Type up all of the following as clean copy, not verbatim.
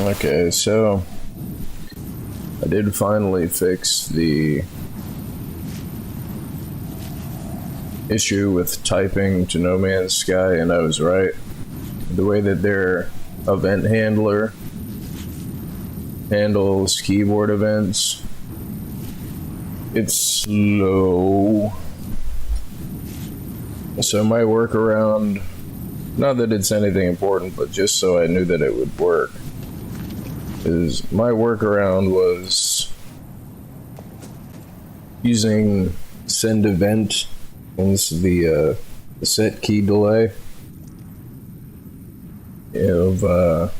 Okay, so I did finally fix the issue with typing to No Man's Sky, and I was right. The way that their event handler handles keyboard events, it's slow. So my workaround, not that it's anything important, but just so I knew that it would work, is my workaround was using send event as the set key delay of what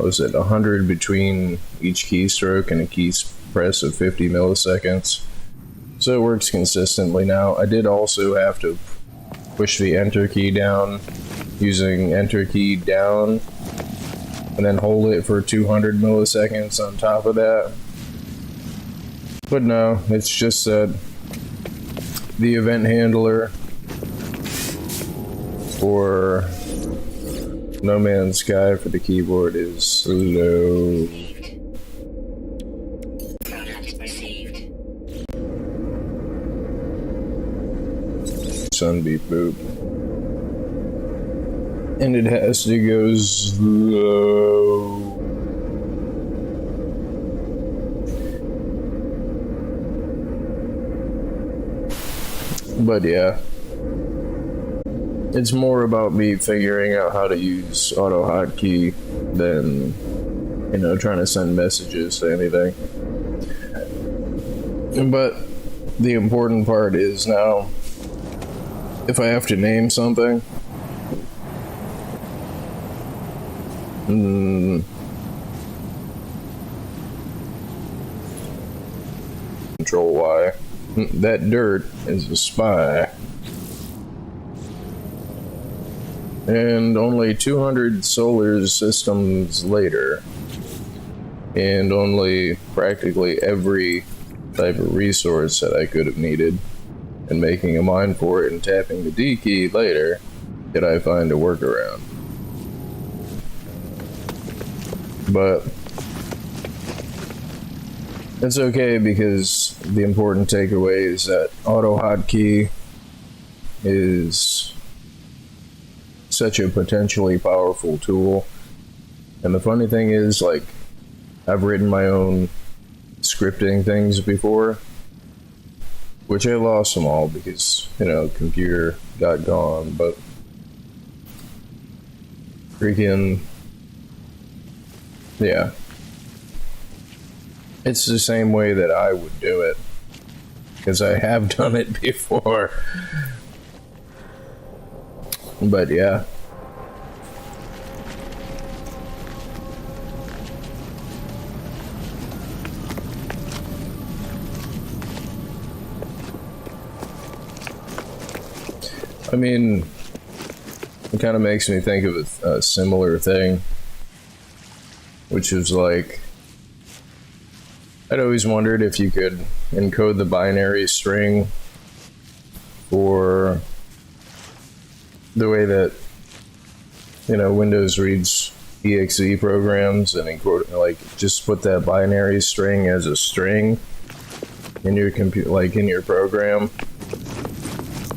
was it, 100 between each keystroke and a key press of 50 milliseconds. So it works consistently now. I did also have to push the enter key down using enter key down and then hold it for 200 milliseconds on top of that. But no, it's just that the event handler for No Man's Sky for the keyboard is slow. Sunbeep boop. And it has to go slow. But yeah, it's more about me figuring out how to use auto hotkey than, you know, trying to send messages to anything. But the important part is now, if I have to name something, Control Y. That dirt is a spy. And only 200 solar systems later, and only practically every type of resource that I could have needed, and making a mine for it and tapping the D key later, did I find a workaround. But it's okay, because the important takeaway is that auto hotkey is such a potentially powerful tool. And the funny thing is, like, I've written my own scripting things before, which I lost them all because, you know, computer got gone, but freaking, yeah. It's the same way that I would do it, because I have done it before. But yeah. I mean, it kind of makes me think of a similar thing, which is like, I'd always wondered if you could encode the binary string for the way that, you know, Windows reads exe programs, and encode, like, just put that binary string as a string in your computer, like in your program,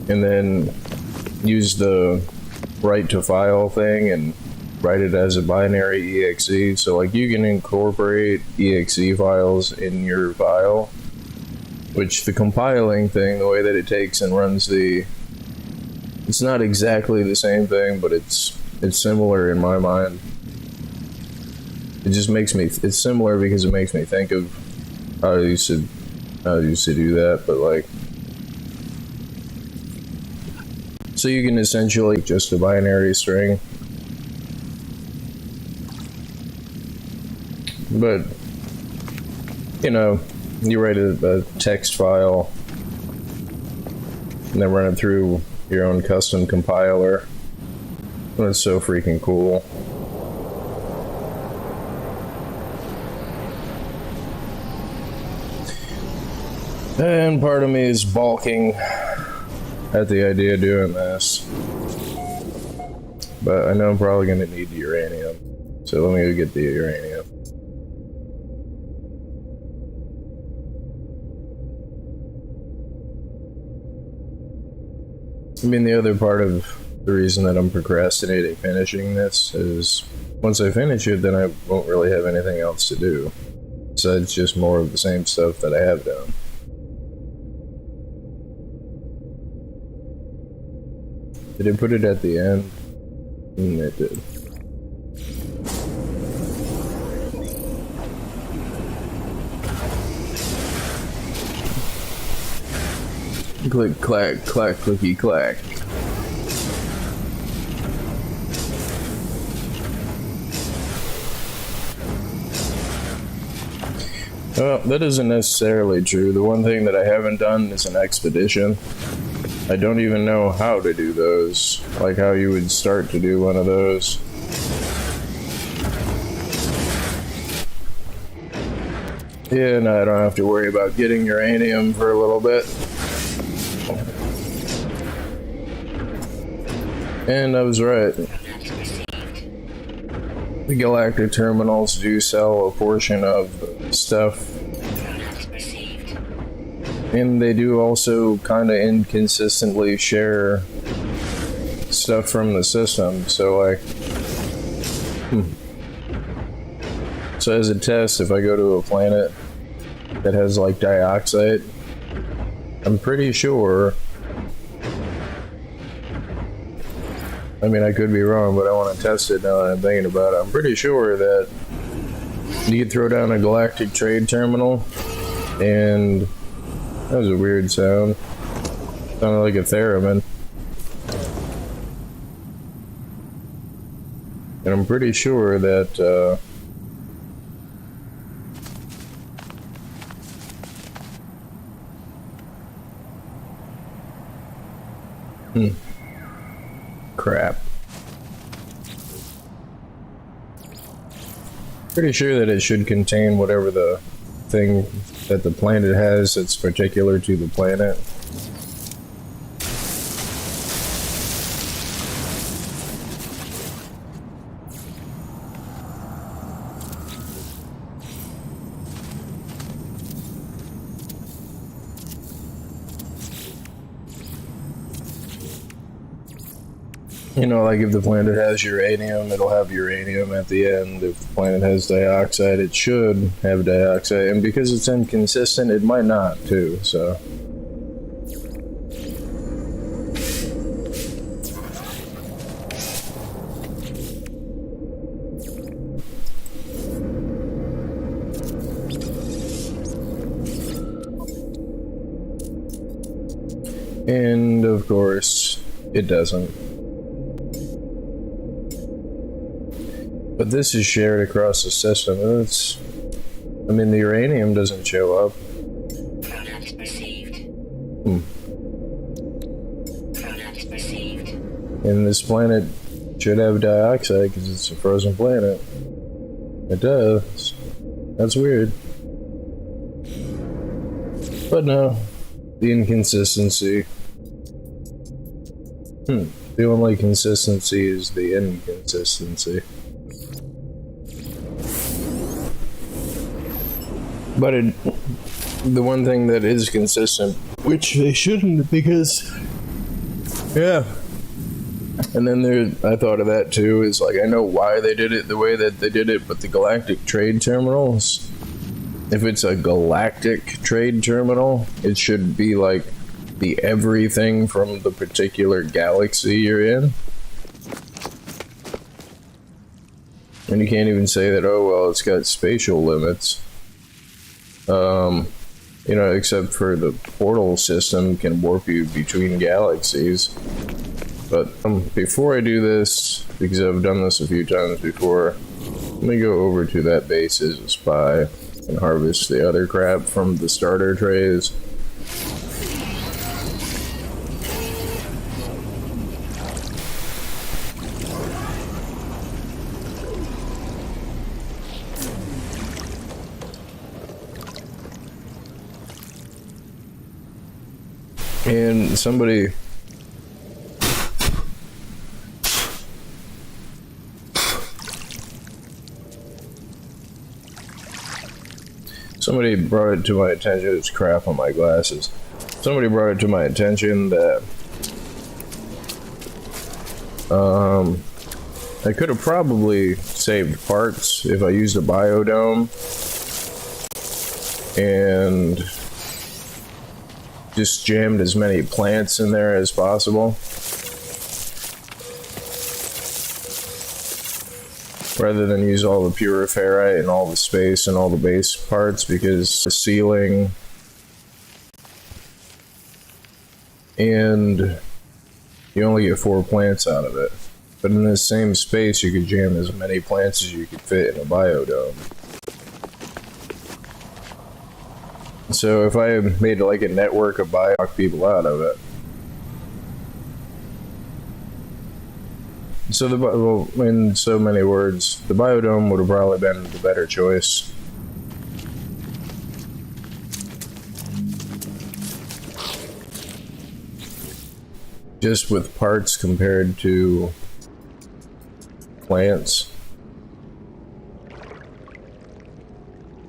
and then use the write to file thing and write it as a binary exe. So like you can incorporate exe files in your file, which the compiling thing, the way that it takes and runs the, it's not exactly the same thing, but it's similar in my mind. It just makes me, it's similar because it makes me think of how I used to do that, but like, so you can essentially just a binary string, but you know, you write a text file and then run it through your own custom compiler. And it's so freaking cool. And part of me is balking at the idea of doing this, but I know I'm probably going to need uranium, So let me go get the uranium. I mean, the other part of the reason that I'm procrastinating finishing this is once I finish it, then I won't really have anything else to do. So it's just more of the same stuff that I have done. Did it put it at the end? It did. Click, clack, clack, clicky, clack. Well, that isn't necessarily true. The one thing that I haven't done is an expedition. I don't even know how to do those. Like how you would start to do one of those. Yeah, no, I don't have to worry about getting uranium for a little bit. And I was right. The galactic terminals do sell a portion of the stuff. And they do also kind of inconsistently share stuff from the system. So like, So as a test, if I go to a planet that has like dioxide, I'm pretty sure, I mean, I could be wrong, but I want to test it now that I'm thinking about it. I'm pretty sure that you could throw down a galactic trade terminal, and that was a weird sound. Sounded like a theremin. And I'm pretty sure that, crap. Pretty sure that it should contain whatever the thing that the planet has that's particular to the planet. You know, like if the planet has uranium, it'll have uranium at the end. If the planet has dioxide, it should have dioxide. And because it's inconsistent, it might not, too, so. And, of course, it doesn't. But this is shared across the system. It's, I mean, the uranium doesn't show up. Product perceived. Product perceived. And this planet should have dioxide because it's a frozen planet. It does. That's weird. But no, the inconsistency. The only consistency is the inconsistency. But the one thing that is consistent, which they shouldn't, because, yeah. And then I thought of that too, is like, I know why they did it the way that they did it, but the galactic trade terminals, if it's a galactic trade terminal, it should be like the everything from the particular galaxy you're in. And you can't even say that, oh, well, it's got spatial limits. You know, except for the portal system can warp you between galaxies. But before I do this, because I've done this a few times before, let me go over to that base as a spy and harvest the other crap from the starter trays. And somebody Somebody brought it to my attention. There's crap on my glasses. Somebody brought it to my attention that I could have probably saved parts if I used a biodome and just jammed as many plants in there as possible, rather than use all the pure ferrite and all the space and all the base parts, because the ceiling and you only get 4 plants out of it. But in this same space, you could jam as many plants as you could fit in a biodome. So if I made like a network of knock people out of it. So well, in so many words, the biodome would have probably been the better choice. Just with parts compared to plants.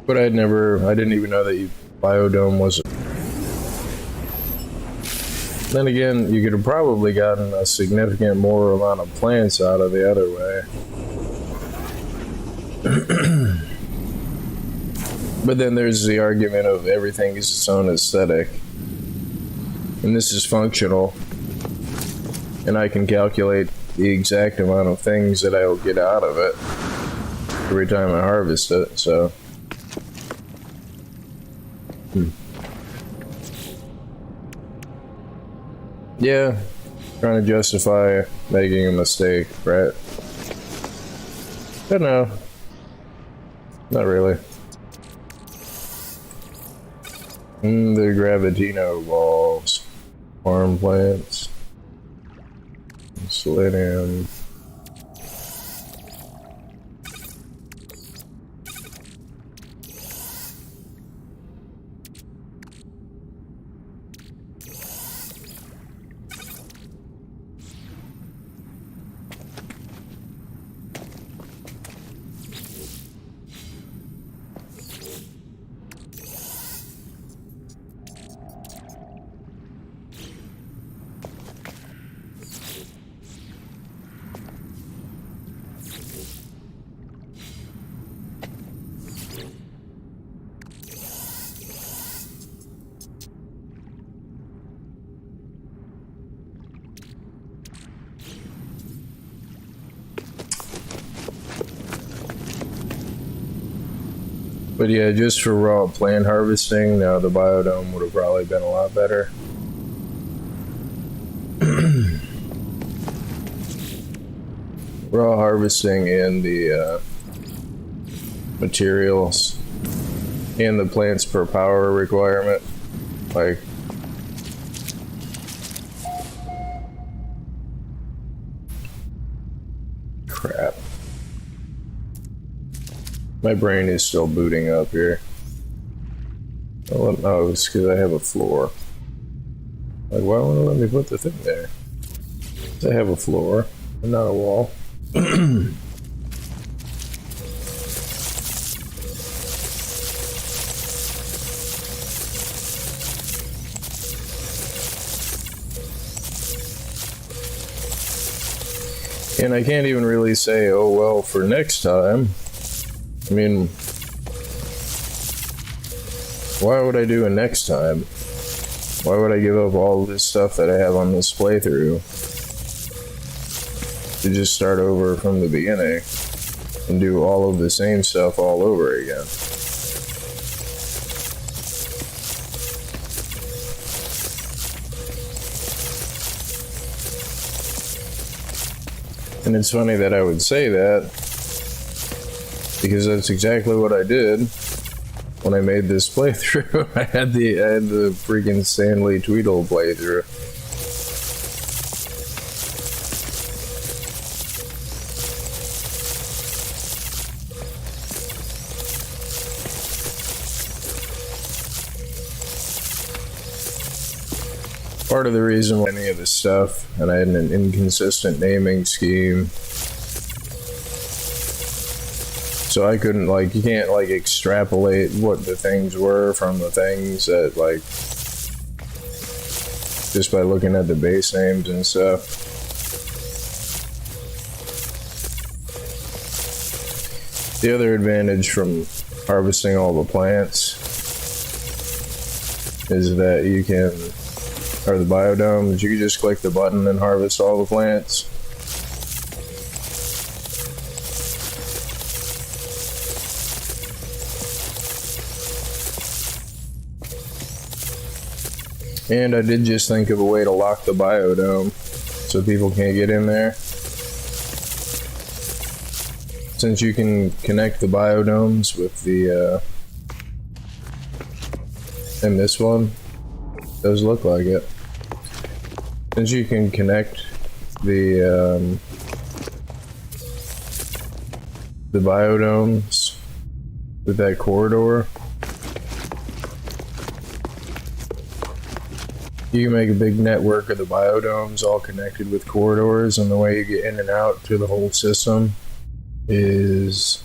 But I didn't even know that biodome was. Then again, you could have probably gotten a significant more amount of plants out of the other way. But then there's the argument of everything is its own aesthetic. And this is functional. And I can calculate the exact amount of things that I'll get out of it every time I harvest it, so. Yeah, trying to justify making a mistake, right? But no, not really. The Gravitino balls, farm plants, selenium. But yeah, just for raw plant harvesting, now the biodome would have probably been a lot better. Raw harvesting and the materials and the plants per power requirement, like crap. My brain is still booting up here. Oh, it's because I have a floor. Like, why won't it let me put the thing there? I have a floor, and not a wall. And I can't even really say, oh well, for next time. I mean, why would I do a next time? Why would I give up all this stuff that I have on this playthrough to just start over from the beginning and do all of the same stuff all over again? And it's funny that I would say that, because that's exactly what I did when I made this playthrough. I had the freaking Stanley Tweedle playthrough. Part of the reason why any of this stuff, and I had an inconsistent naming scheme, So I couldn't, like, you can't, like, extrapolate what the things were from the things that, like, just by looking at the base names and stuff. The other advantage from harvesting all the plants is that you can, or the biodomes, you can just click the button and harvest all the plants. And I did just think of a way to lock the biodome so people can't get in there. Since you can connect the biodomes with the, and this one does look like it. Since you can connect the biodomes with that corridor, you can make a big network of the biodomes all connected with corridors, and the way you get in and out to the whole system is,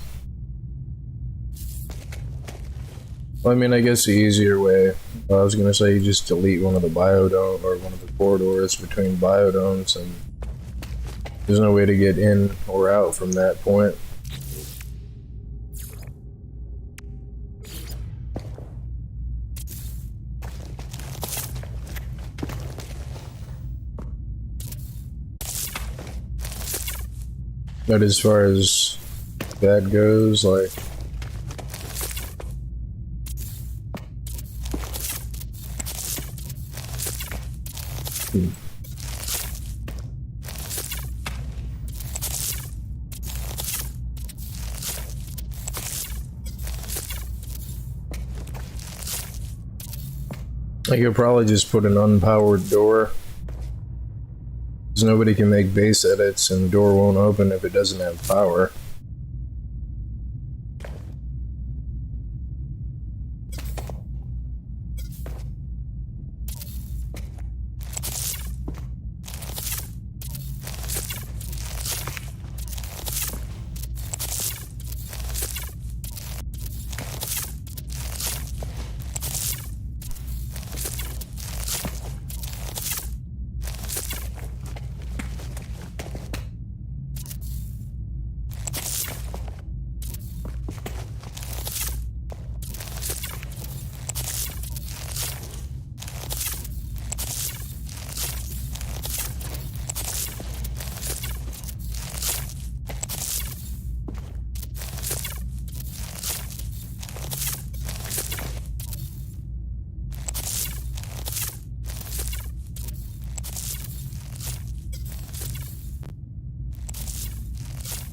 well, I mean, I guess the easier way, I was gonna say you just delete one of the biodome or one of the corridors between biodomes, and there's no way to get in or out from that point. But as far as that goes, like, I could probably just put an unpowered door. Because nobody can make base edits and the door won't open if it doesn't have power.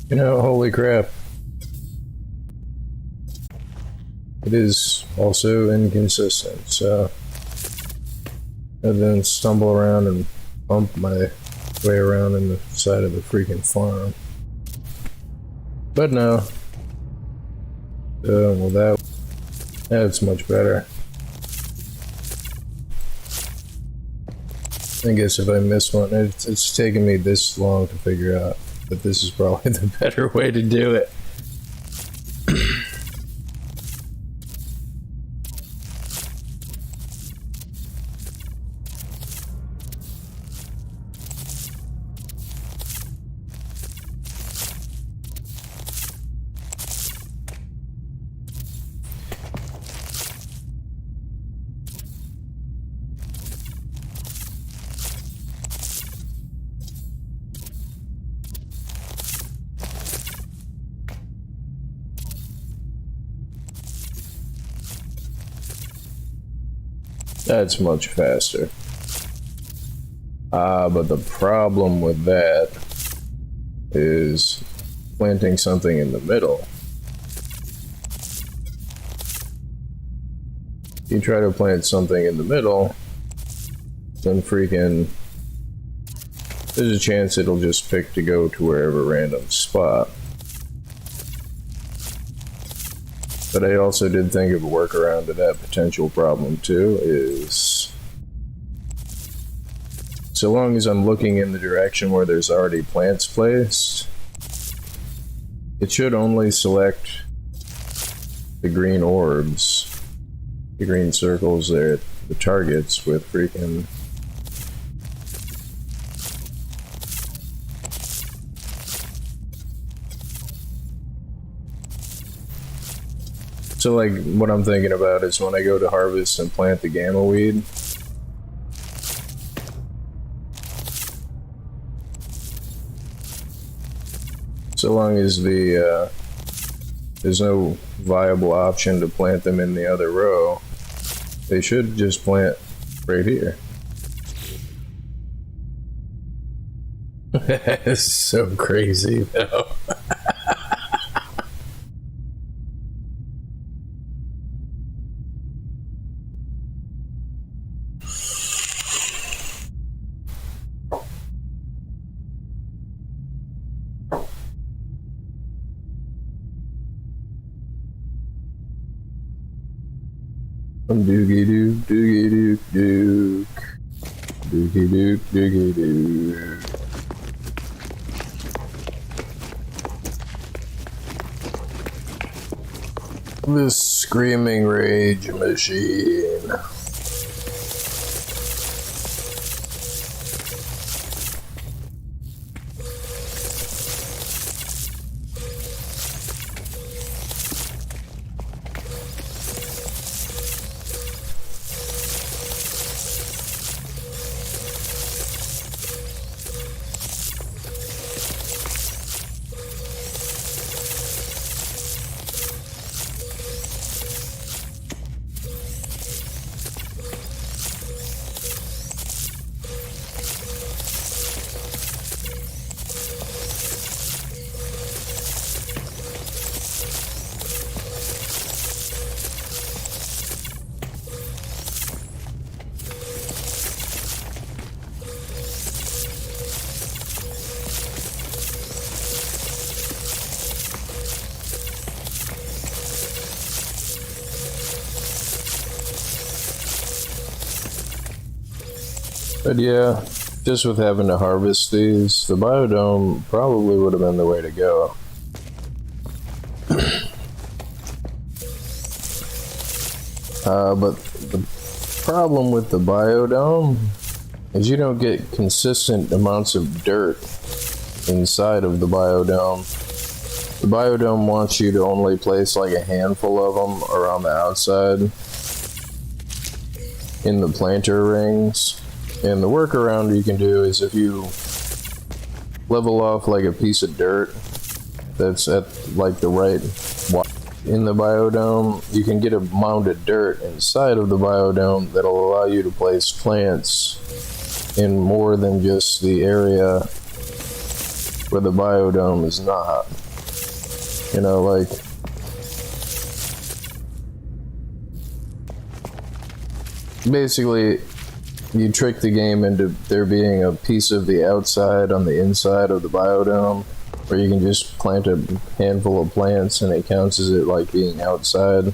You know, holy crap. It is also inconsistent, so I then stumble around and bump my way around in the side of the freaking farm. But no. Well, that's much better. I guess if I miss one, it's taken me this long to figure out that this is probably the better way to do it. That's much faster. But the problem with that is planting something in the middle. You try to plant something in the middle, then freaking there's a chance it'll just pick to go to wherever random spot. But I also did think of a workaround to that potential problem too, is so long as I'm looking in the direction where there's already plants placed, it should only select the green orbs, the green circles there, the targets with freaking. So like what I'm thinking about is when I go to harvest and plant the gamma weed, so long as the there's no viable option to plant them in the other row, they should just plant right here. It's so crazy though. Doogie dook, doogie dook dook. Doogie dook, doogie dook. This screaming rage machine. But yeah, just with having to harvest these, the biodome probably would have been the way to go. But the problem with the biodome is you don't get consistent amounts of dirt inside of the biodome. The biodome wants you to only place like a handful of them around the outside in the planter rings. And the workaround you can do is if you level off like a piece of dirt that's at like the right in the biodome, you can get a mound of dirt inside of the biodome that'll allow you to place plants in more than just the area where the biodome is not. You know, like basically you trick the game into there being a piece of the outside on the inside of the biodome where you can just plant a handful of plants and it counts as it like being outside.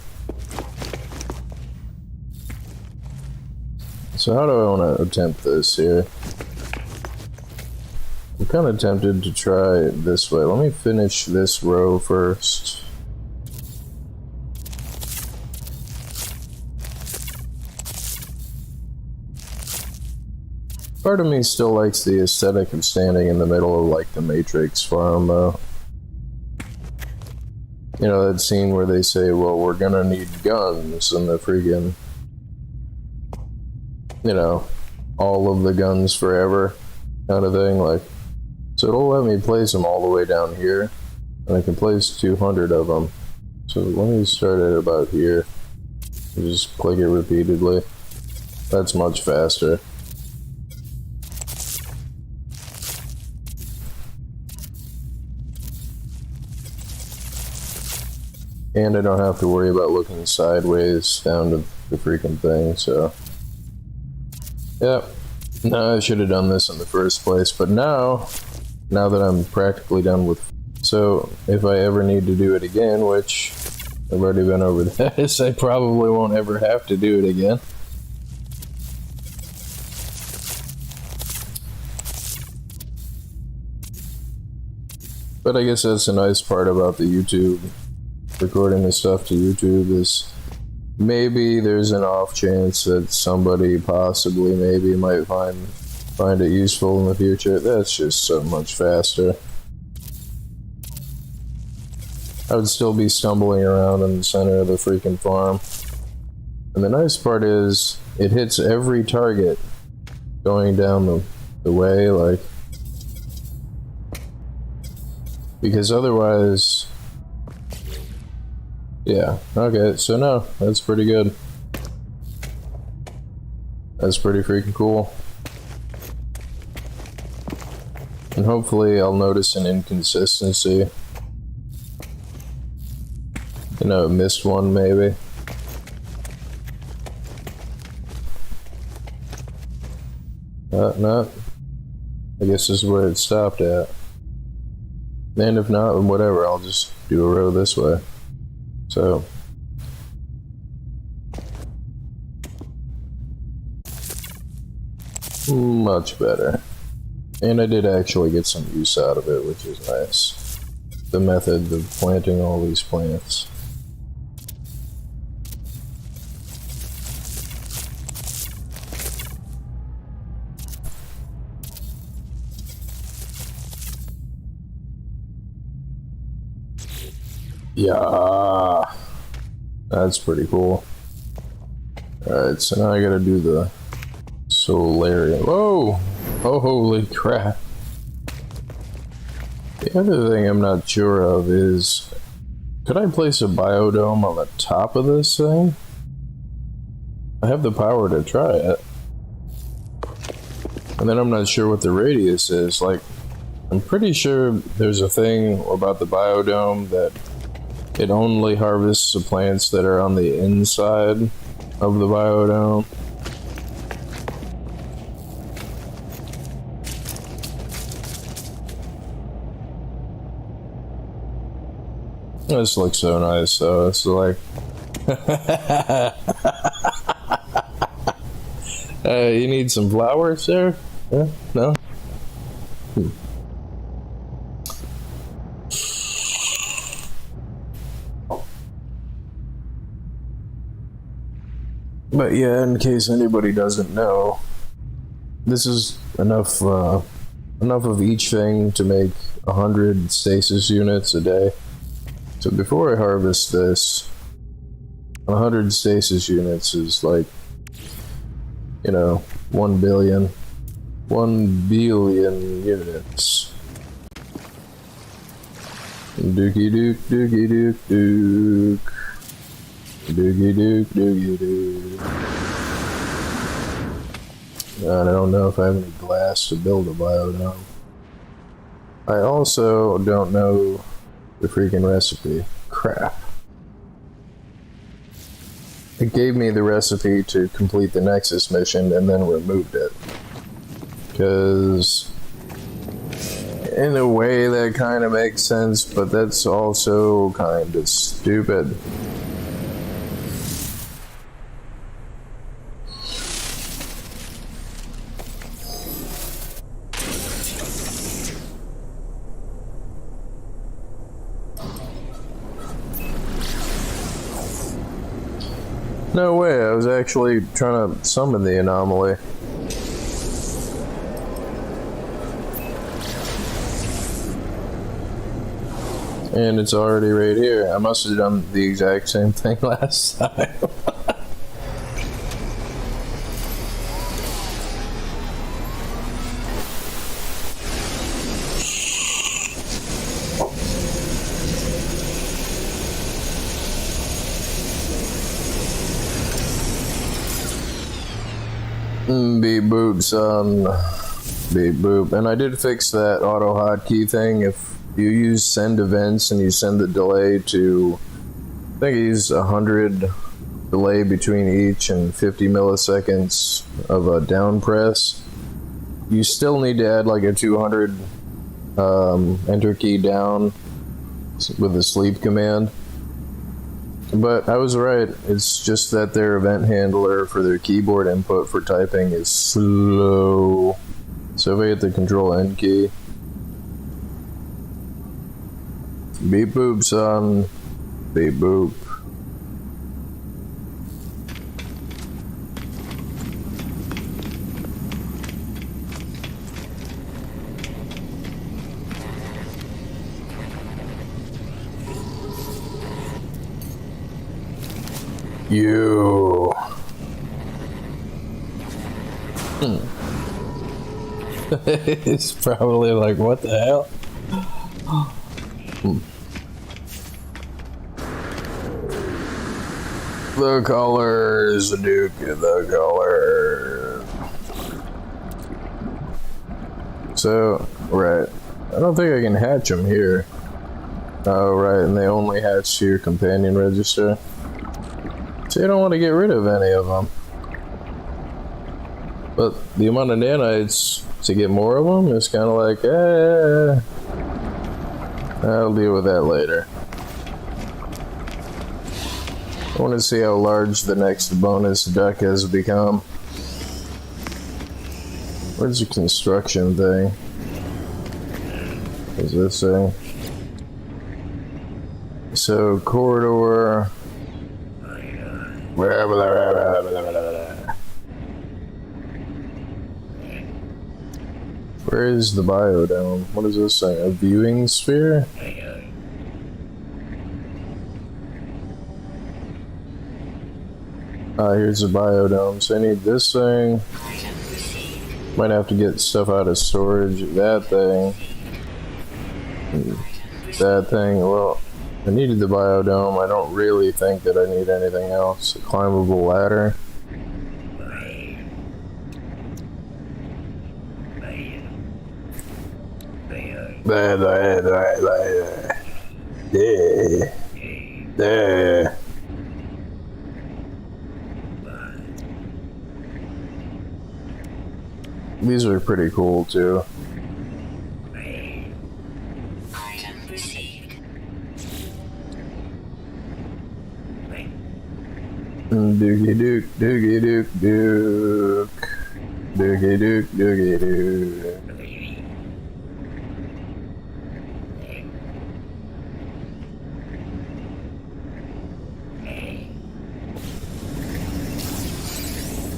So how do I want to attempt this here? I'm kind of tempted to try it this way. Let me finish this row first. Part of me still likes the aesthetic of standing in the middle of like the Matrix farm though. You know, that scene where they say, well, we're gonna need guns, and the freaking, you know, all of the guns forever kind of thing. Like, so it'll let me place them all the way down here, and I can place 200 of them. So let me start at about here. Just click it repeatedly. That's much faster. And I don't have to worry about looking sideways down to the freaking thing, so. Yep. No, I should have done this in the first place, but now that I'm practically done with. So, if I ever need to do it again, which I've already been over this, I probably won't ever have to do it again. But I guess that's a nice part about the YouTube recording this stuff to YouTube is maybe there's an off chance that somebody possibly maybe might find it useful in the future. That's just so much faster. I would still be stumbling around in the center of the freaking farm. And the nice part is, it hits every target going down the way, like... Because otherwise... Yeah, okay, so no, that's pretty good. That's pretty freaking cool. And hopefully I'll notice an inconsistency. You know, missed one maybe. No. I guess this is where it stopped at. And if not, whatever, I'll just do a row this way. So. Much better. And I did actually get some use out of it, which is nice. The method of planting all these plants. Yeah, that's pretty cool. Alright, so now I gotta do the Solarium. Whoa! Oh, holy crap. The other thing I'm not sure of is, could I place a biodome on the top of this thing? I have the power to try it. And then I'm not sure what the radius is. Like, I'm pretty sure there's a thing about the biodome that it only harvests the plants that are on the inside of the biodome. This looks so nice, though. It's like... you need some flowers there? Yeah? No? But yeah, in case anybody doesn't know, this is enough of each thing to make 100 stasis units a day. So before I harvest this, 100 stasis units is like, you know, 1 billion. 1 billion units. Dookie dook, dookie dook, dook. Doogie dook, doogie dook. And I don't know if I have any glass to build a biodome. I also don't know the freaking recipe. Crap. It gave me the recipe to complete the Nexus mission and then removed it. Because in a way that kind of makes sense, but that's also kind of stupid. No way, I was actually trying to summon the anomaly. And it's already right here. I must have done the exact same thing last time. Beep boop, son. Beep boop. And I did fix that auto hotkey thing. If you use send events and you send the delay to, I think I use 100 delay between each and 50 milliseconds of a down press, you still need to add like a 200 enter key down with the sleep command. But I was right, it's just that their event handler for their keyboard input for typing is slow. So if I hit the control N key, beep boop, son. Beep boop. You. It's probably like, what the hell? The colors, Duke, the color. So, right. I don't think I can hatch them here. Oh, right, and they only hatch to your companion register. So you don't want to get rid of any of them. But the amount of nanites to get more of them is kind of like, I'll deal with that later. I want to see how large the next bonus duck has become. Where's the construction thing? What's this thing? So, corridor. Blah, blah, blah, blah, blah, blah, blah. Where is the biodome? What is this thing? A viewing sphere? Ah, here's the biodome. So I need this thing. Might have to get stuff out of storage. That thing. That thing. Well, I needed the biodome. I don't really think that I need anything else. A climbable ladder. There. These are pretty cool too. Item received. Doogie dook, doogie dook, dook. Doogie dook, doogie dook.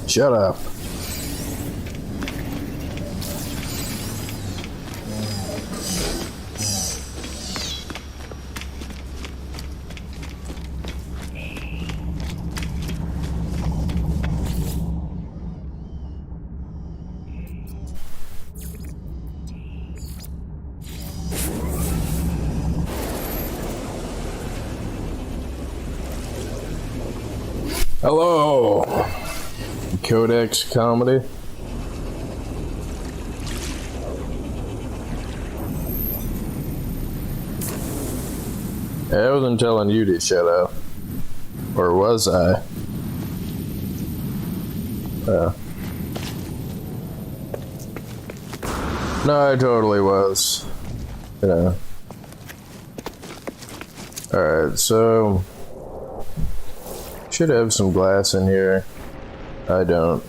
Shut up. Hello, Codex Comedy. I wasn't telling you to shut up. Or was I? No, I totally was. You know. Alright, so should have some glass in here. I don't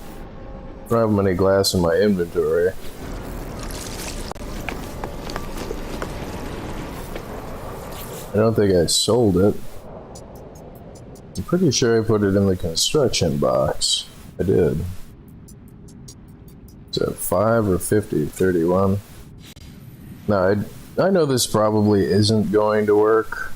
have many glass in my inventory. I don't think I sold it. I'm pretty sure I put it in the construction box. I did. Is that 5 or 50? 31? No, I know this probably isn't going to work.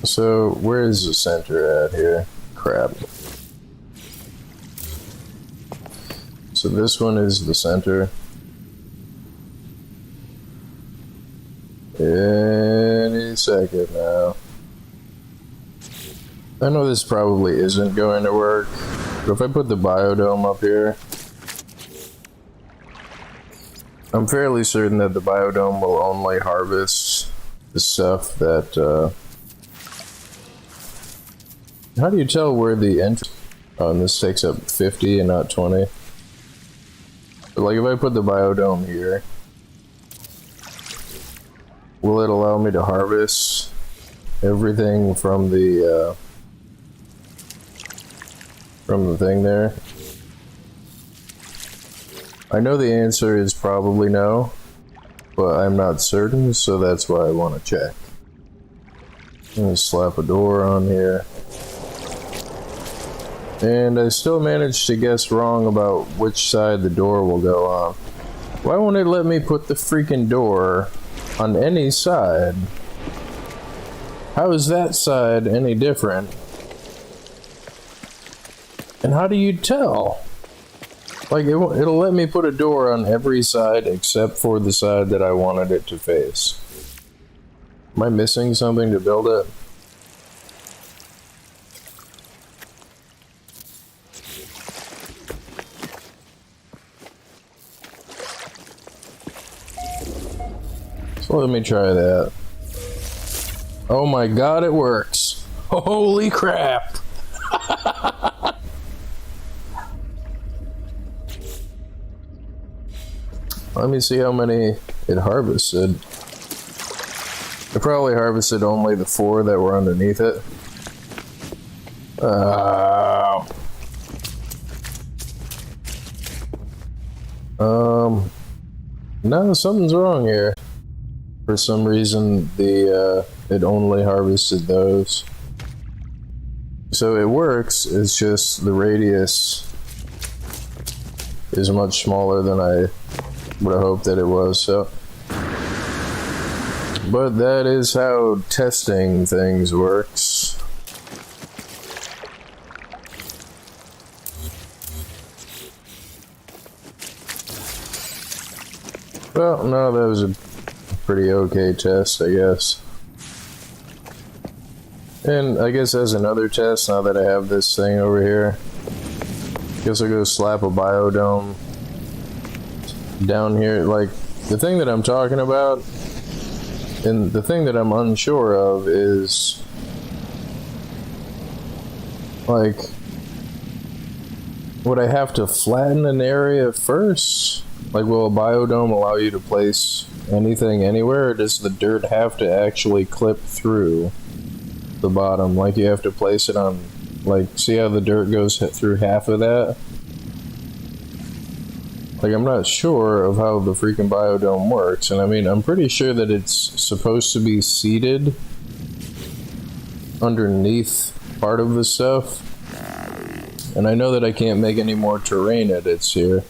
So, where is the center at here? Crap. So this one is the center. Any second now. I know this probably isn't going to work, but if I put the biodome up here, I'm fairly certain that the biodome will only harvest the stuff that, how do you tell where the entrance? Oh, and this takes up 50 and not 20. But like if I put the biodome here, will it allow me to harvest everything from the from the thing there? I know the answer is probably no, but I'm not certain, so that's why I want to check. I'm gonna slap a door on here. And I still managed to guess wrong about which side the door will go on. Why won't it let me put the freaking door on any side? How is that side any different? And how do you tell? Like, it'll let me put a door on every side except for the side that I wanted it to face. Am I missing something to build it? So let me try that. Oh my god, it works. Holy crap. Let me see how many it harvested. It probably harvested only the 4 that were underneath it. No, something's wrong here. For some reason, it only harvested those. So it works, it's just the radius is much smaller than I would have hoped that it was, so. But that is how testing things works. Well, no, that was a pretty okay test, I guess. And I guess as another test, now that I have this thing over here, I guess I'll go slap a biodome down here. Like, the thing that I'm talking about, and the thing that I'm unsure of is, like, would I have to flatten an area first? Like, will a biodome allow you to place anything anywhere, or does the dirt have to actually clip through the bottom? Like, you have to place it on, like, see how the dirt goes through half of that? Like, I'm not sure of how the freaking biodome works, and I mean, I'm pretty sure that it's supposed to be seated underneath part of the stuff, and I know that I can't make any more terrain edits here.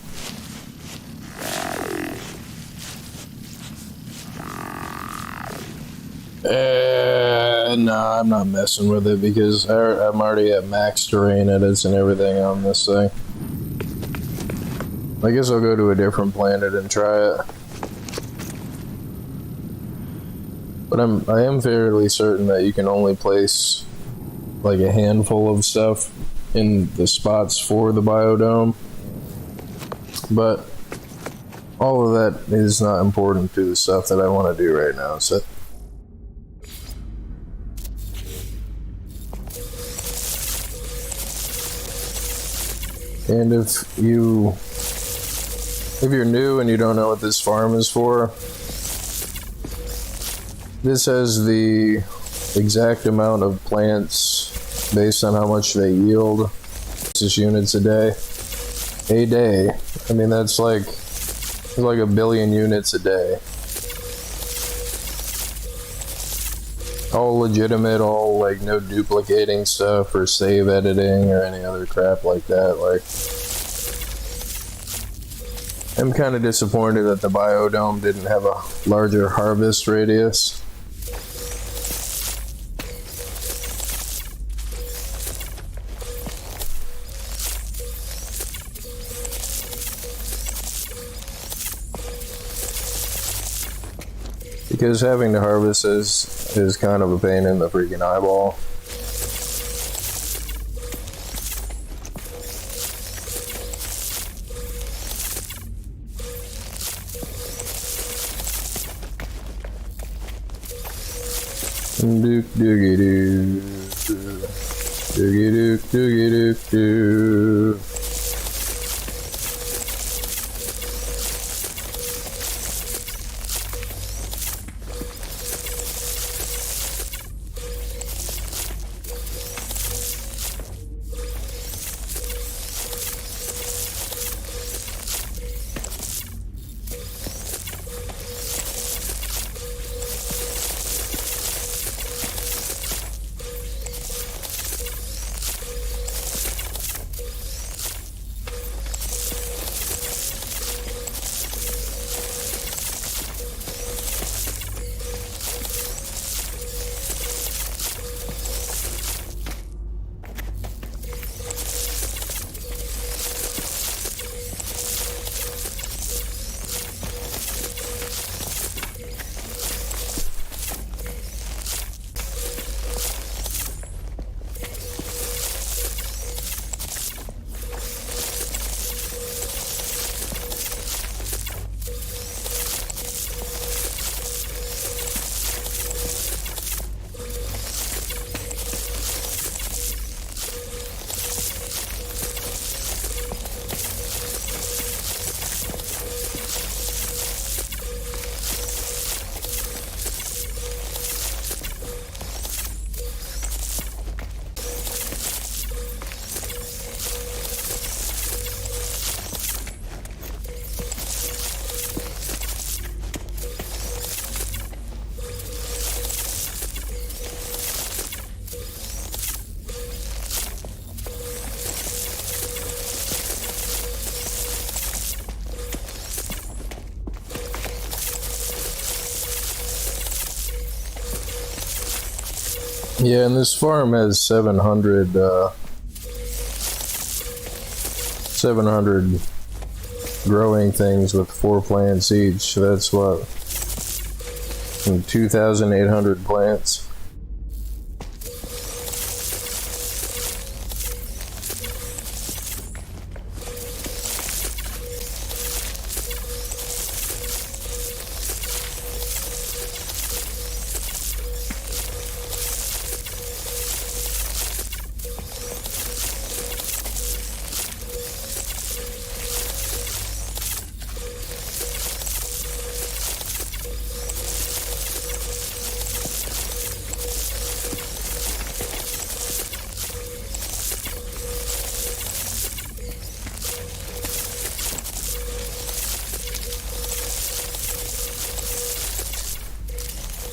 No, I'm not messing with it because I'm already at max terrain edits and everything on this thing. I guess I'll go to a different planet and try it. But I am fairly certain that you can only place like a handful of stuff in the spots for the biodome. But all of that is not important to the stuff that I want to do right now, so. And if you're new and you don't know what this farm is for, this has the exact amount of plants based on how much they yield. Just units a day. A day. I mean, that's like 1 billion units a day. All legitimate, all like no duplicating stuff or save editing or any other crap like that. Like, I'm kind of disappointed that the biodome didn't have a larger harvest radius. Because having to harvest is kind of a pain in the freaking eyeball. Dook doogie doo. Doogie dook doogie dook doo. Yeah, and this farm has 700 growing things with 4 plants each. So that's what, 2,800 plants.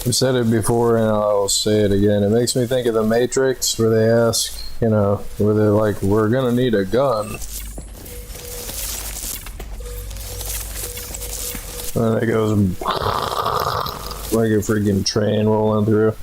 I've said it before and I'll say it again. It makes me think of the Matrix where they ask, where they're like, we're gonna need a gun. And then it goes like a freaking train rolling through.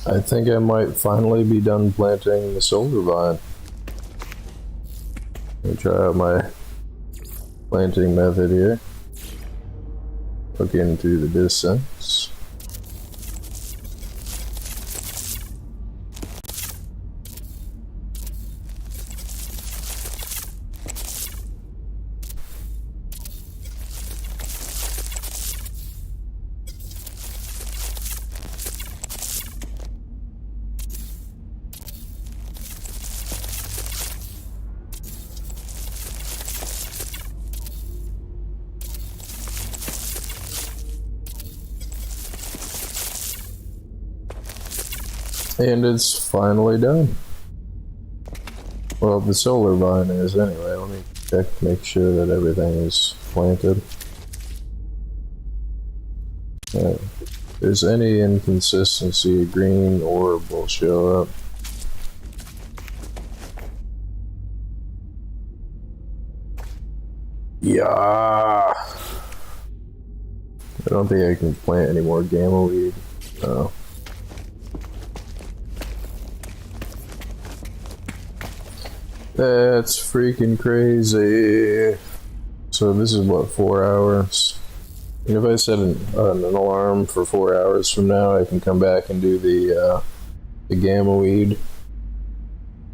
I think I might finally be done planting the solar vine. Let me try out my planting method here. Look into the distance. And it's finally done. Well, the solar vine is anyway. Let me check, make sure that everything is planted. If there's any inconsistency, a green orb will show up. Yeah. I don't think I can plant any more gamma weed. No. That's freaking crazy. So this is what, 4 hours? And if I set an alarm for 4 hours from now, I can come back and do the gamma weed.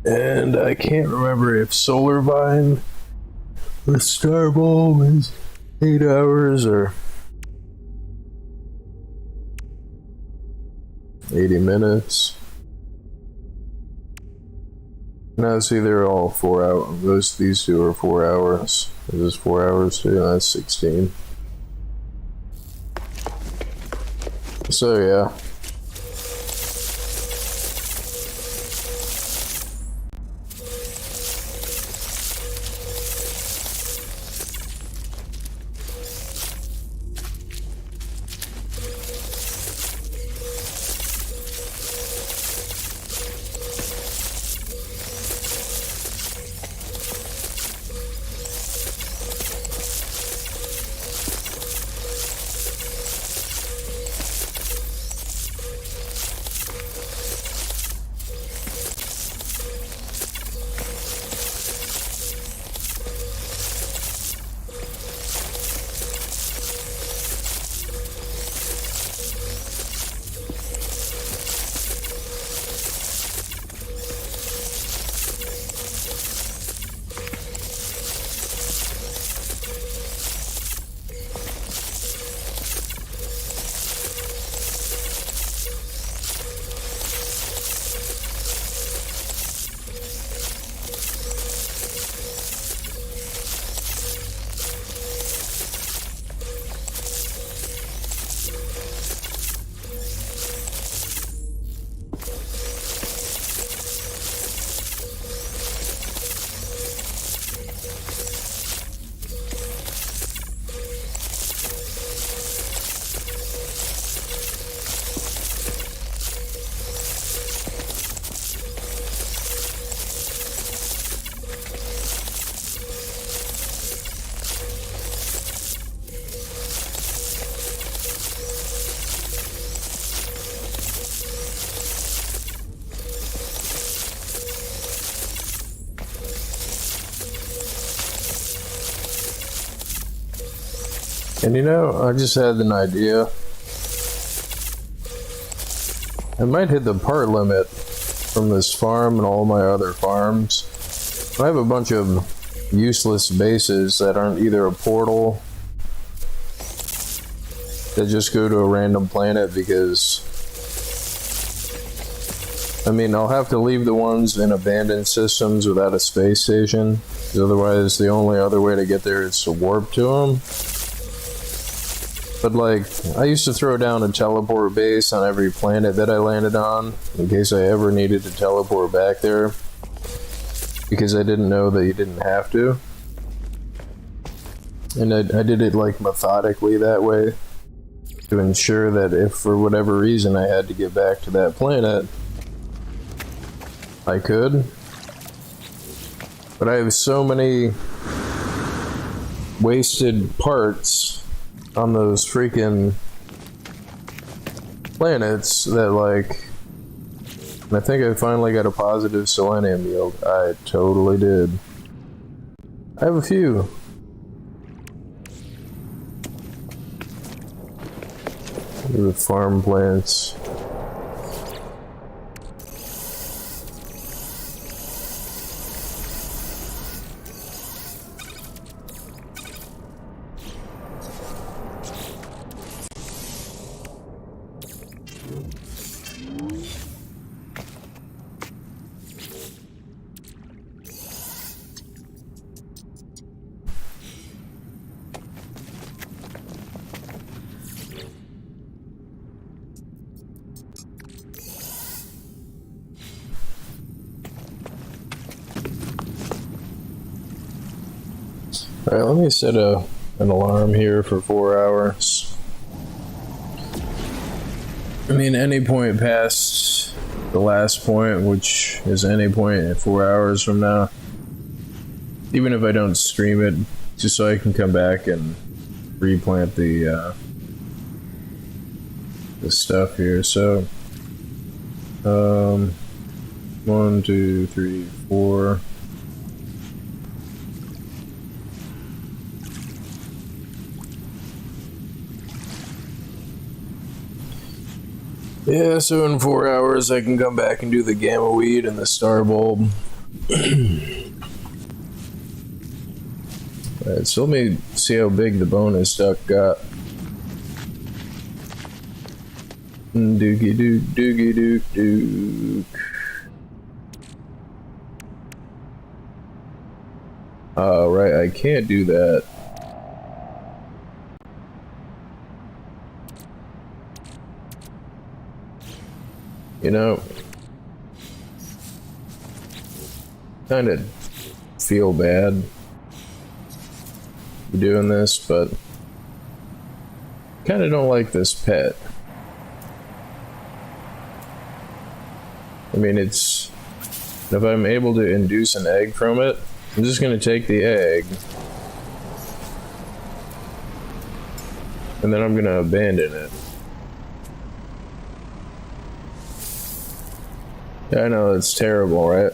And I can't remember if Solar Vine or Star Bulb is 8 hours or 80 minutes. No, see, they're all 4 hours. These two are 4 hours. This is 4 hours too. That's 16. So yeah. And you know, I just had an idea. I might hit the part limit from this farm and all my other farms. I have a bunch of useless bases that aren't either a portal that just go to a random planet because I mean I'll have to leave the ones in abandoned systems without a space station because otherwise the only other way to get there is to warp to them. But like I used to throw down a teleport base on every planet that I landed on in case I ever needed to teleport back there because I didn't know that you didn't have to. And I did it like methodically that way to ensure that if for whatever reason I had to get back to that planet, I could. But I have so many wasted parts on those freaking planets that like, I think I finally got a positive selenium yield. I totally did. I have a few. The farm plants. Alright, let me set an alarm here for 4 hours. I mean, any point past the last point, which is any point at 4 hours from now, even if I don't stream it, just so I can come back and replant the stuff here. So, 1, 2, 3, 4. Yeah, so in 4 hours I can come back and do the gamma weed and the star bulb. Alright, so let me see how big the bonus duck got. Doogie dook, doogie dook dook. Right, I can't do that. You know, kind of feel bad doing this, but kind of don't like this pet. I mean, it's, if I'm able to induce an egg from it, I'm just going to take the egg and then I'm going to abandon it. Yeah, I know, it's terrible, right?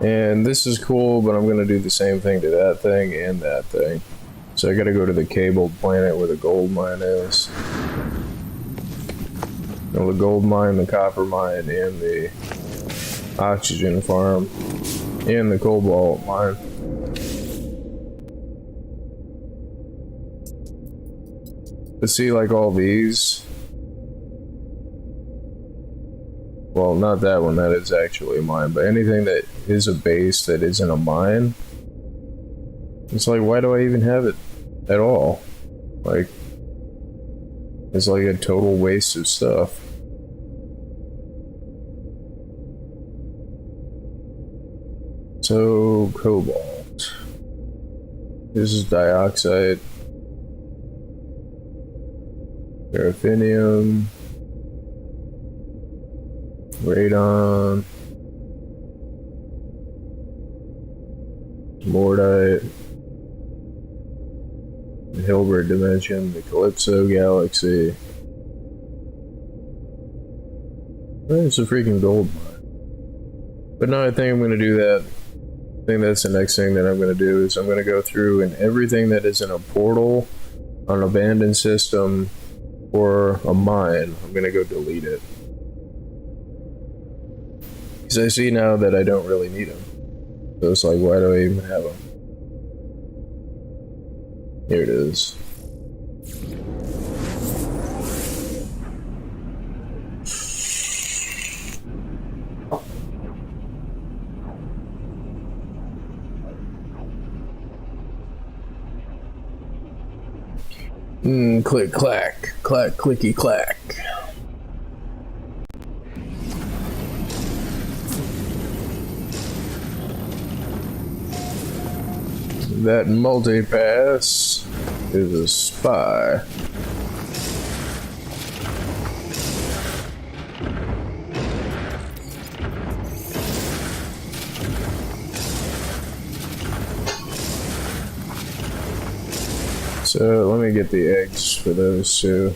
And this is cool, but I'm gonna do the same thing to that thing and that thing. So I gotta go to the cabled planet where the gold mine is. Well, the gold mine, the copper mine, and the oxygen farm, and the cobalt mine. But see, like all these, well, not that one, that is actually mine, but anything that is a base that isn't a mine, it's like, why do I even have it at all? Like, it's like a total waste of stuff. So, cobalt. This is dioxide. Paraffinium. Radon, Mordite, the Hilbert Dimension, the Calypso Galaxy. It's a freaking gold mine. But no, I think I'm going to do that I think that's the next thing that I'm going to do is I'm going to go through and everything that is in a portal, an abandoned system, or a mine, I'm going to go delete it. Because I see now that I don't really need them. So it's like, why do I even have them? Here it is. Click, clack. Clack, clicky, clack. That multi-pass is a spy. So let me get the eggs for those two.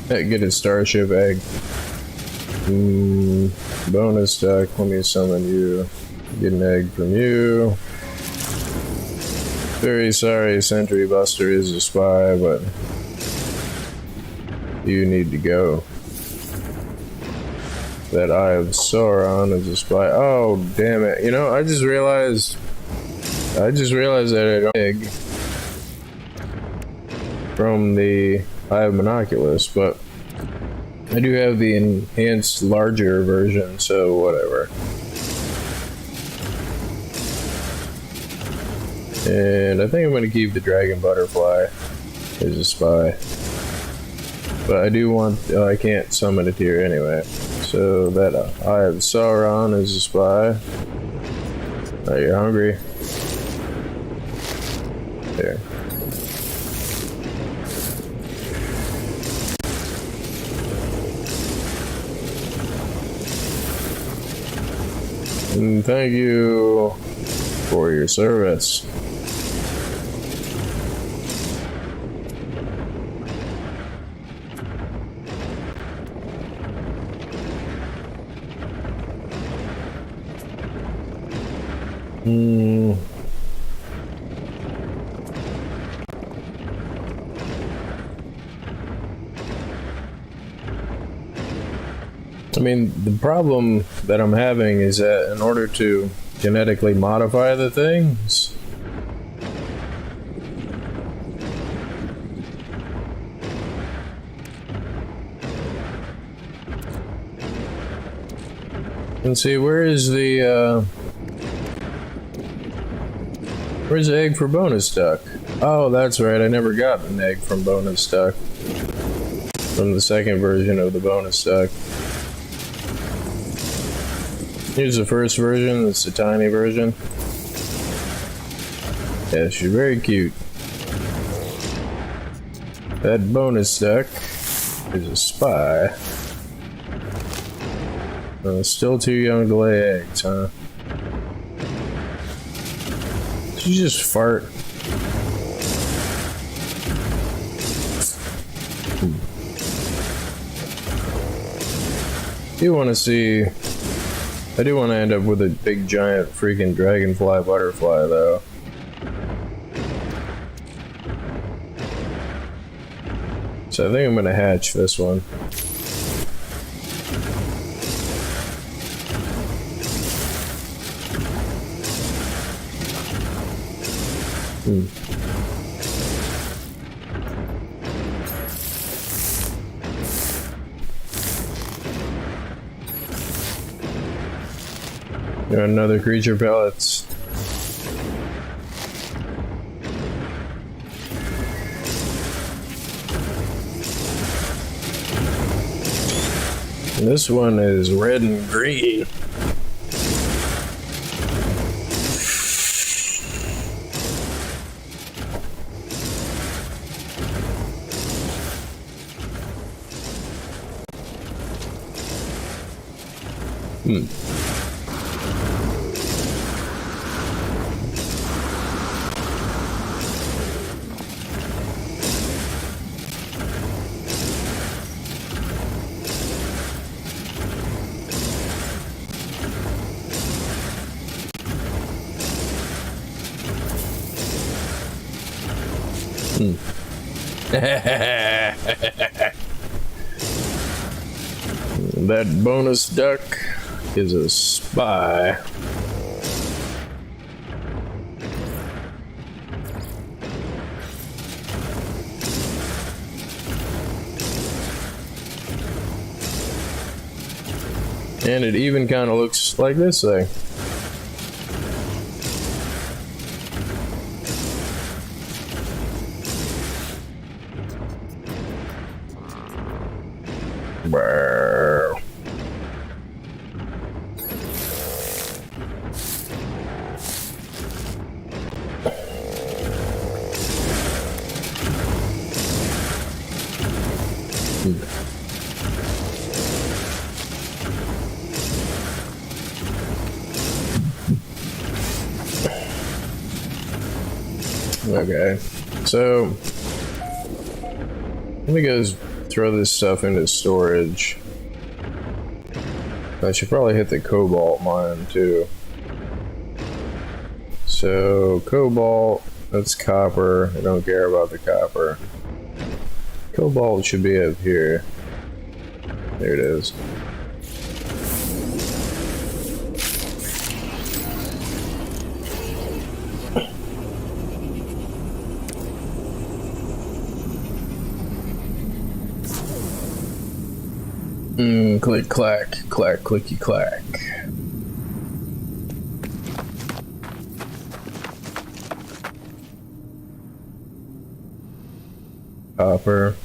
Get a starship egg. Bonus duck, let me summon you. Get an egg from you. Very sorry, Sentry Buster is a spy, but you need to go. That Eye of Sauron is a spy. Oh, damn it. You know, I just realized that I don't egg from the Eye of Monoculus, but I do have the enhanced larger version, so whatever. And I think I'm going to keep the Dragon Butterfly as a spy. But I do want... I can't summon it here anyway. So that Eye of Sauron is a spy. Are you hungry? There. And thank you for your service. I mean, the problem that I'm having is that in order to genetically modify the things, and see, where's the egg for bonus duck? Oh, that's right, I never got an egg from bonus duck. From the second version of the bonus duck. Here's the first version, it's the tiny version. Yeah, she's very cute. That bonus duck is a spy. Still too young to lay eggs, huh? Did you just fart? You want to see... I do want to end up with a big giant freaking dragonfly butterfly though. So I think I'm gonna hatch this one. Got another creature pellets. And this one is red and green. That bonus duck is a spy. And it even kind of looks like this thing. Brrr. Okay, so let me go throw this stuff into storage. I should probably hit the cobalt mine too. So cobalt, that's copper. I don't care about the copper. Cobalt should be up here. There it is. Click, clack, clack, clicky, clack. Copper.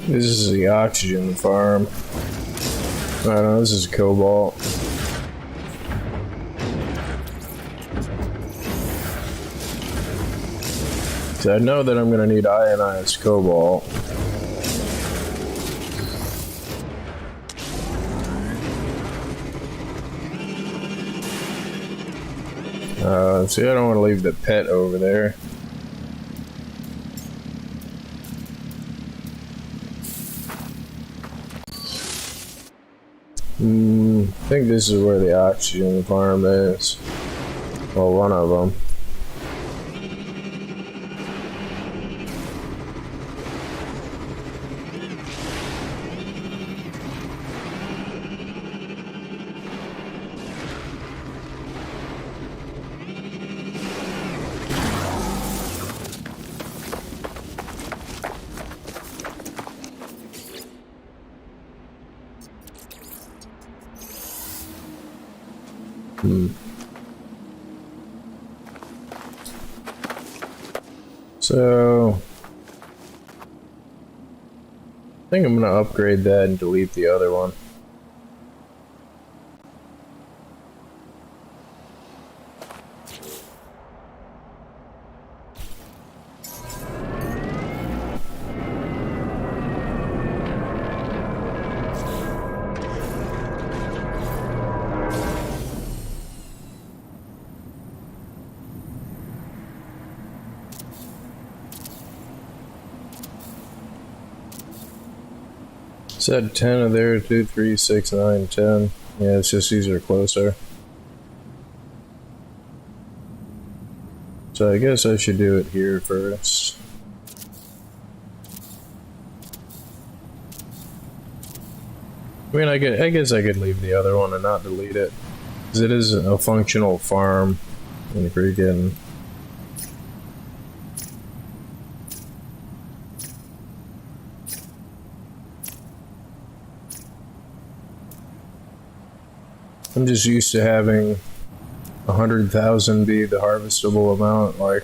This is the oxygen farm. I don't know, this is cobalt. So I know that I'm gonna need ionized cobalt. See, I don't want to leave the pet over there. I think this is where the oxygen farm is. Well, one of them. So I think I'm gonna upgrade that and delete the other one. Said 10 of there, 2, 3, 6, 9, 10. Yeah, it's just these are closer. So I guess I should do it here first. I mean, I guess I could leave the other one and not delete it, because it is a functional farm in freaking. I'm just used to having 100,000 be the harvestable amount, like.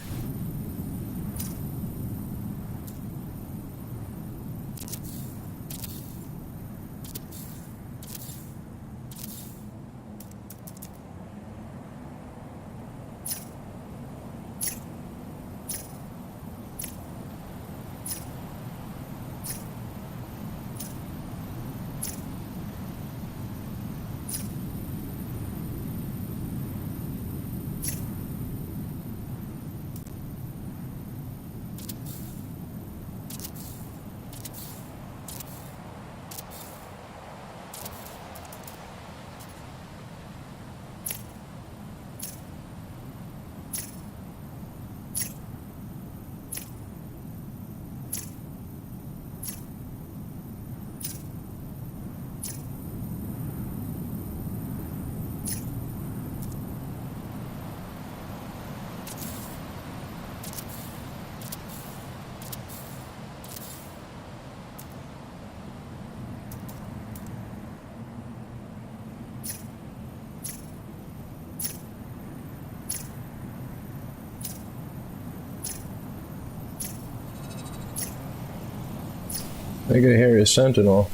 I can hear a sentinel.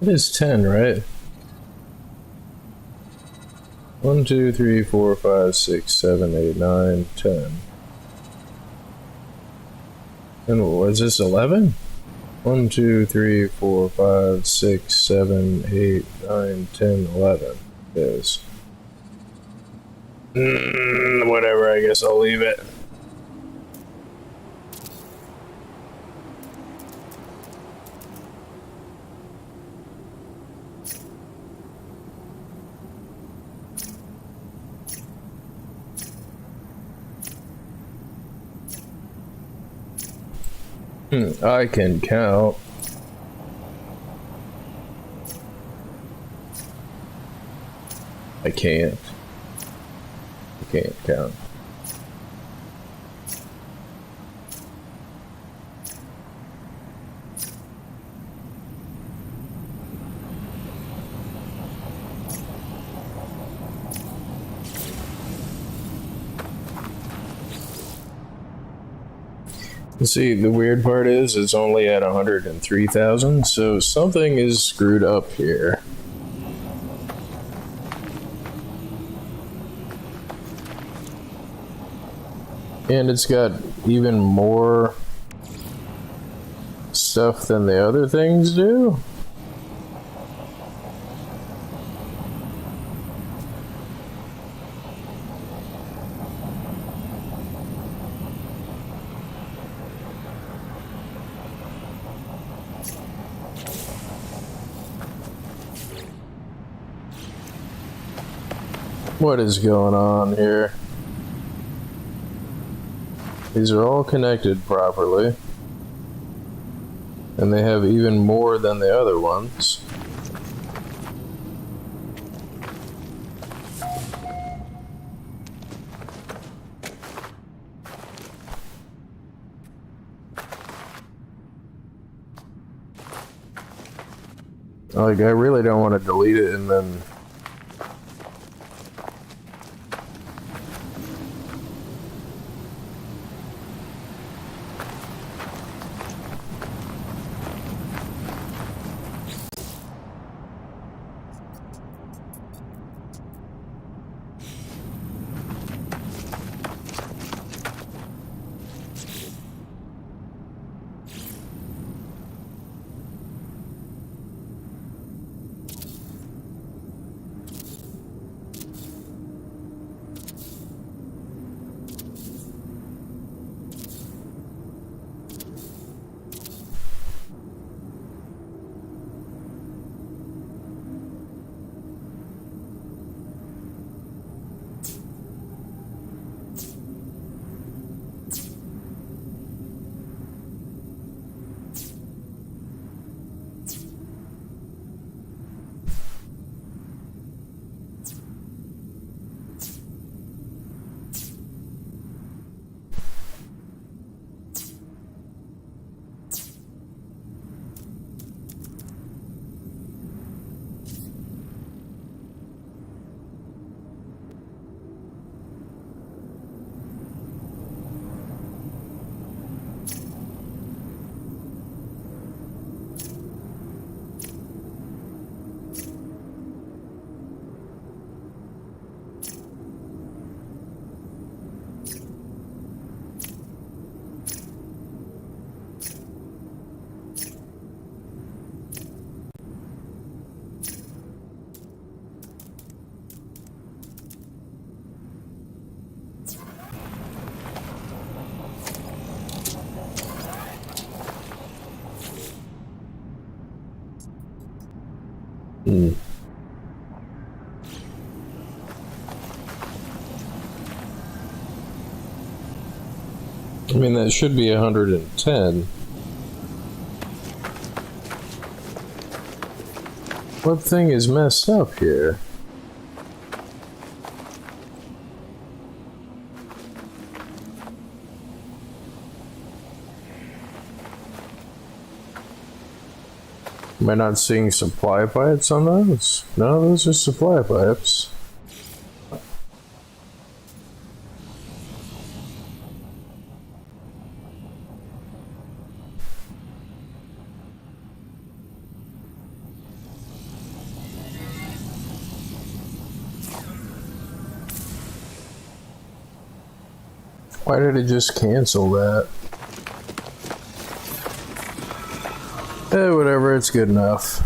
It is 10, right? 1, 2, 3, 4, 5, 6, 7, 8, 9, 10. And was this 11? 1, 2, 3, 4, 5, 6, 7, 8, 9, 10, 11. Yes. Whatever, I guess I'll leave it. I can count. I can't. I can't count. See, the weird part is it's only at 103,000, so something is screwed up here. And it's got even more stuff than the other things do. What is going on here? These are all connected properly. And they have even more than the other ones. Like, I really don't want to delete it and then... I mean, that should be 110. What thing is messed up here? Am I not seeing supply pipes on those? No, those are supply pipes. Why did it just cancel that? Whatever, it's good enough.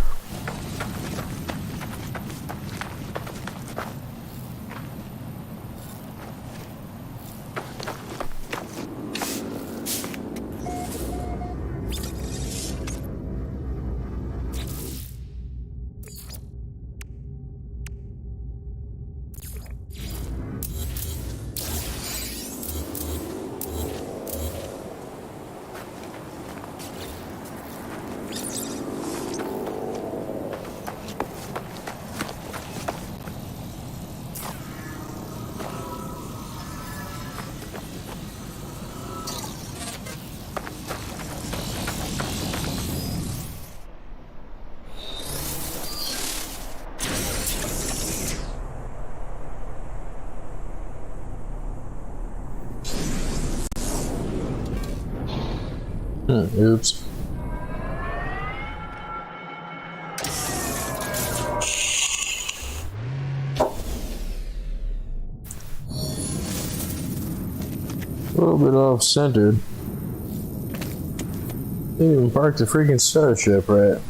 Oops. A little bit off-centered. Didn't even park the freaking starship right.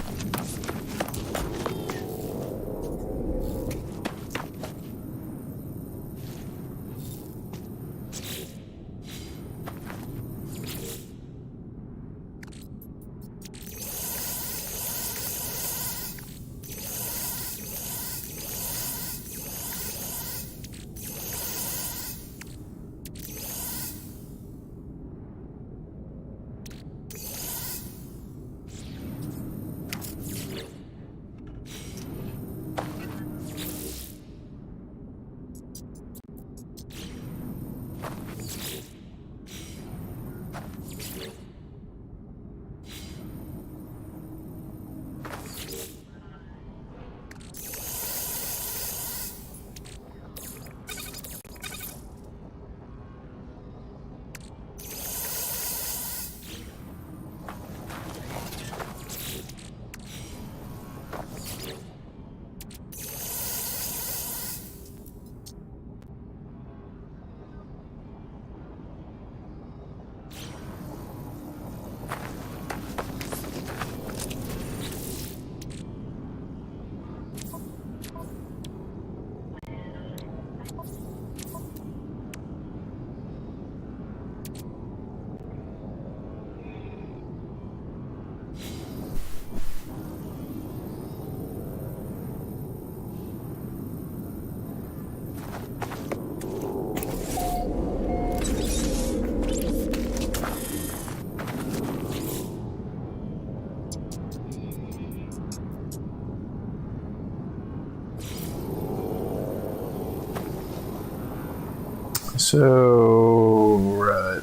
So, right.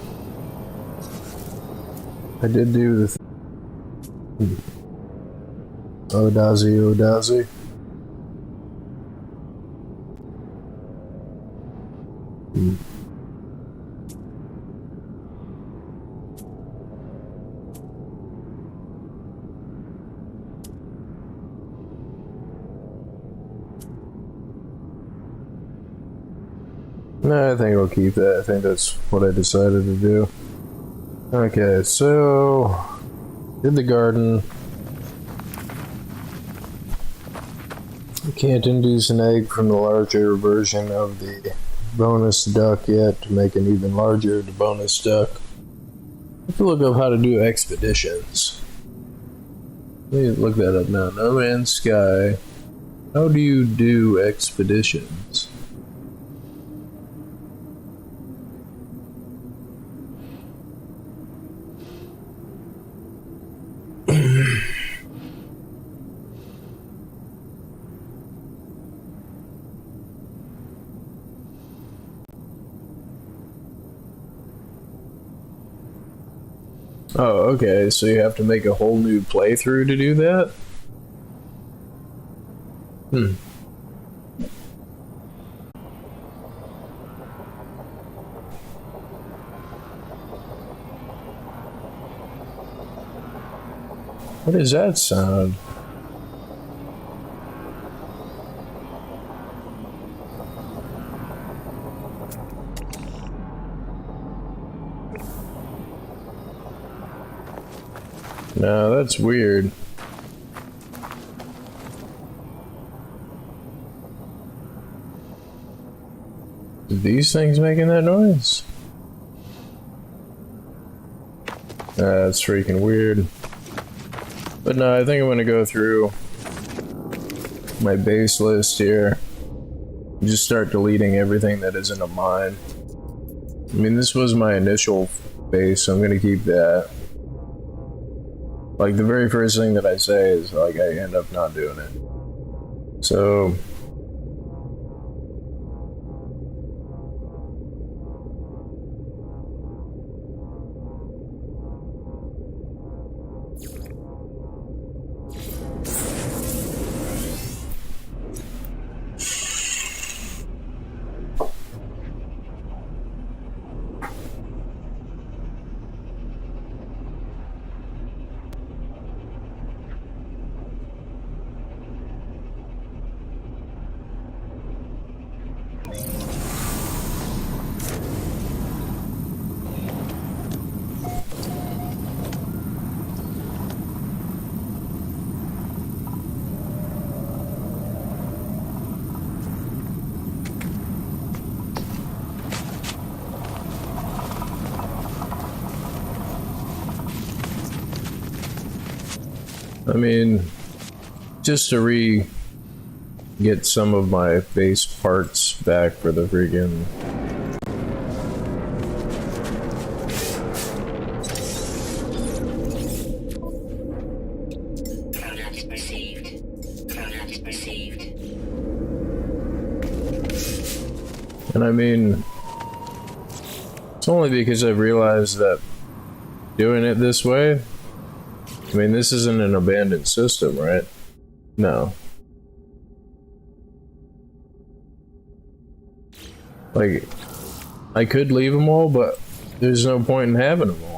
I did do the Odazi, Odazi. No, I think I'll keep that. I think that's what I decided to do. Okay, so did the garden. You can't induce an egg from the larger version of the bonus duck yet to make an even larger bonus duck. I have to look up how to do expeditions. Let me look that up now. No Man's Sky. How do you do expeditions? Oh, okay, so you have to make a whole new playthrough to do that? What does that sound? No, that's weird. Are these things making that noise? That's freaking weird. But no, I think I'm gonna go through my base list here. Just start deleting everything that isn't a mine. I mean, this was my initial base, so I'm gonna keep that. Like, the very first thing that I say is, like, I end up not doing it. So... I mean, just to get some of my base parts back for the freaking... Product perceived. Product perceived. And I mean, it's only because I've realized that doing it this way, I mean, this isn't an abandoned system, right? No. Like, I could leave them all, but there's no point in having them all.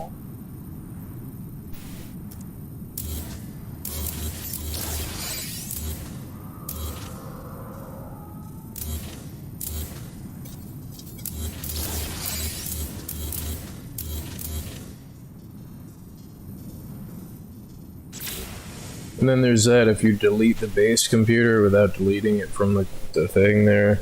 And then there's that, if you delete the base computer without deleting it from the thing there.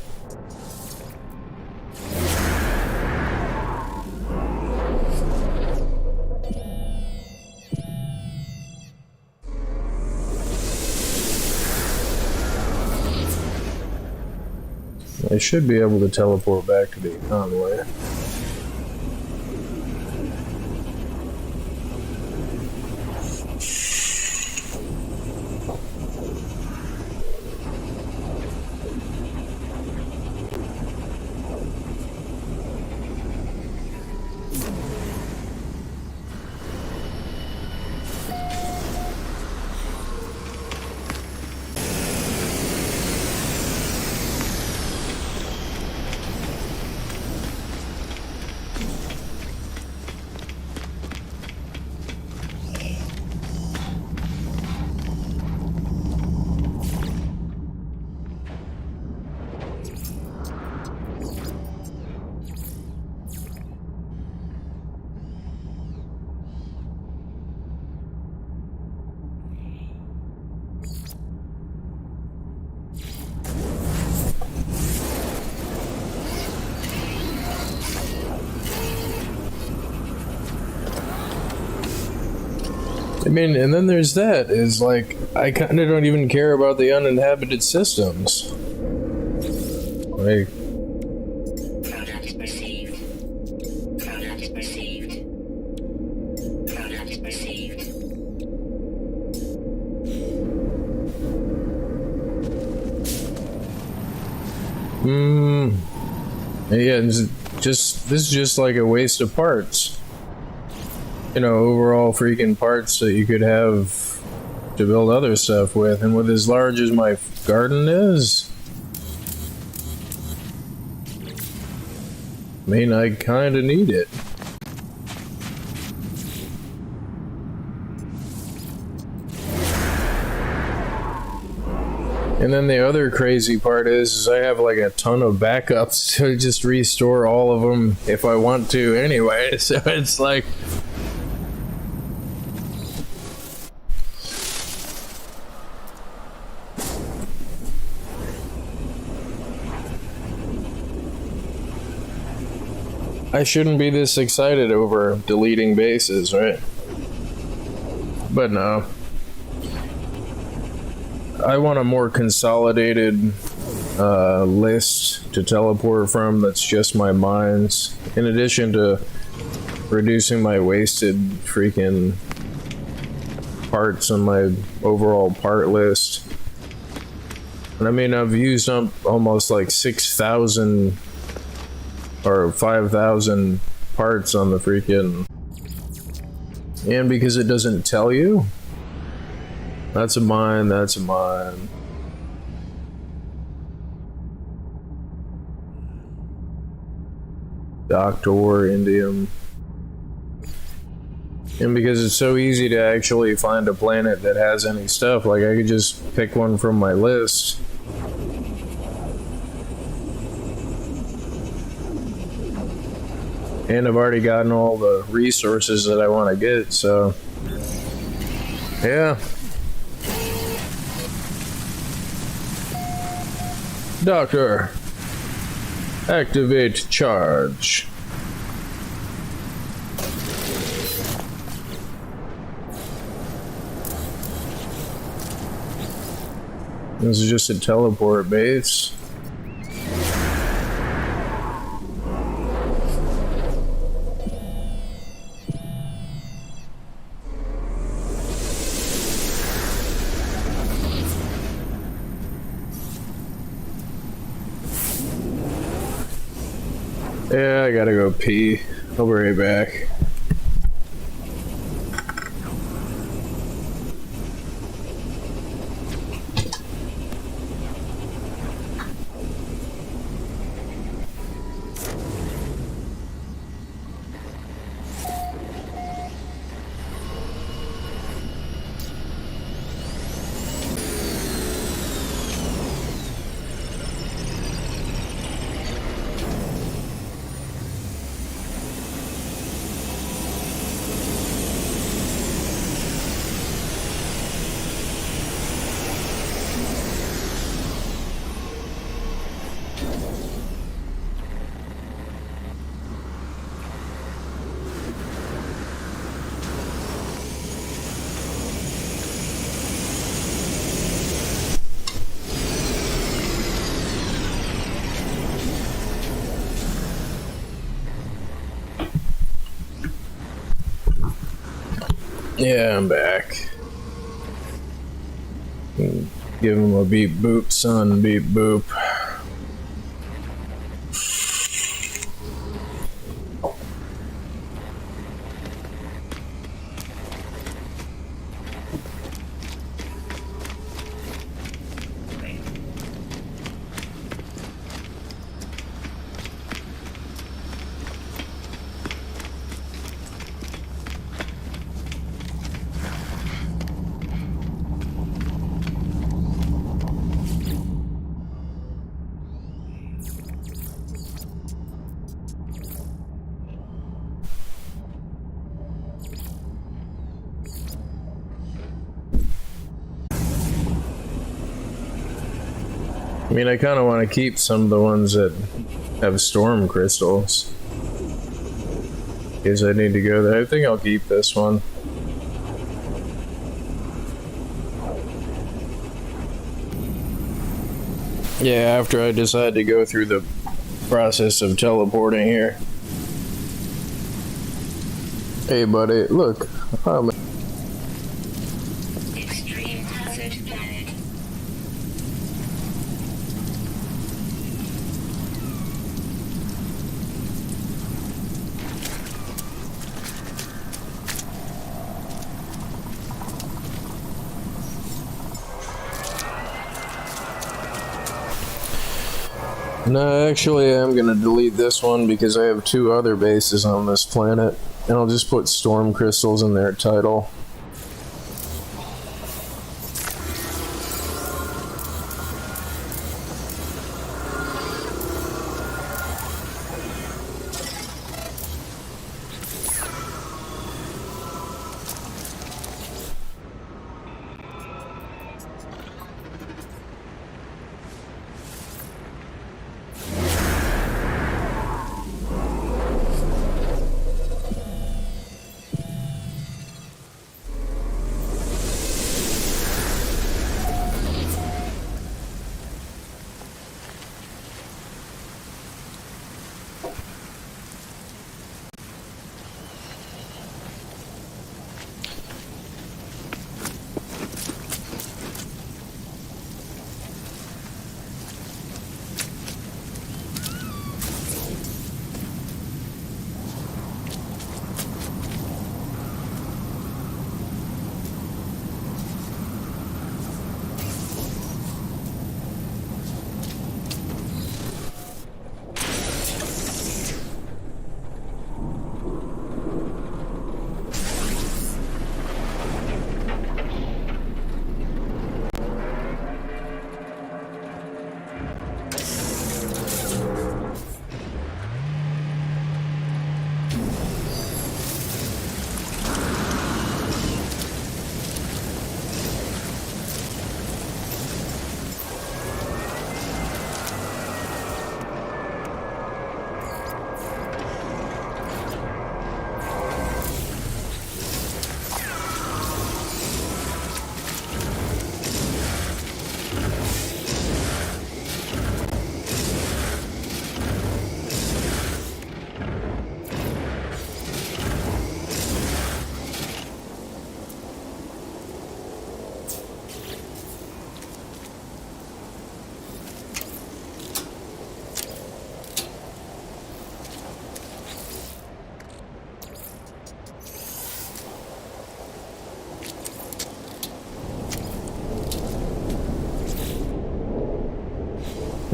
I should be able to teleport back to the convoy. I mean, and then there's that, is like, I kind of don't even care about the uninhabited systems. Like... Product perceived. Product perceived. Product perceived. Yeah, this is just like a waste of parts. You know, overall freaking parts that you could have to build other stuff with, and with as large as my garden is, I mean, I kind of need it. And then the other crazy part is I have like a ton of backups to just restore all of them if I want to anyway. So it's like, I shouldn't be this excited over deleting bases, right? But no. I want a more consolidated list to teleport from that's just my mines, in addition to reducing my wasted freaking parts on my overall part list. And I mean, I've used up almost like 6,000 or 5,000 parts on the freaking... And because it doesn't tell you, that's a mine, that's a mine. Doctor, indium. And because it's so easy to actually find a planet that has any stuff, like I could just pick one from my list. And I've already gotten all the resources that I want to get, so... Yeah. Doctor, activate charge. This is just a teleport base. Yeah, I gotta go pee. I'll be right back. Yeah, I'm back. Give him a beep boop, son, beep boop. I mean, I kind of want to keep some of the ones that have storm crystals. Because I need to go there. I think I'll keep this one. Yeah, after I decide to go through the process of teleporting here. Hey, buddy, look. Extreme hazard flagged. No, actually, I'm gonna delete this one because I have 2 other bases on this planet, and I'll just put storm crystals in their title.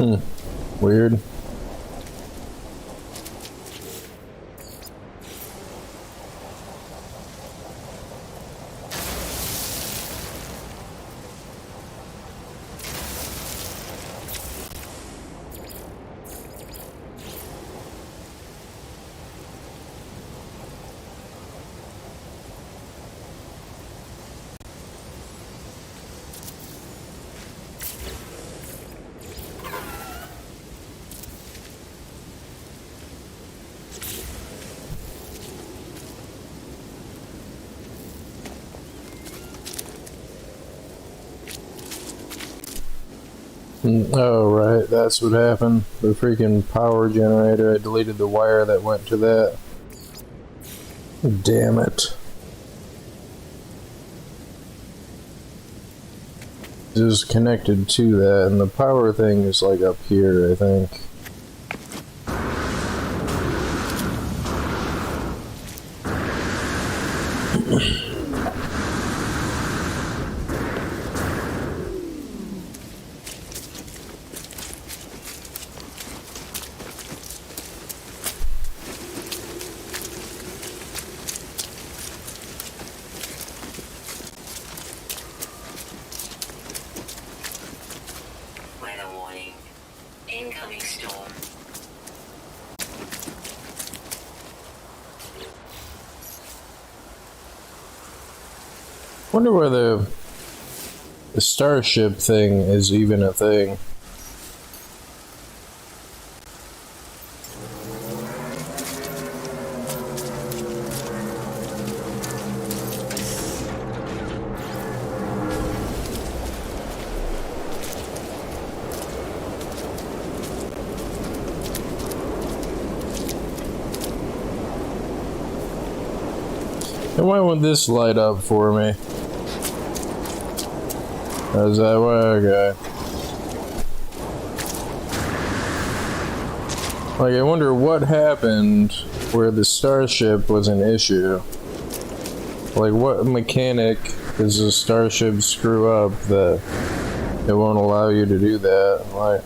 Weird. Oh, right, that's what happened. The freaking power generator, I deleted the wire that went to that. Damn it. It is connected to that, and the power thing is like up here, I think. Weather warning. Incoming storm. Wonder where the starship thing is even a thing. And why won't this light up for me? Is that way? Okay. Like, I wonder what happened where the starship was an issue. Like, what mechanic does the starship screw up that it won't allow you to do that? Like,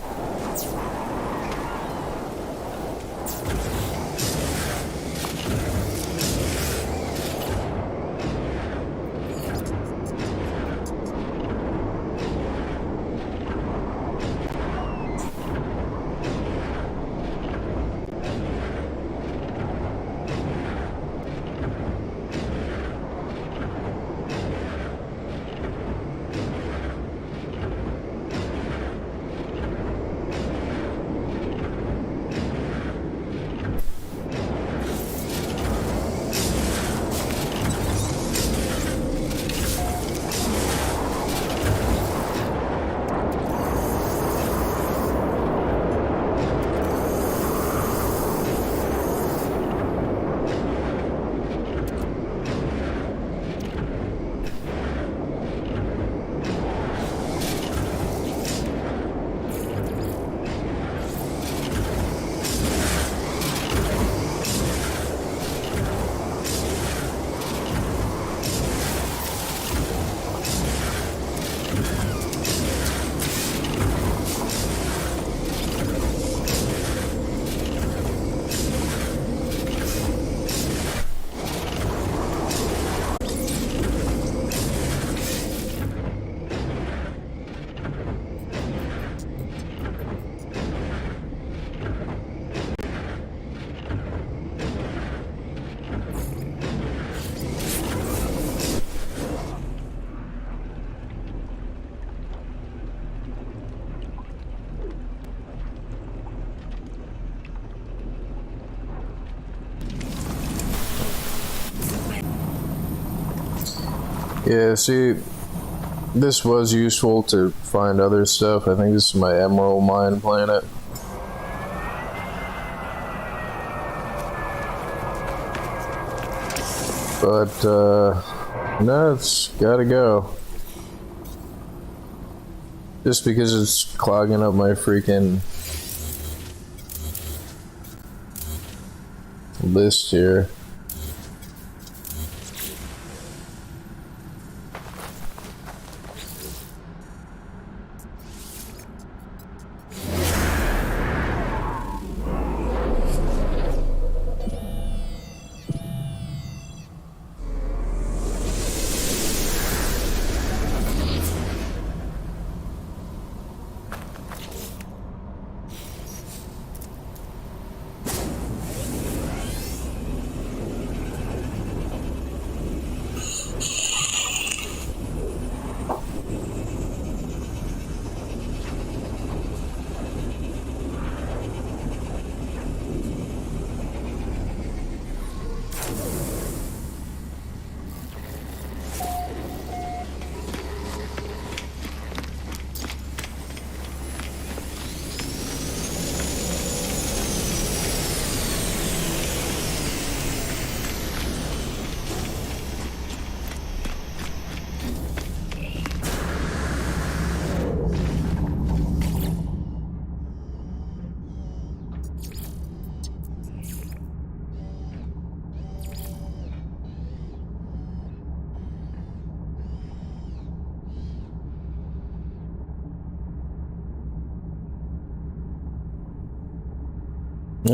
yeah, see, this was useful to find other stuff. I think this is my Emerald Mine planet. But, no, it's gotta go. Just because it's clogging up my freaking list here.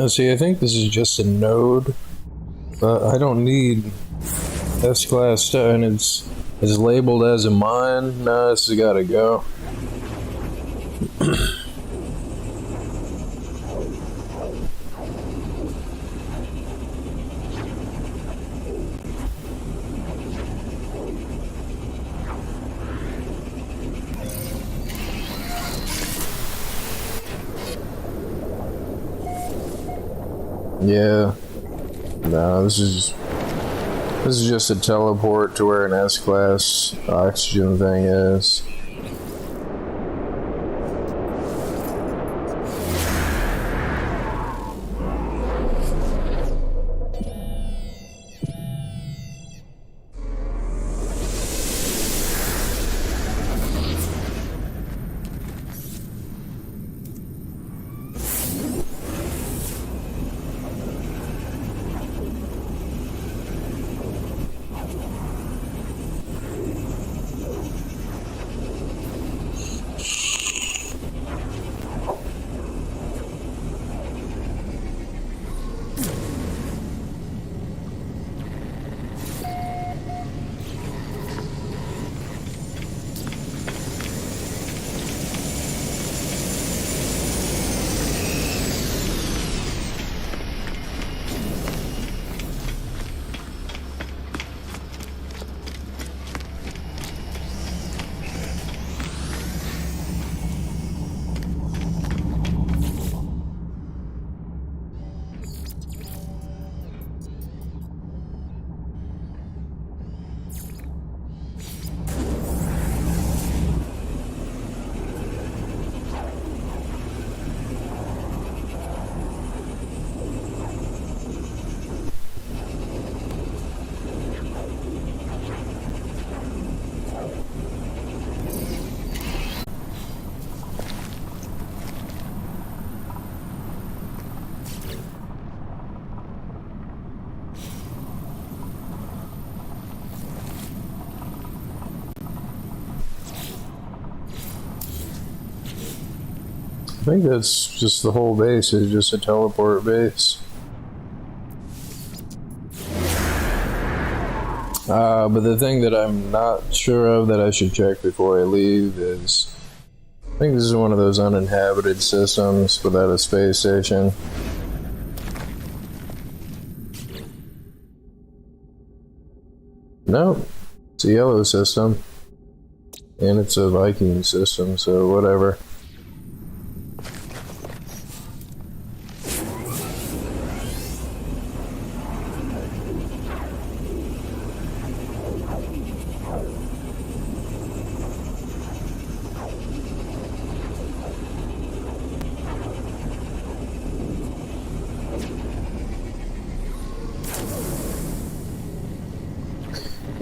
Now, see, I think this is just a node, but I don't need S-class stuff, and it's labeled as a mine. No, this has got to go. Yeah. No, this is just a teleport to where an S-class oxygen thing is. I think that's just the whole base is just a teleport base. But the thing that I'm not sure of that I should check before I leave is, I think this is one of those uninhabited systems without a space station. Nope, it's a yellow system. And it's a Viking system, so whatever.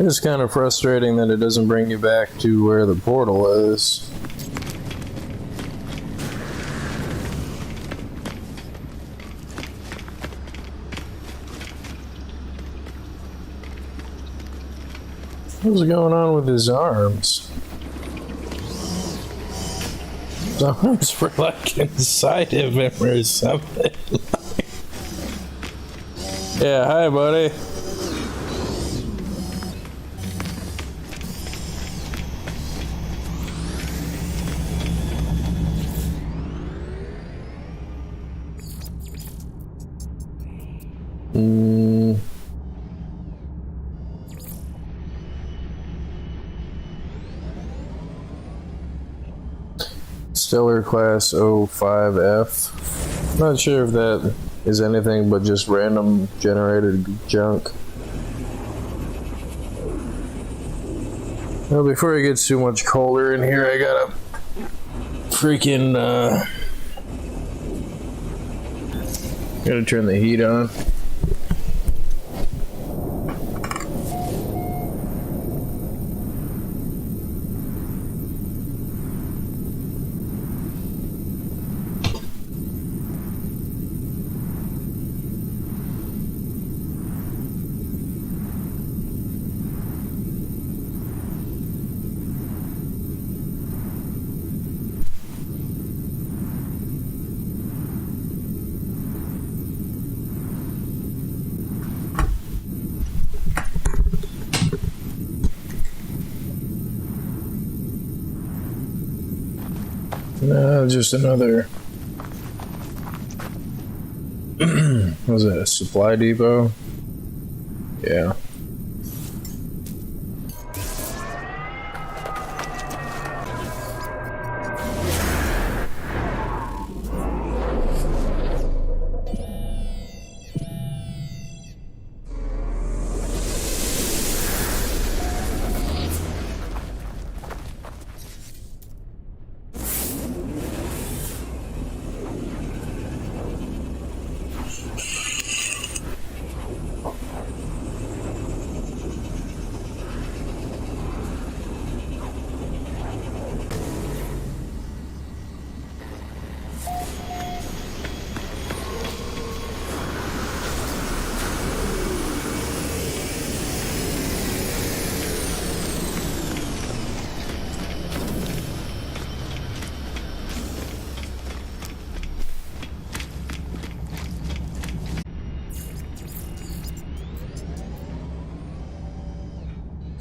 It's kind of frustrating that it doesn't bring you back to where the portal is. What's going on with his arms? His arms were like inside of him or something. Yeah, hi buddy. Stellar Class 05F. Not sure if that is anything but just random generated junk. Well, before it gets too much colder in here, I gotta freaking gotta turn the heat on. No, just another. Was it a supply depot? Yeah.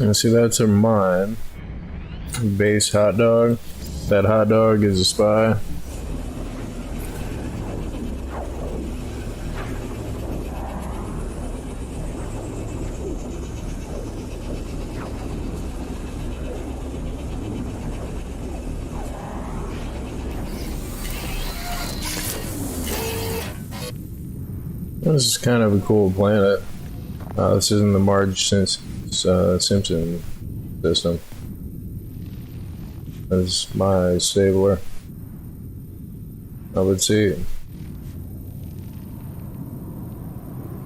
And see, that's a mine. Base hot dog. That hot dog is a spy. This is kind of a cool planet. This is in the Marge Simpson system. That's my stabler. I would see.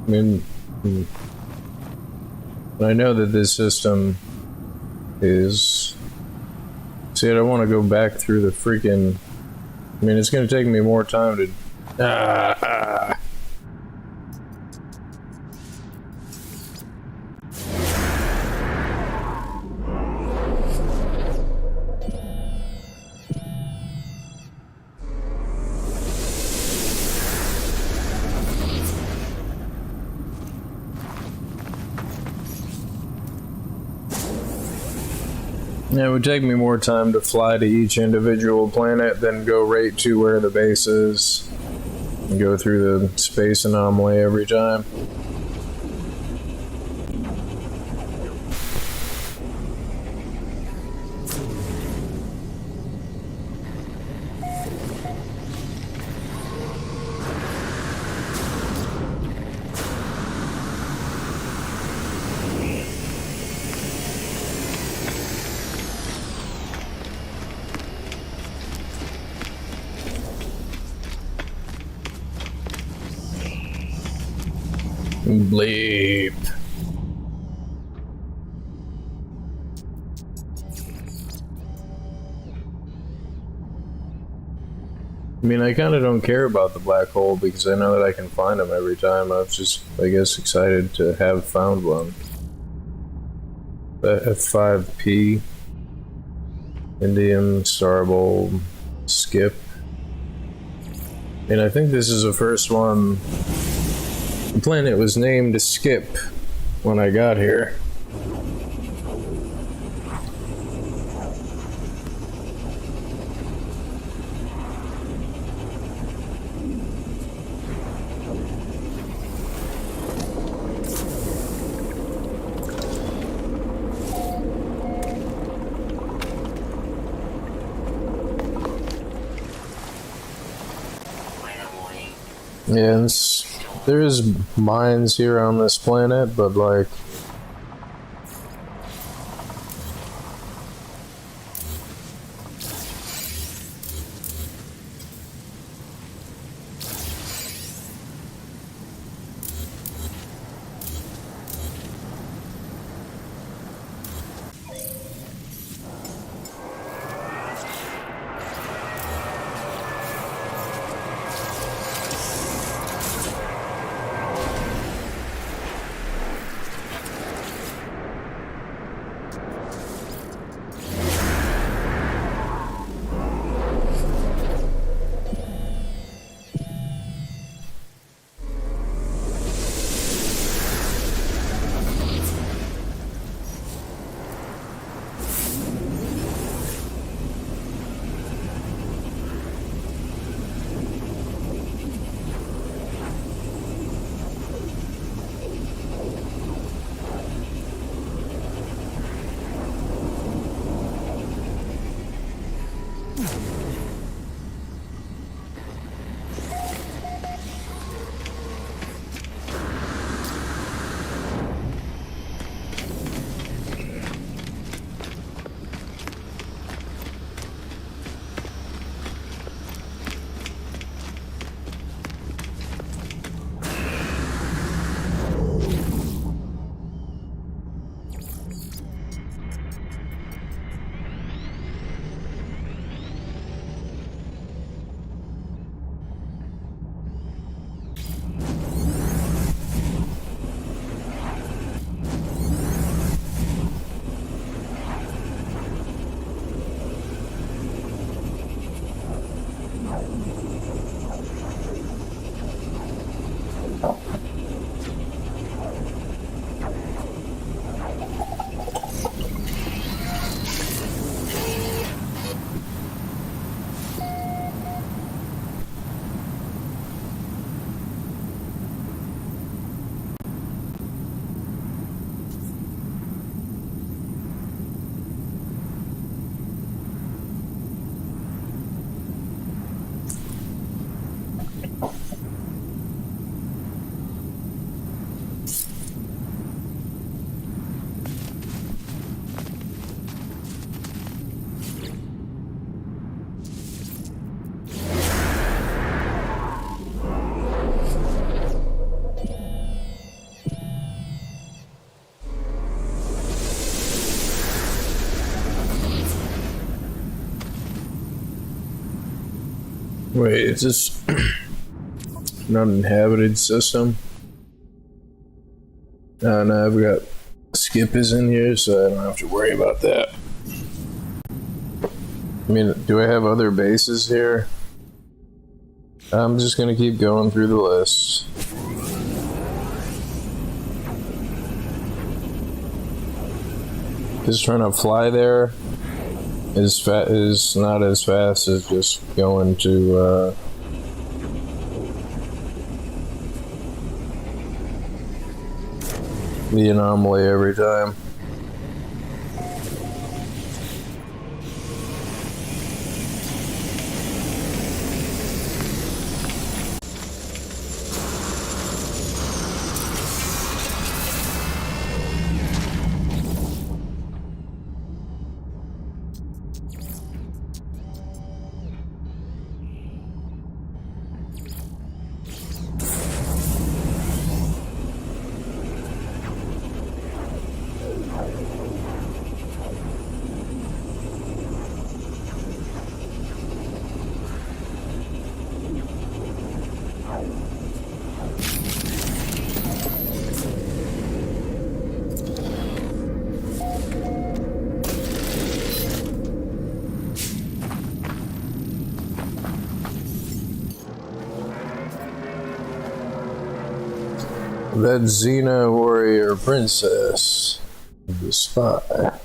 I mean, I know that this system is. See, I don't want to go back through the freaking. I mean, it's going to take me more time to. Yeah, it would take me more time to fly to each individual planet than go right to where the base is and go through the space anomaly every time. Bleep. I mean, I kind of don't care about the black hole because I know that I can find them every time. I was just, I guess, excited to have found one. The F5P, Indium, Starbowl, Skip. And I think this is the first one. The planet was named Skip when I got here. Yeah, there is mines here on this planet, but like... Wait, is this not an inhabited system? No, I've got Skip is in here, so I don't have to worry about that. I mean, do I have other bases here? I'm just gonna keep going through the list. Just trying to fly there is not as fast as just going to the anomaly every time. That Xena warrior princess, the spy.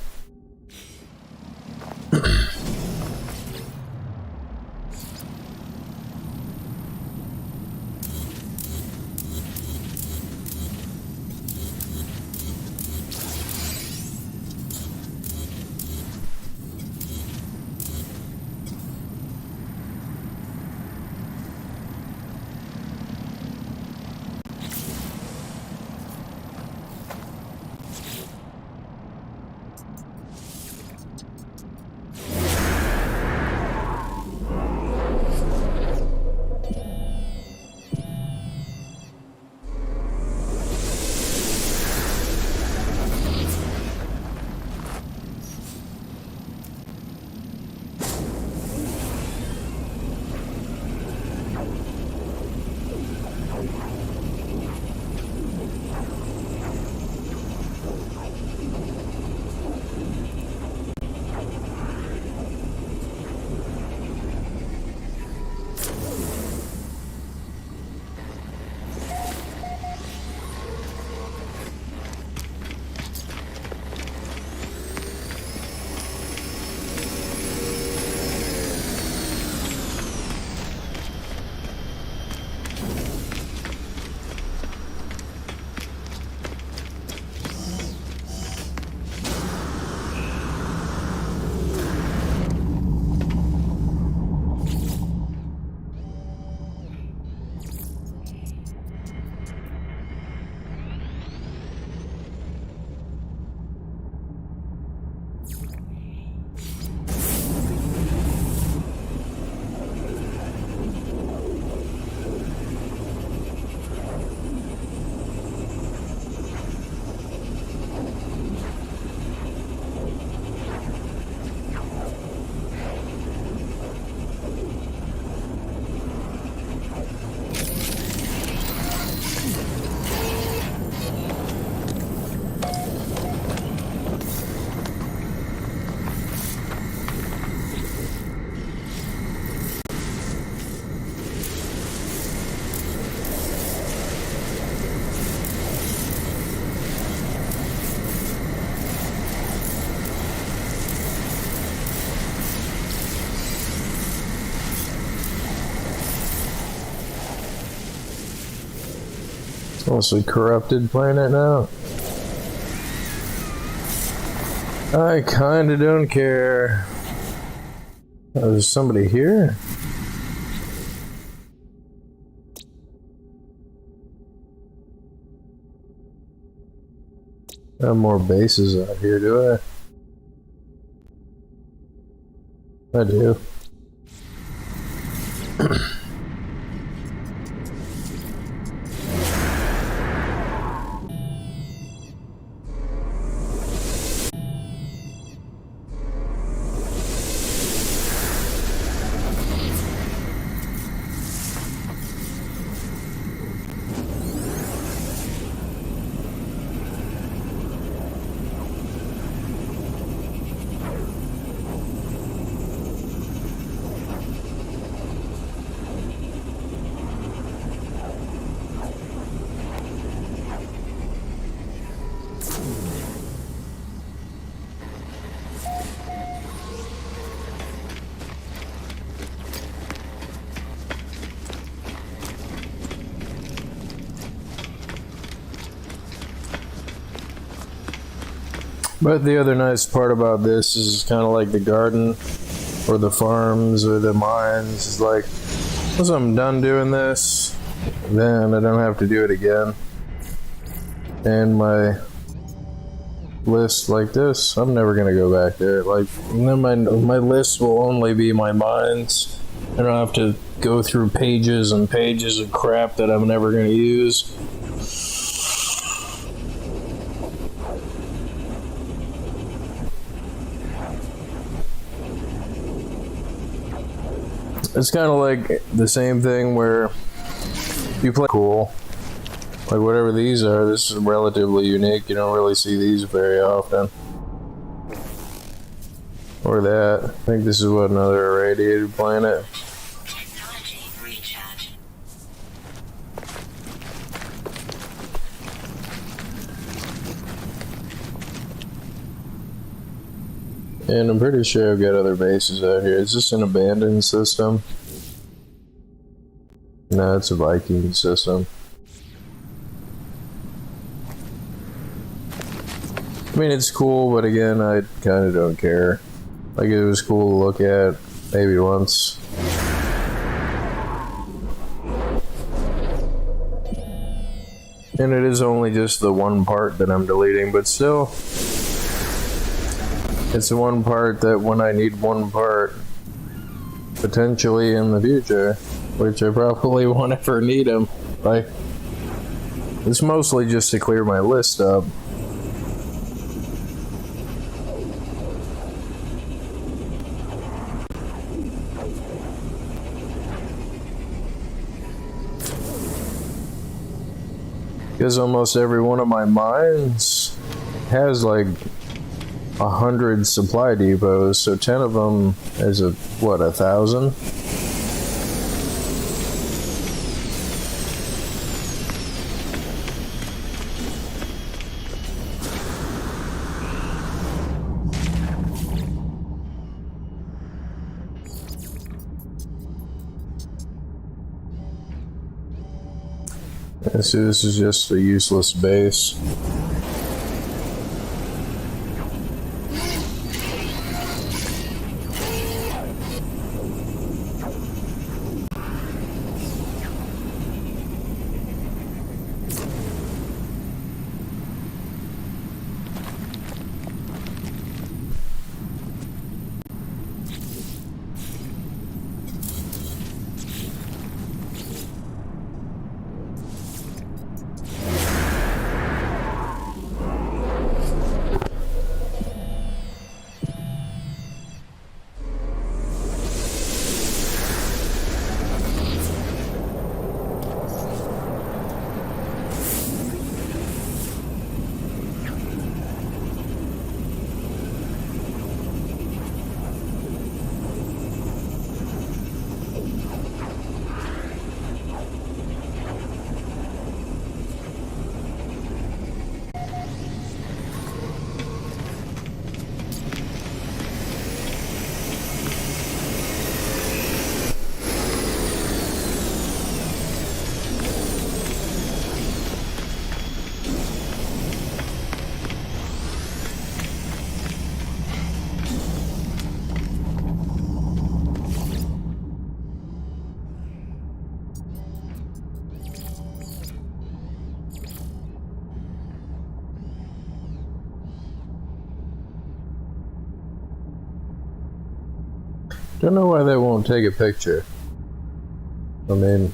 Mostly corrupted planet now. I kinda don't care. Oh, there's somebody here? I have more bases out here, do I? I do. But the other nice part about this is kind of like the garden or the farms or the mines. Is like, once I'm done doing this, then I don't have to do it again. And my list like this, I'm never gonna go back there. Like, then my list will only be my mines. I don't have to go through pages and pages of crap that I'm never gonna use. It's kind of like the same thing where you play cool. Like whatever these are, this is relatively unique. You don't really see these very often. Or that. I think this is what, another irradiated planet. Technology recharge. And I'm pretty sure I've got other bases out here. Is this an abandoned system? No, it's a Viking system. I mean, it's cool, but again, I kind of don't care. Like, it was cool to look at, maybe once. And it is only just the one part that I'm deleting, but still, it's the one part that when I need one part, potentially in the future, which I probably won't ever need them, like, it's mostly just to clear my list up. Because almost every one of my mines has like 100 supply depots, so 10 of them is a, what, 1,000? See, this is just a useless base. Don't know why they won't take a picture. I mean,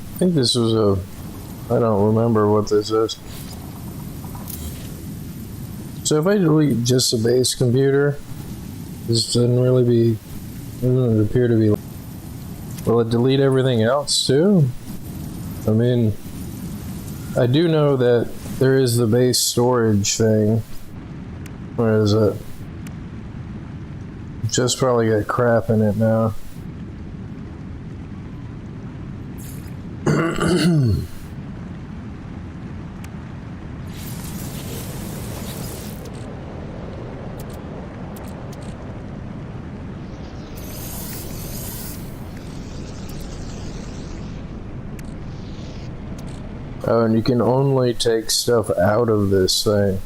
I think this was a, I don't remember what this is. So if I delete just the base computer, This doesn't appear to be. Will it delete everything else too? I mean, I do know that there is the base storage thing. Where is it? Just probably got crap in it now. Oh, and you can only take stuff out of this thing.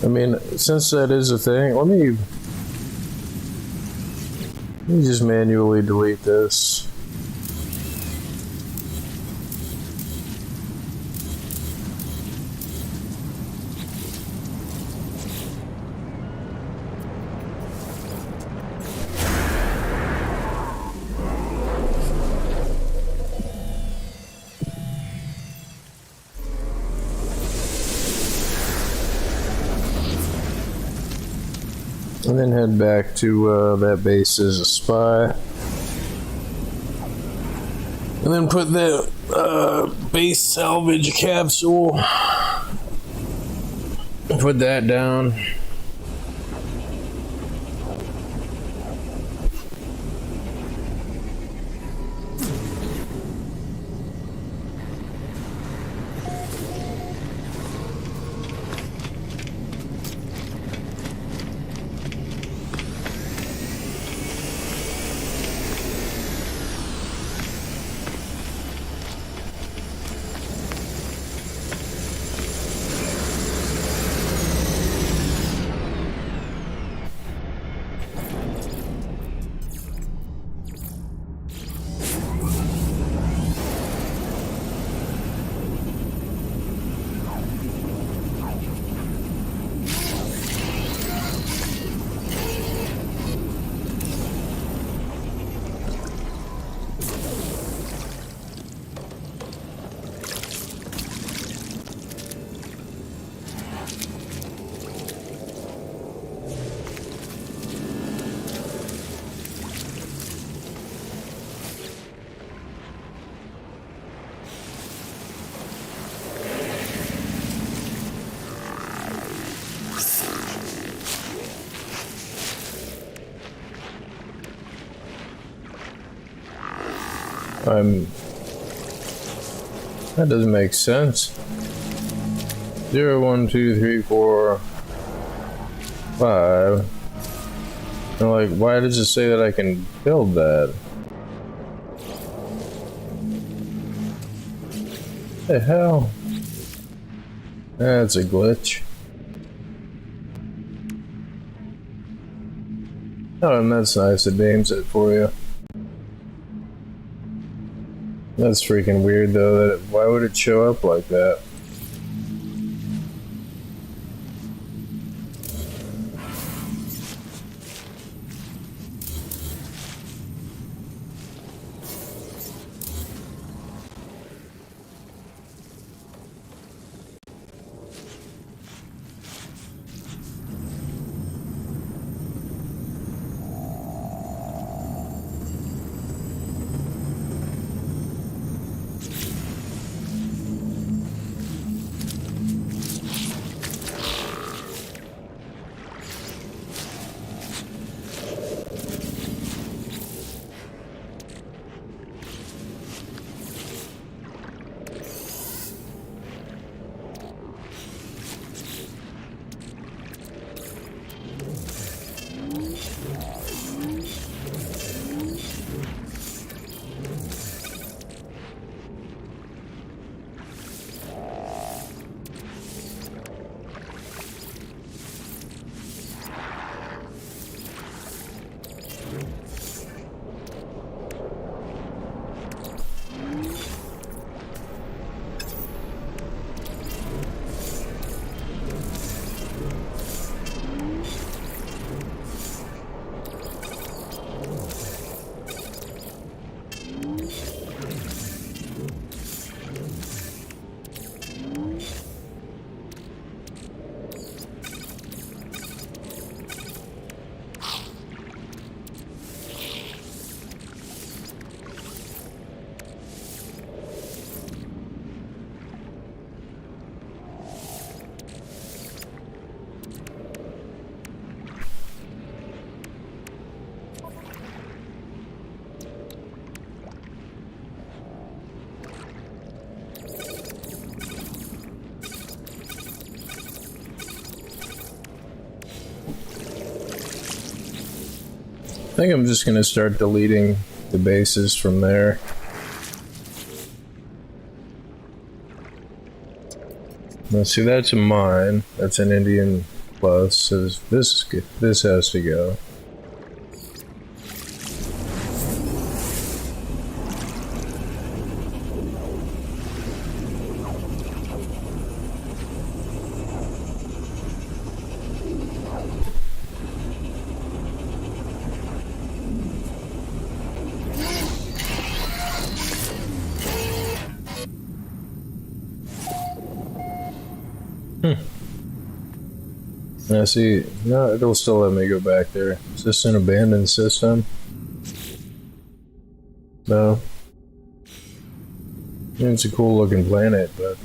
I mean, since that is a thing, let me just manually delete this. And then head back to that base as a spy. And then put that base salvage capsule. Put that down. That doesn't make sense. 0, 1, 2, 3, 4, 5. And like, why does it say that I can build that? What the hell? That's a glitch. Oh, and that's nice. It names it for you. That's freaking weird, though. Why would it show up like that? think I'm just gonna start deleting the bases from there. Let's see, that's a mine. That's an Indian plus. So this is good. This has to go. Now see, no, it'll still let me go back there. Is this an abandoned system? No. Yeah, it's a cool looking planet, but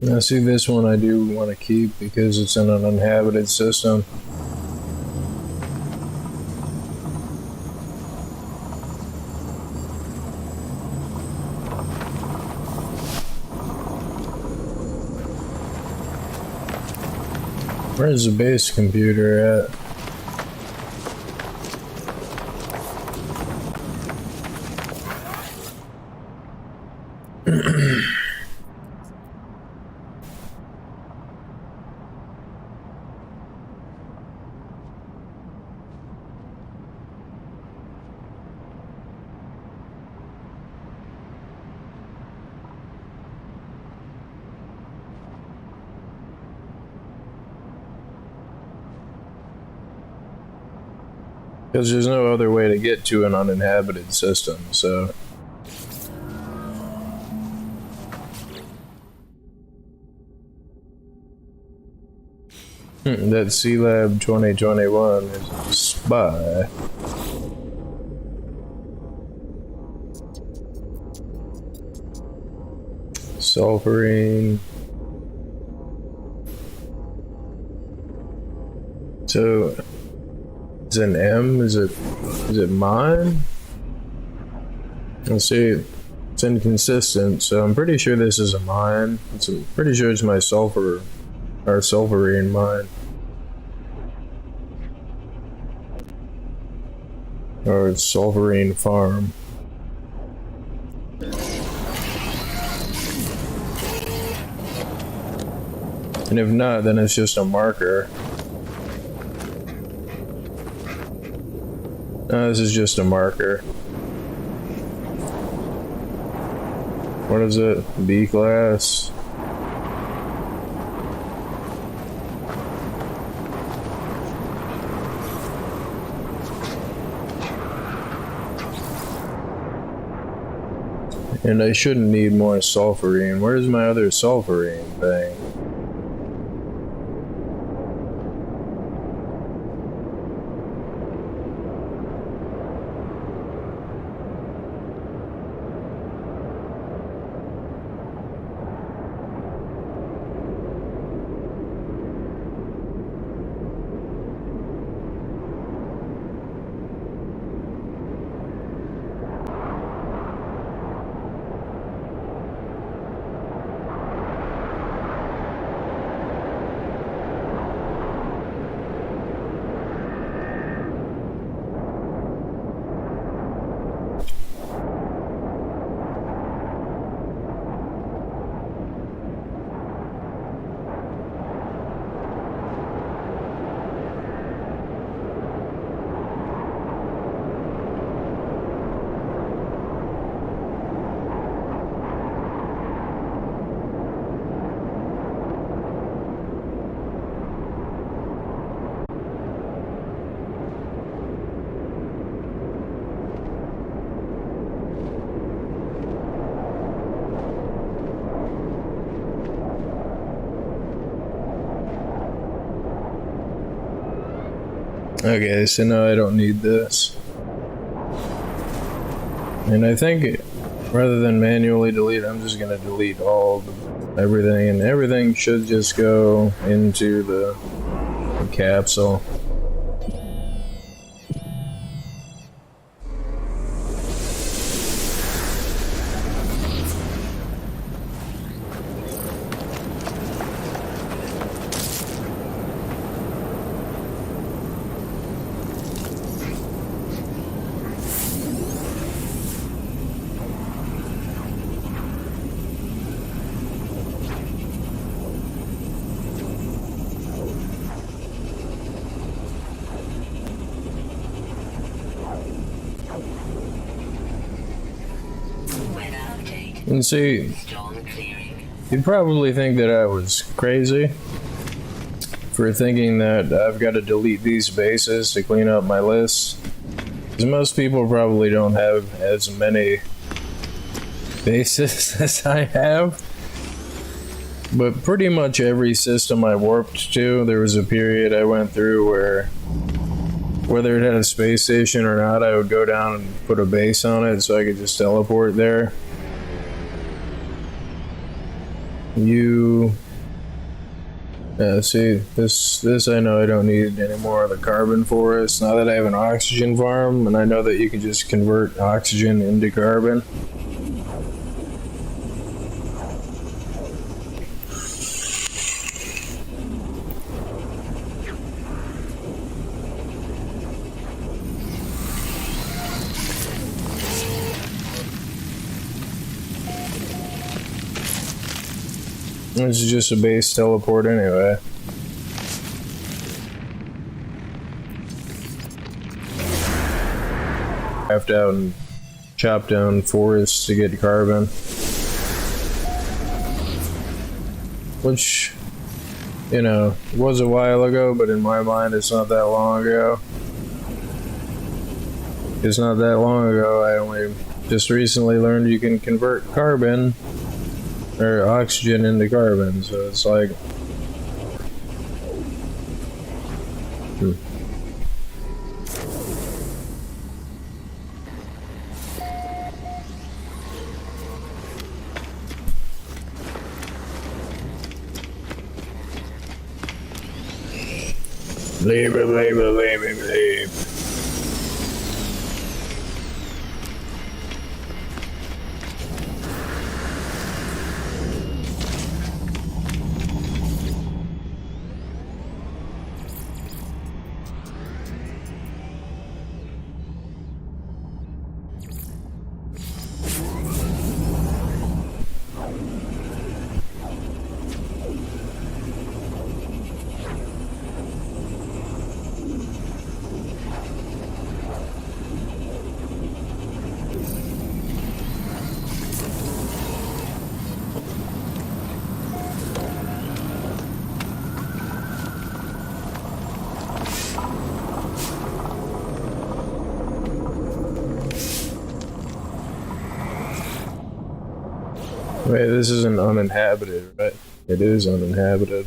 now see this one I do want to keep because it's in an uninhabited system. Where's the base computer at? Because there's no other way to get to an uninhabited system, so. That C-Lab 2021 is a spy. Sulfurine. So. Is it an M? Is it mine? Let's see. It's inconsistent, so I'm pretty sure this is a mine. I'm pretty sure it's my sulfur or sulfurine mine. Or it's sulfurine farm. And if not, then it's just a marker. No, this is just a marker. What is it? B class? And I shouldn't need more sulfurine. Where's my other sulfurine thing? Okay, so now I don't need this. And I think rather than manually delete, I'm just gonna delete everything, and everything should just go into the capsule. Weather update. And see, Storm clearing. you'd probably think that I was crazy for thinking that I've got to delete these bases to clean up my list. Because most people probably don't have as many bases as I have. But pretty much every system I warped to, there was a period I went through where, whether it had a space station or not, I would go down and put a base on it so I could just teleport there. See, this I know I don't need any more of the carbon forest. Now that I have an oxygen farm, and I know that you can just convert oxygen into carbon. This is just a base teleport anyway. Craft out and chop down forests to get carbon. Which, you know, was a while ago, but in my mind it's not that long ago. It's not that long ago, I only just recently learned you can convert carbon or oxygen into carbon, so it's like leave. Wait, this isn't uninhabited, right? It is uninhabited.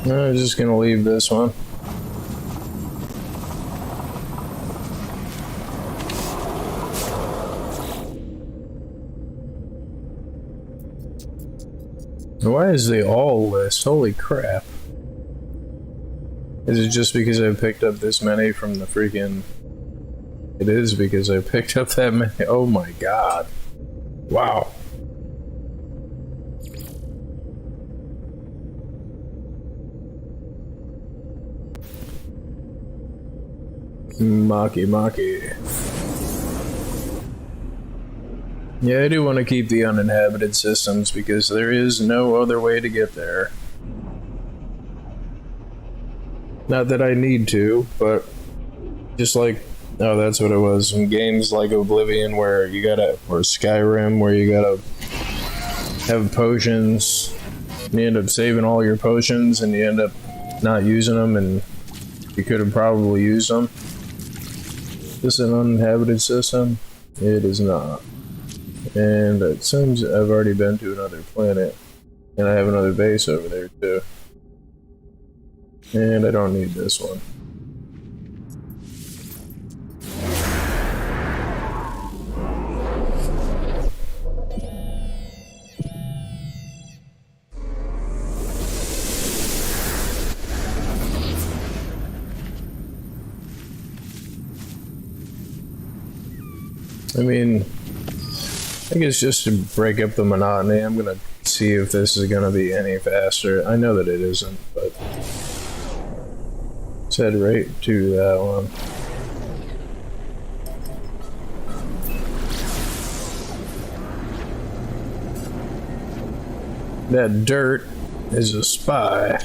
No, I'm just gonna leave this one. Why is the all list? Holy crap. Is it just because I picked up this many from the freaking... It is because I picked up that many. Oh my god. Wow. Maki. Yeah, I do want to keep the uninhabited systems because there is no other way to get there. Not that I need to, but just like, oh, that's what it was. In games like Oblivion, where you gotta, or Skyrim, where you gotta have potions, and you end up saving all your potions, and you end up not using them, and you could have probably used them. Is this an uninhabited system? It is not. And it seems I've already been to another planet, and I have another base over there too. And I don't need this one. I mean, I guess just to break up the monotony, I'm gonna see if this is gonna be any faster. I know that it isn't, but let's head right to that one. That dirt is a spy.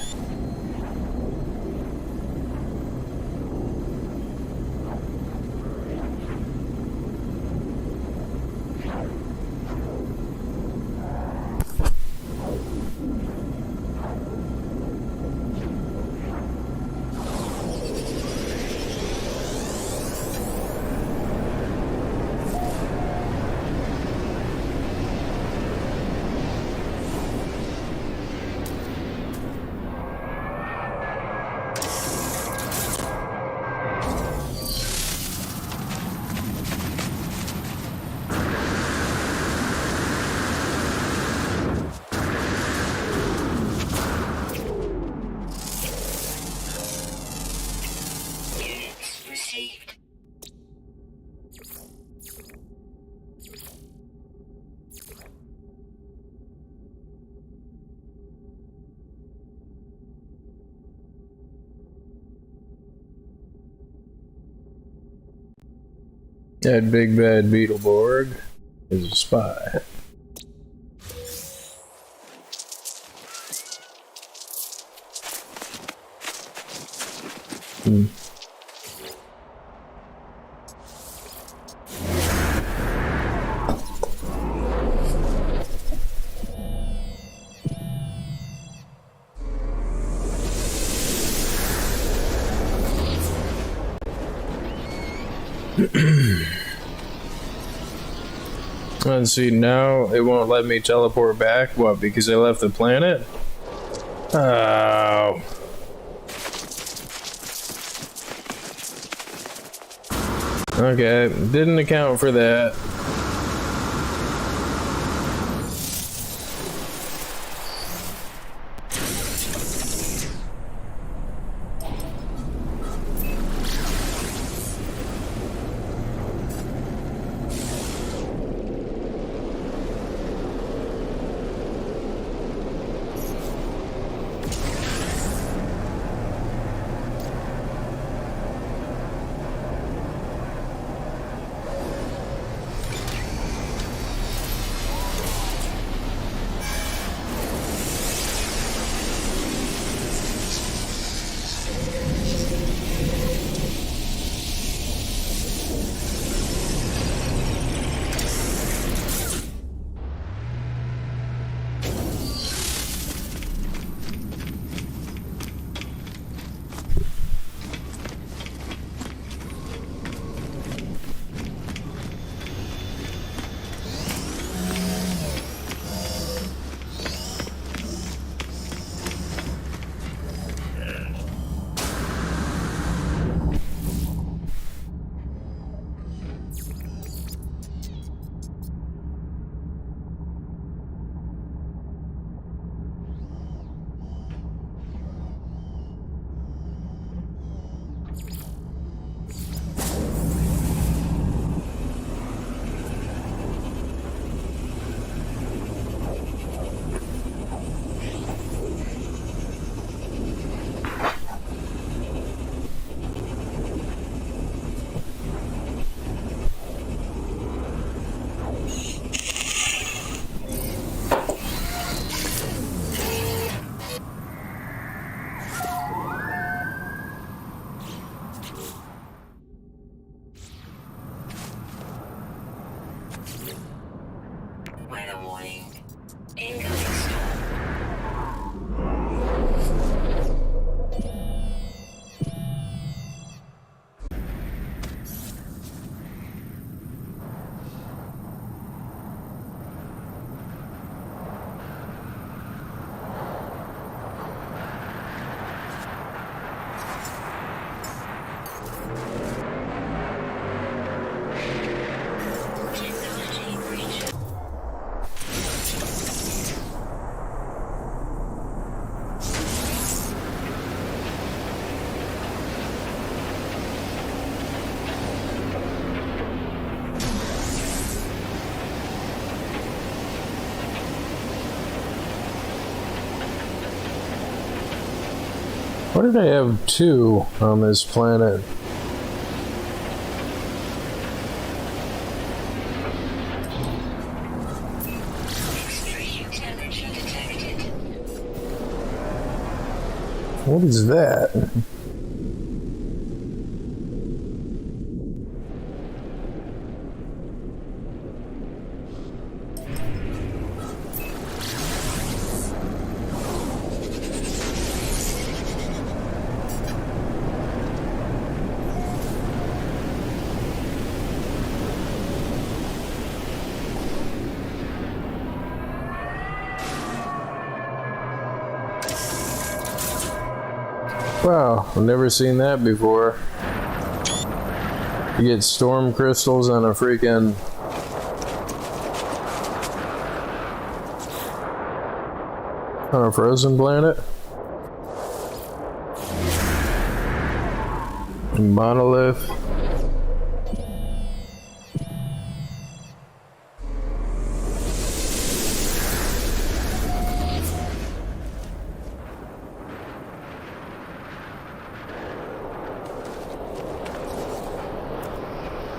Units received. That big bad Beetleborg is a spy. Let's see, now it won't let me teleport back. What, because I left the planet? Oh. Okay, didn't account for that. Weather warning. Incoming storm. Technology breach. Why did I have two on this planet? Extreme temperature detected. What is that? Wow, I've never seen that before. You get storm crystals on a freaking... on a frozen planet? Monolith.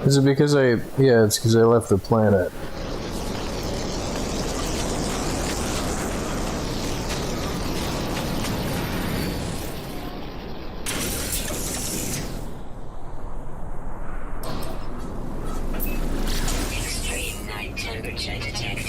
Is it because yeah, it's because I left the planet. Extreme night temperature detected.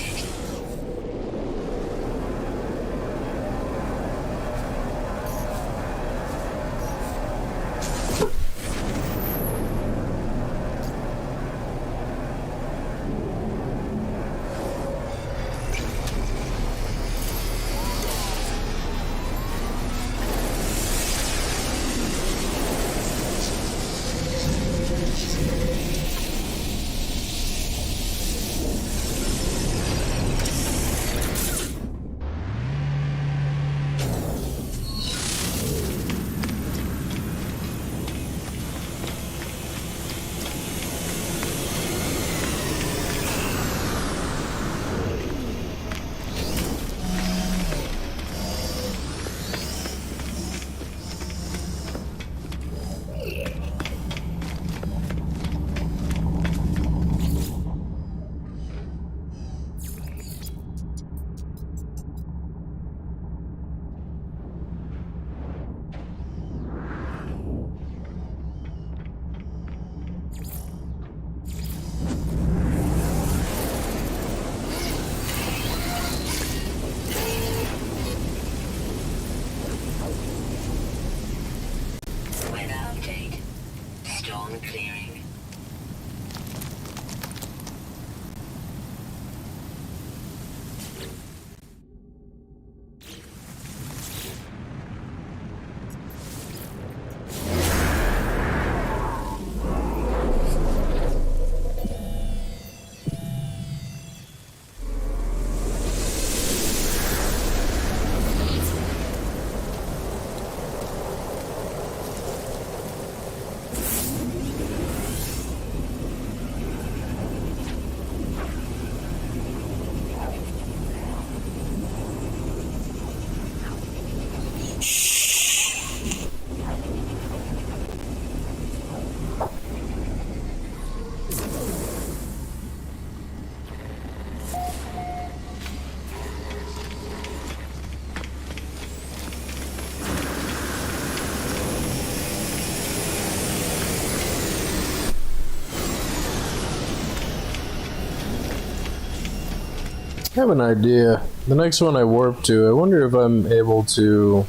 I have an idea. The next one I warp to, I wonder if I'm able to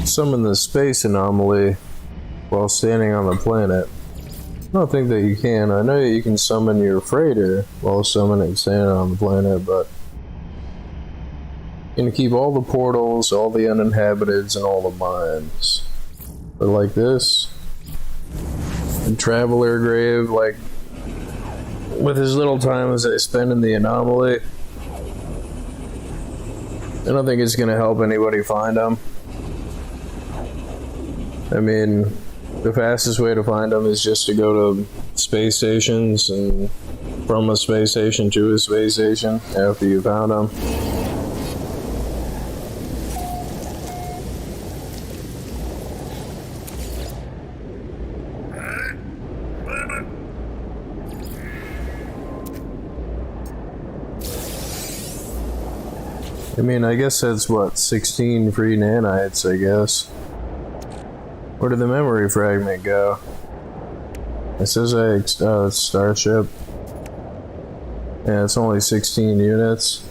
summon the space anomaly while standing on the planet. I don't think that you can. I know that you can summon your freighter while standing on the planet, but you're gonna keep all the portals, all the uninhabiteds, and all the mines. But like this, and Traveler Grave, like with as little time as I spend in the anomaly, I don't think it's gonna help anybody find them. I mean, the fastest way to find them is just to go to space stations and from a space station to a space station after you found them. I mean, I guess that's what, 16 free nanites, I guess. Where did the memory fragment go? It says it's Starship. Yeah, it's only 16 units.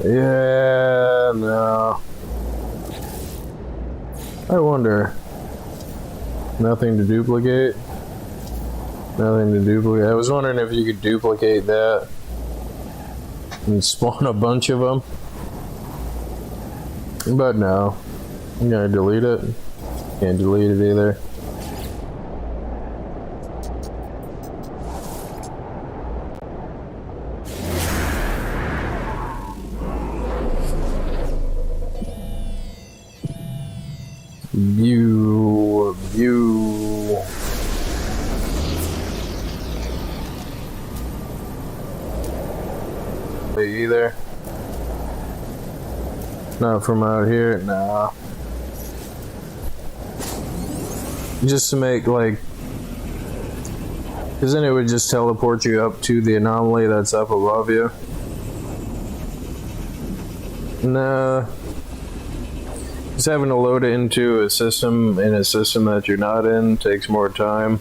Yeah, no. I wonder. Nothing to duplicate? Nothing to duplicate. I was wondering if you could duplicate that and spawn a bunch of them. But no. I'm gonna delete it. Can't delete it either. View. Either. Not from out here, nah. Just to make like, because then it would just teleport you up to the anomaly that's up above you. Nah. Just having to load it into a system that you're not in takes more time.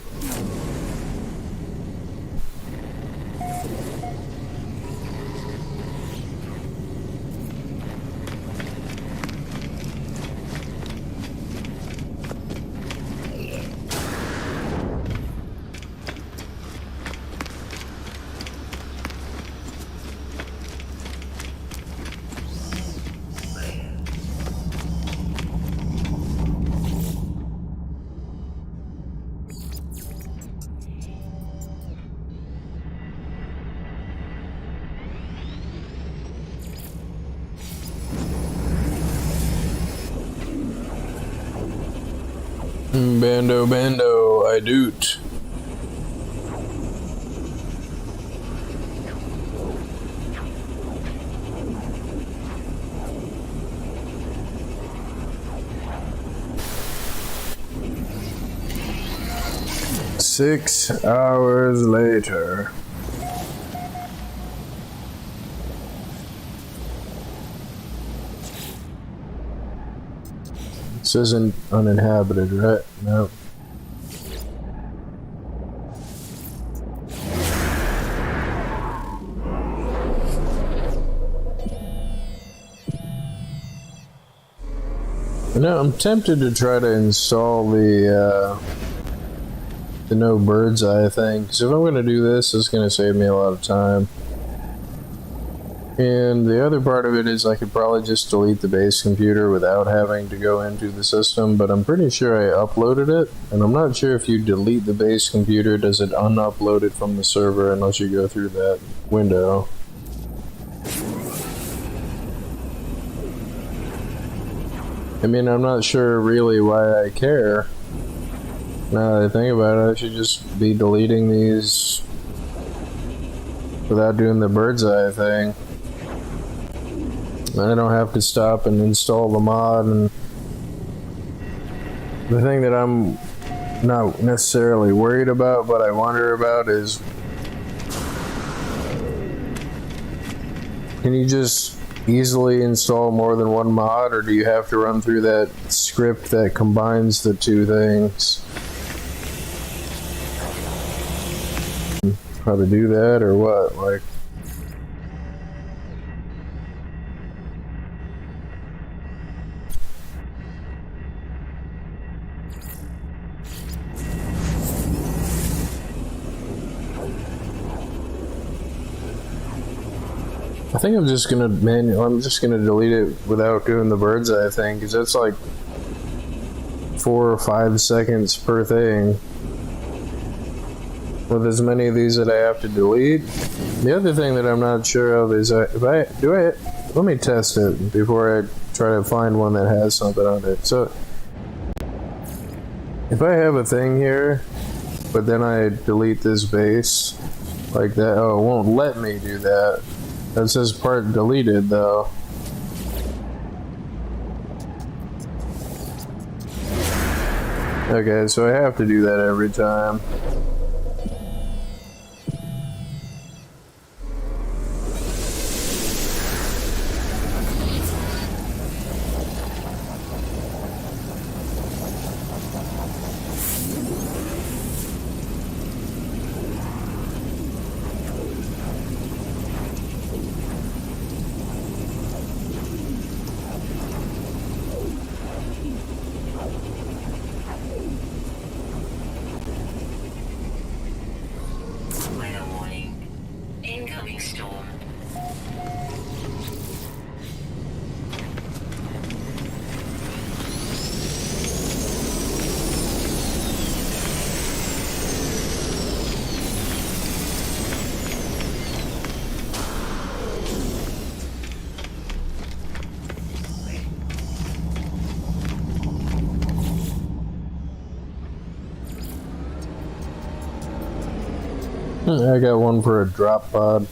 Bando, I doot. Six hours later. This isn't uninhabited, right? No. No, I'm tempted to try to install the no bird's eye thing, because if I'm going to do this, it's going to save me a lot of time. And the other part of it is I could probably just delete the base computer without having to go into the system, but I'm pretty sure I uploaded it, and I'm not sure if you delete the base computer, does it unupload it from the server unless you go through that window. I mean, I'm not sure really why I care. Now that I think about it, I should just be deleting these without doing the bird's eye thing. I don't have to stop and install the mod. And the thing that I'm not necessarily worried about, but I wonder about is, can you just easily install more than one mod, or do you have to run through that script that combines the two things? How to do that, or what? Like, I think I'm just gonna I'm just gonna delete it without doing the bird's eye thing, because that's like 4 or 5 seconds per thing. With as many of these that I have to delete. The other thing that I'm not sure of is let me test it before I try to find one that has something on it. So if I have a thing here, but then I delete this base like that, oh, it won't let me do that. That says part deleted though. Okay, so I have to do that every time. Weather warning. Incoming storm. I got one for a drop pod.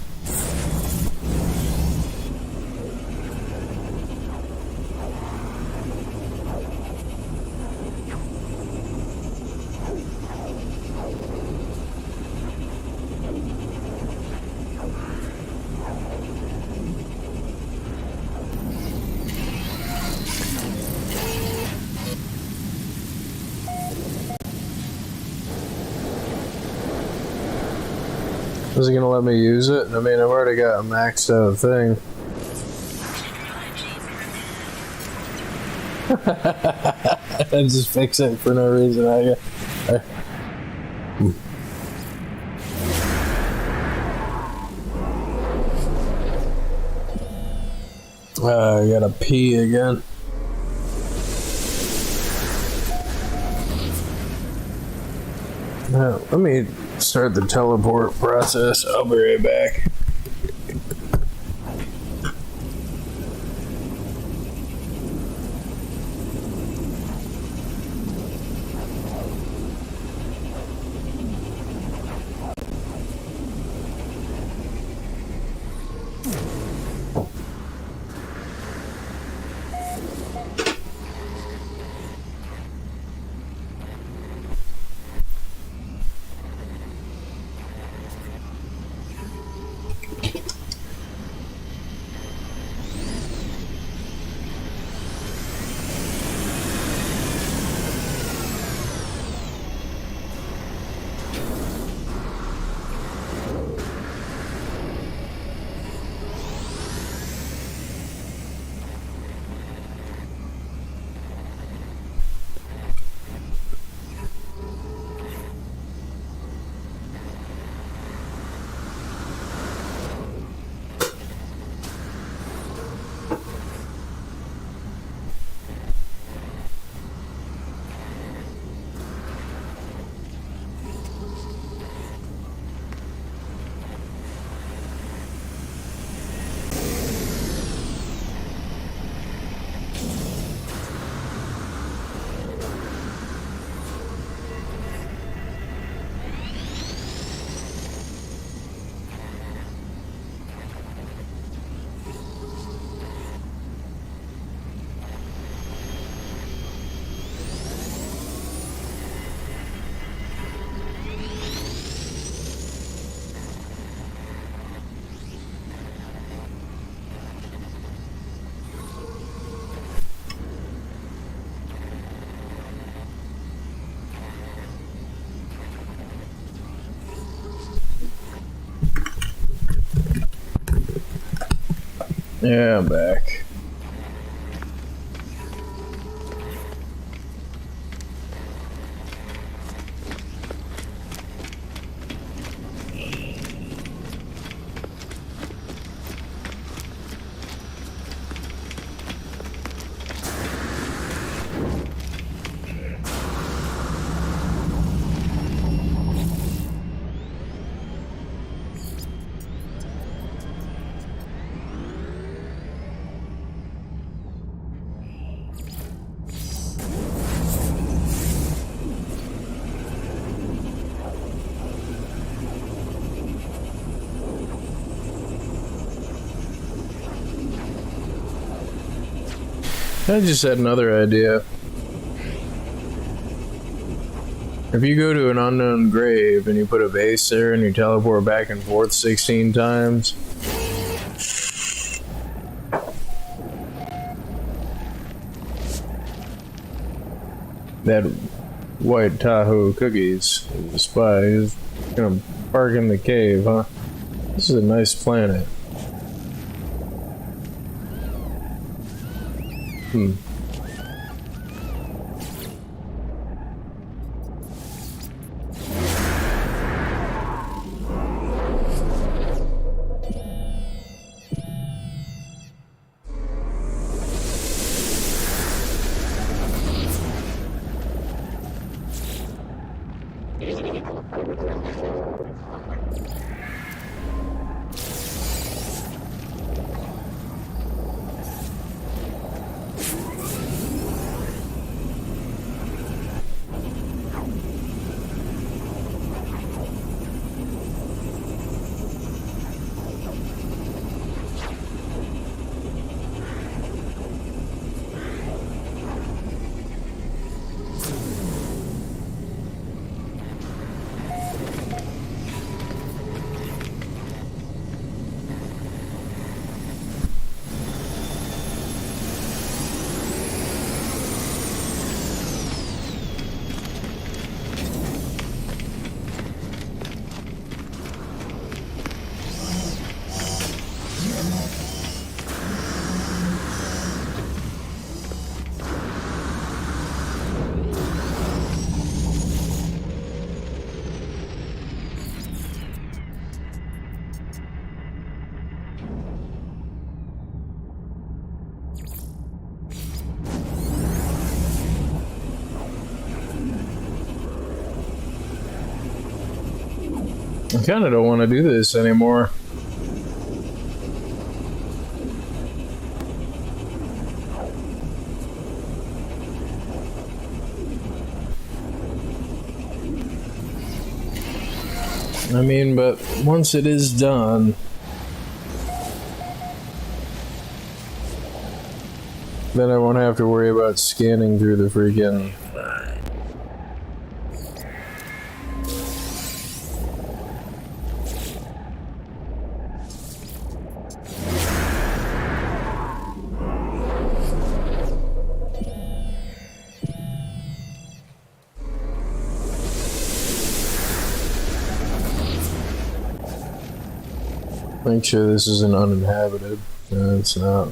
Is it gonna let me use it? I mean, I've already got a maxed out thing. I just fix it for no reason. I gotta pee again. Let me start the teleport process. I'll be right back. Yeah, I'm back. I just had another idea. If you go to an unknown grave and you put a base there and you teleport back and forth 16 times, that white Tahoe cookies is a spy. He's gonna park in the cave, huh? This is a nice planet. I kind of don't want to do this anymore. I mean, but once it is done, then I won't have to worry about scanning through the freaking... Make sure this isn't uninhabited. No, it's not.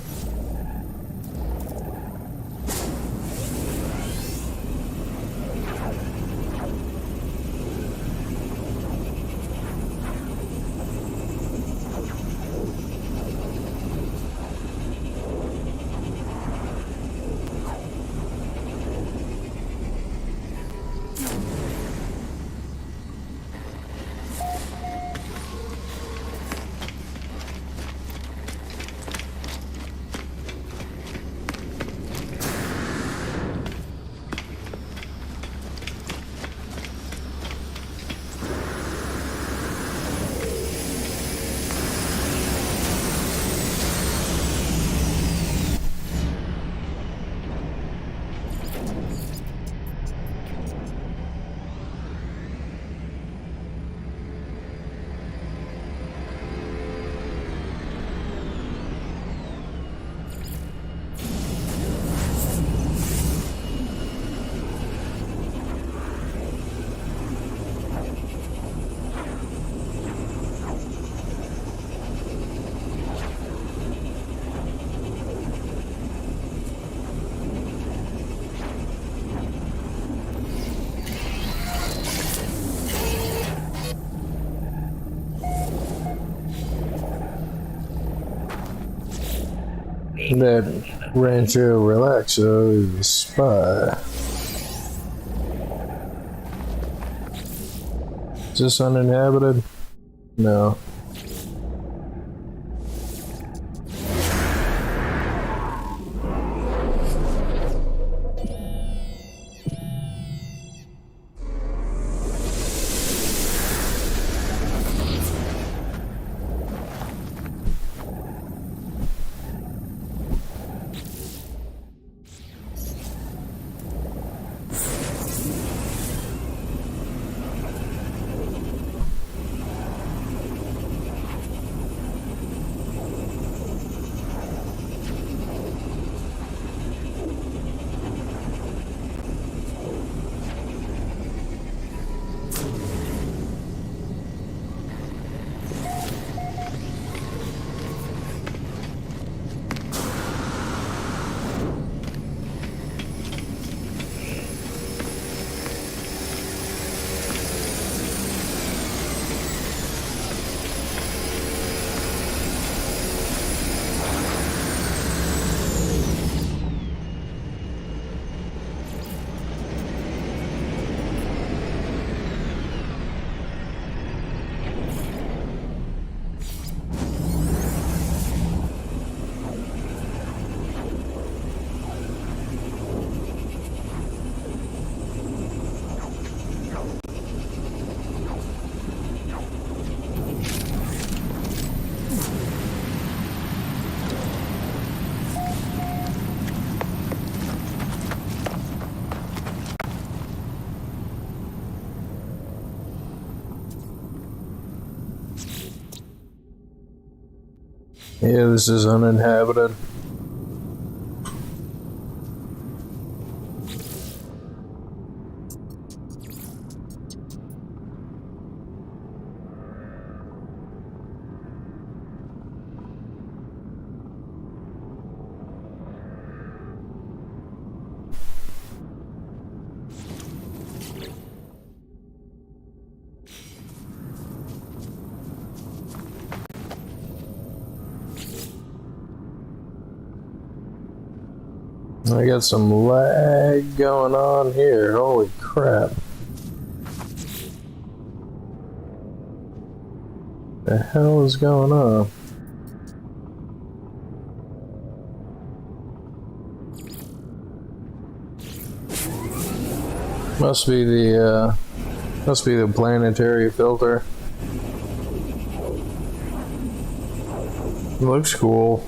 That Rancho Relaxo is a spy. Is this uninhabited? No. Yeah, this is uninhabited. I got some lag going on here. Holy crap. The hell is going on? Must be the planetary filter. Looks cool.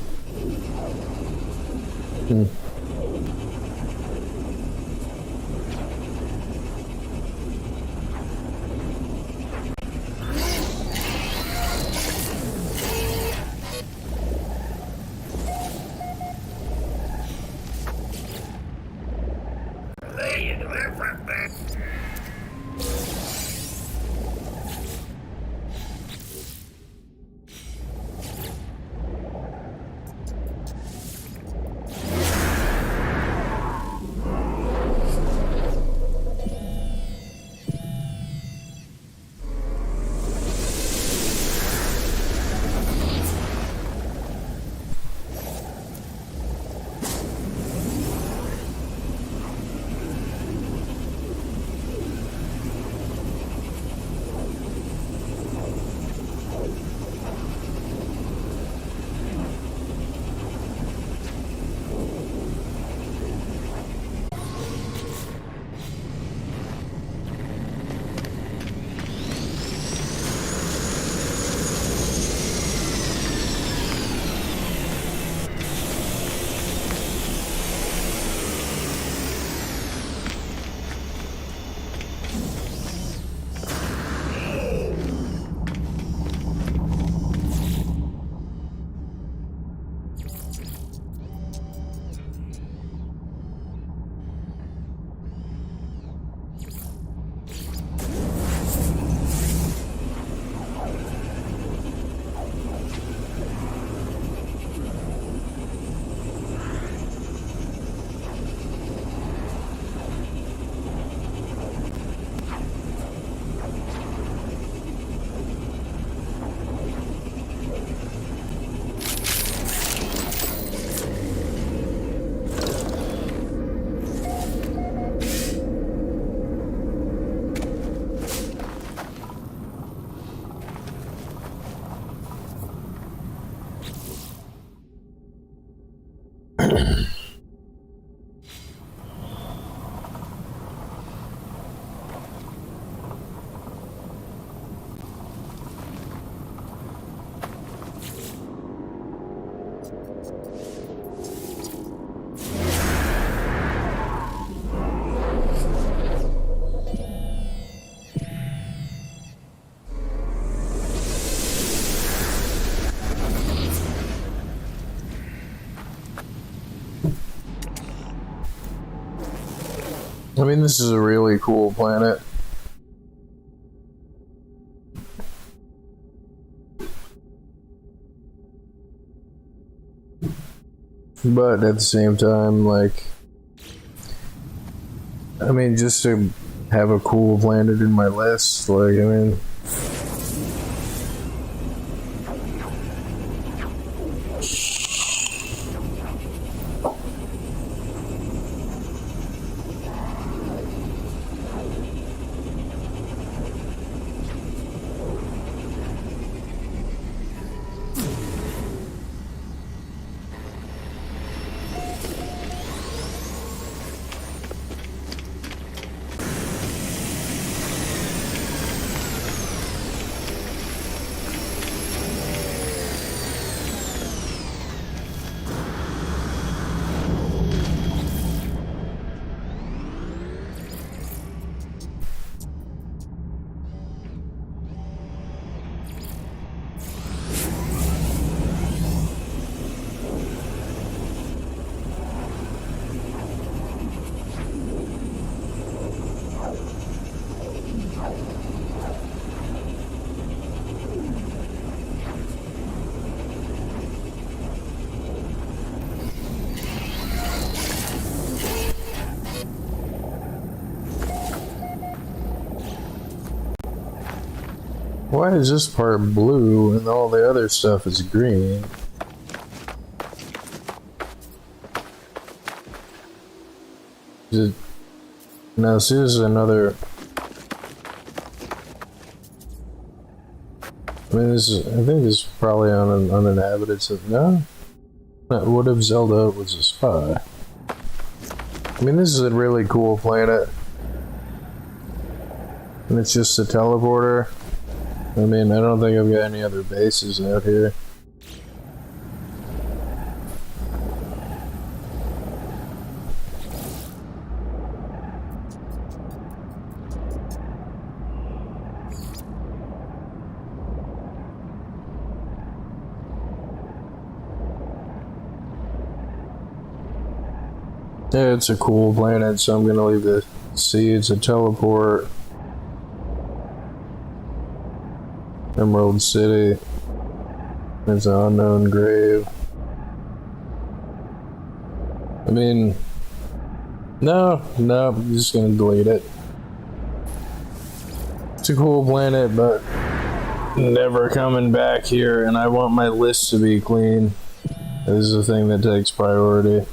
I mean, this is a really cool planet. But at the same time, like, I mean, just to have a cool planet in my list, like, I mean, Why is this part blue and all the other stuff is green? Is it... Now, see, this is another... I mean, this is... I think this is probably on an uninhabited... No? What if Zelda was a spy? I mean, this is a really cool planet. And it's just a teleporter. I mean, I don't think I've got any other bases out here. Yeah, it's a cool planet, so I'm gonna leave the sea. It's a teleport. Emerald City. It's an unknown grave. I mean, no, I'm just gonna delete it. It's a cool planet, but never coming back here, and I want my list to be clean. This is the thing that takes priority.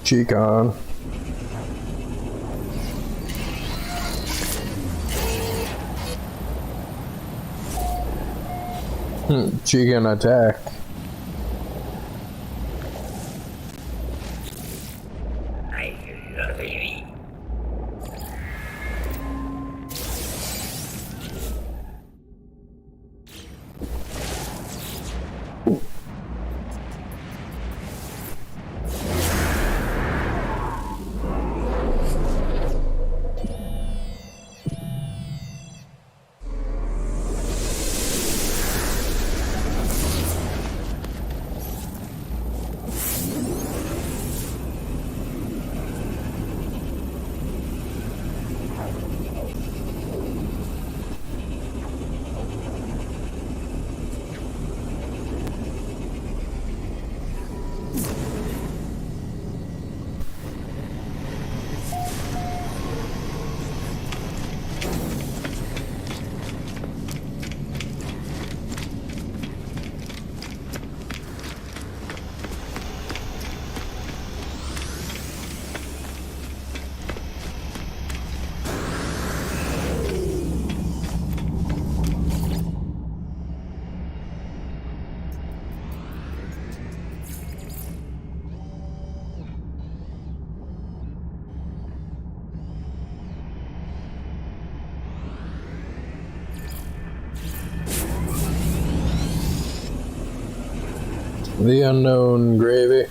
Cheek on. Chicken attack. The unknown gravy.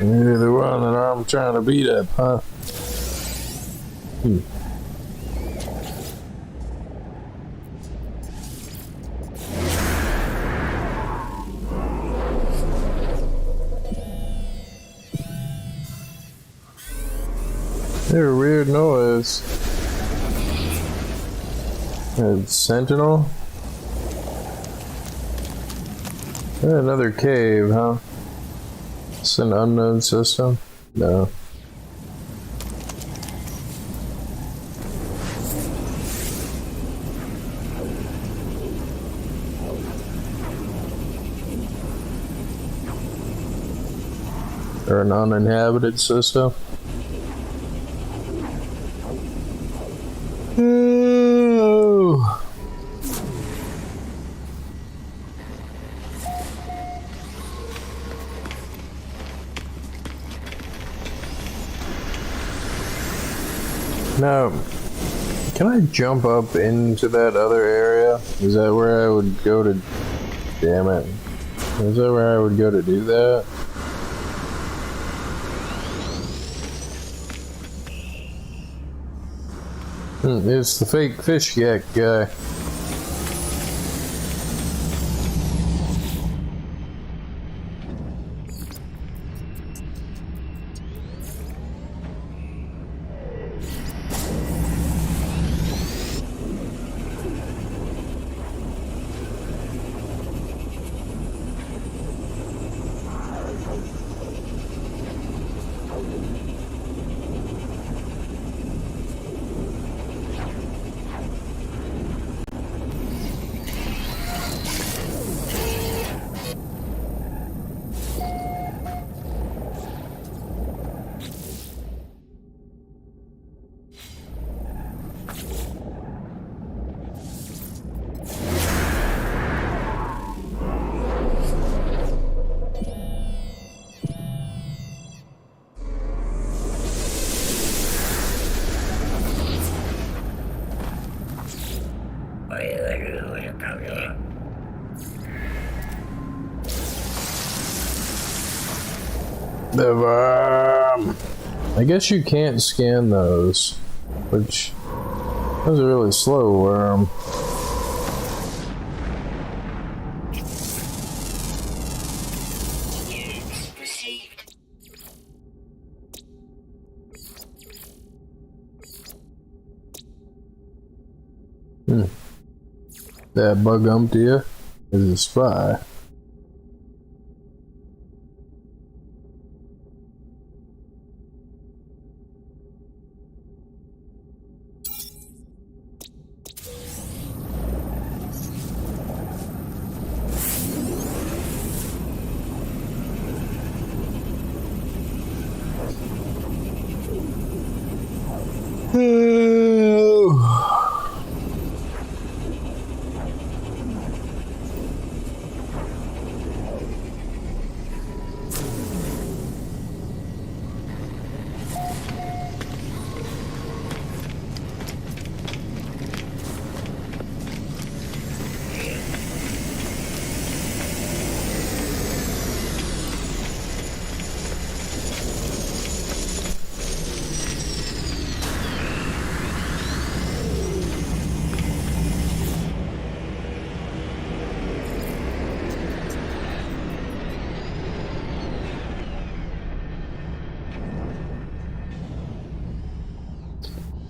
You're the one that I'm trying to beat up, huh? They're a weird noise. Sentinel? Another cave, huh? It's an unknown system? No. Or an uninhabited system? Oh. Now, can I jump up into that other area? Is that where I would go to... Damn it. Is that where I would go to do that? It's the fake fish yak guy. The worm. I guess you can't scan those, which was a really slow worm. Units received. That Bugumptia is a spy.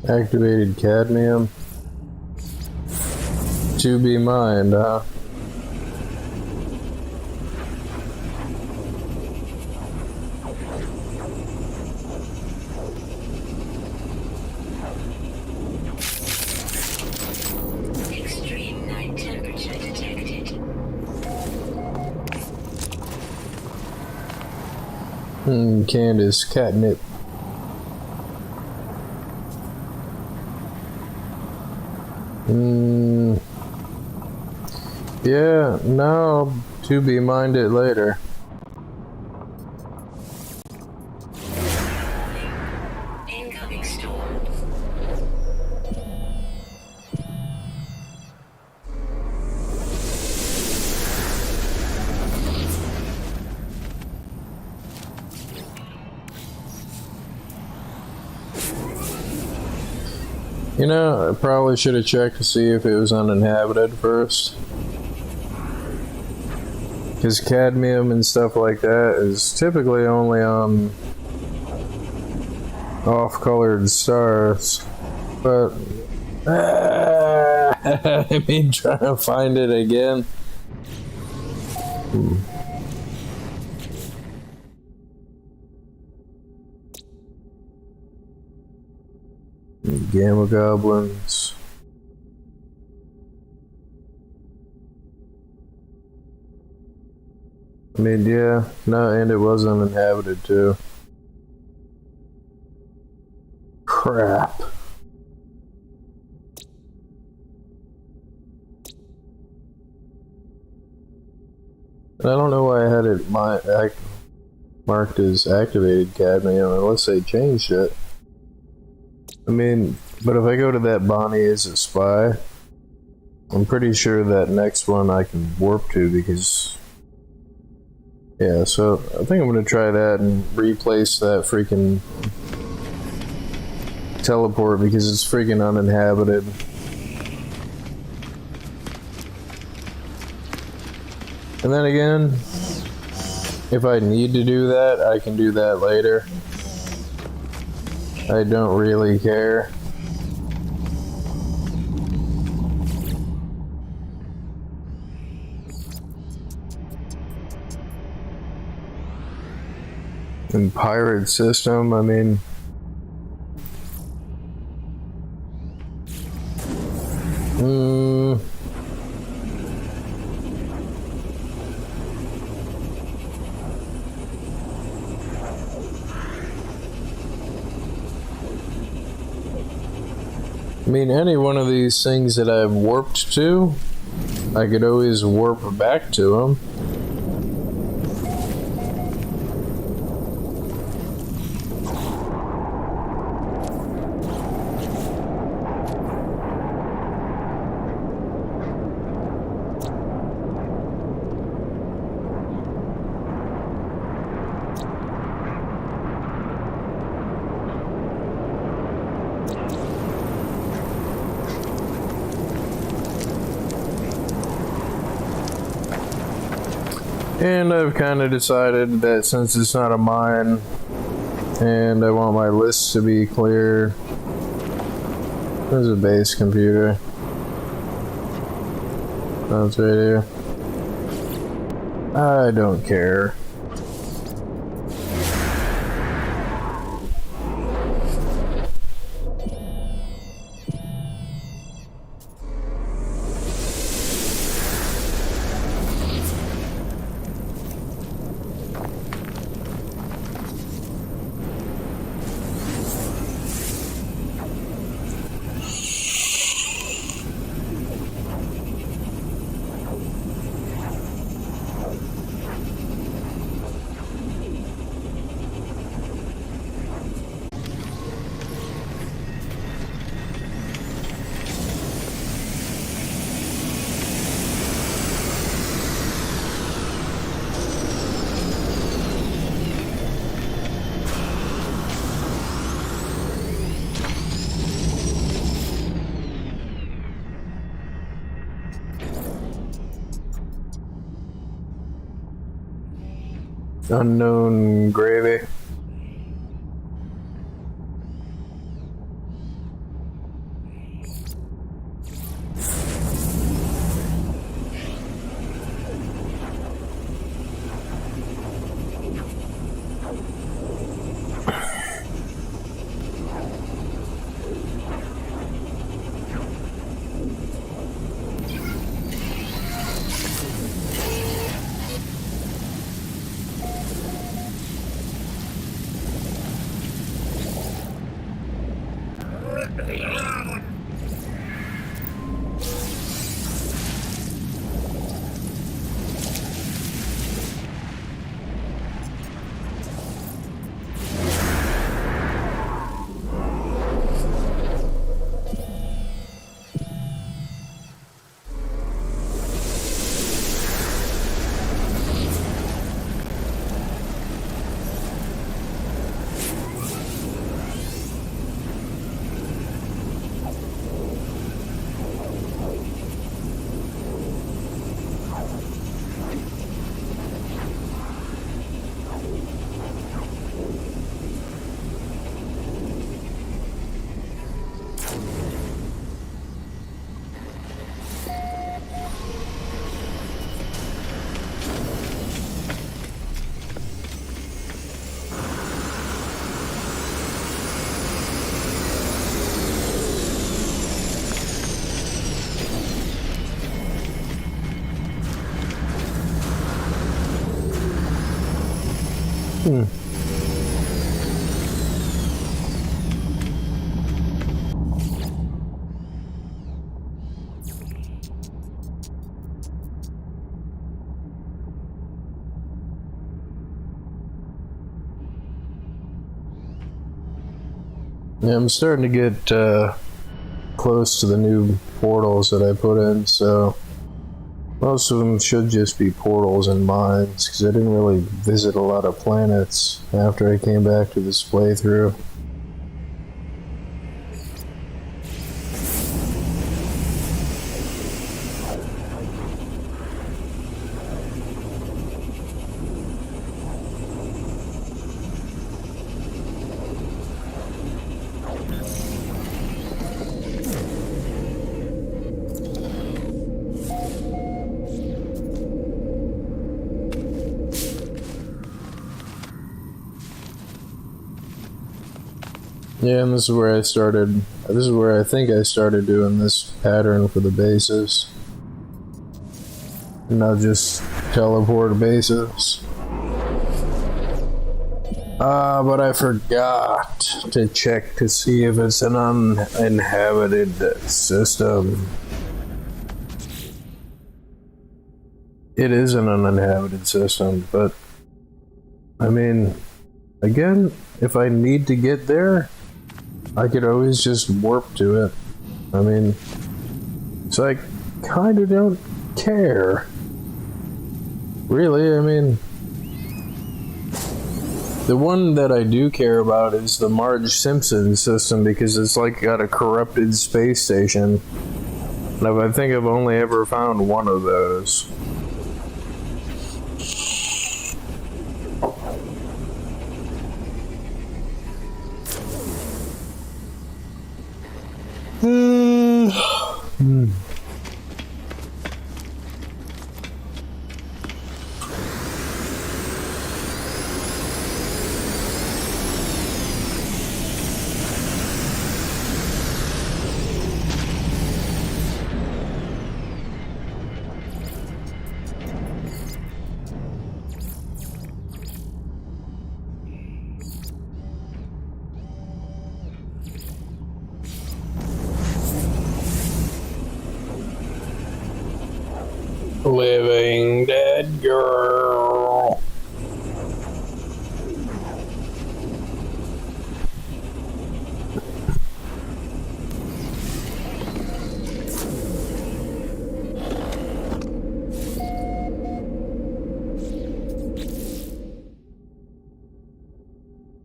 Activated cadmium. To be mined, huh? Extreme night temperature detected. Candace, catnip. Yeah, no, to be minded later. Incoming storm. You know, I probably should have checked to see if it was uninhabited first. Because cadmium and stuff like that is typically only on off-colored stars, but I mean, trying to find it again. Gamma goblins. I mean, yeah, no, and it was uninhabited too. Crap. I don't know why I had it marked as activated cadmium unless they changed it. I mean, but if I go to that Bonnie is a spy, I'm pretty sure that next one I can warp to because... Yeah, so I think I'm gonna try that and replace that freaking teleport because it's freaking uninhabited. And then again, if I need to do that, I can do that later. I don't really care. And pirate system, I mean... I mean, any one of these things that I've warped to, I could always warp back to them. And I've kind of decided that since it's not a mine, and I want my list to be clear. There's a base computer. That's right here. I don't care. Unknown gravy. Yeah, I'm starting to get close to the new portals that I put in, so most of them should just be portals and mines, because I didn't really visit a lot of planets after I came back to this playthrough. Yeah, and this is where I started. This is where I think I started doing this pattern for the bases. Not just teleport bases. But I forgot to check to see if it's an uninhabited system. It is an uninhabited system, but I mean, again, if I need to get there, I could always just warp to it. I mean, so I kind of don't care. Really, I mean, the one that I do care about is the Marge Simpson system, because it's like got a corrupted space station. And I think I've only ever found one of those. Living dead girl.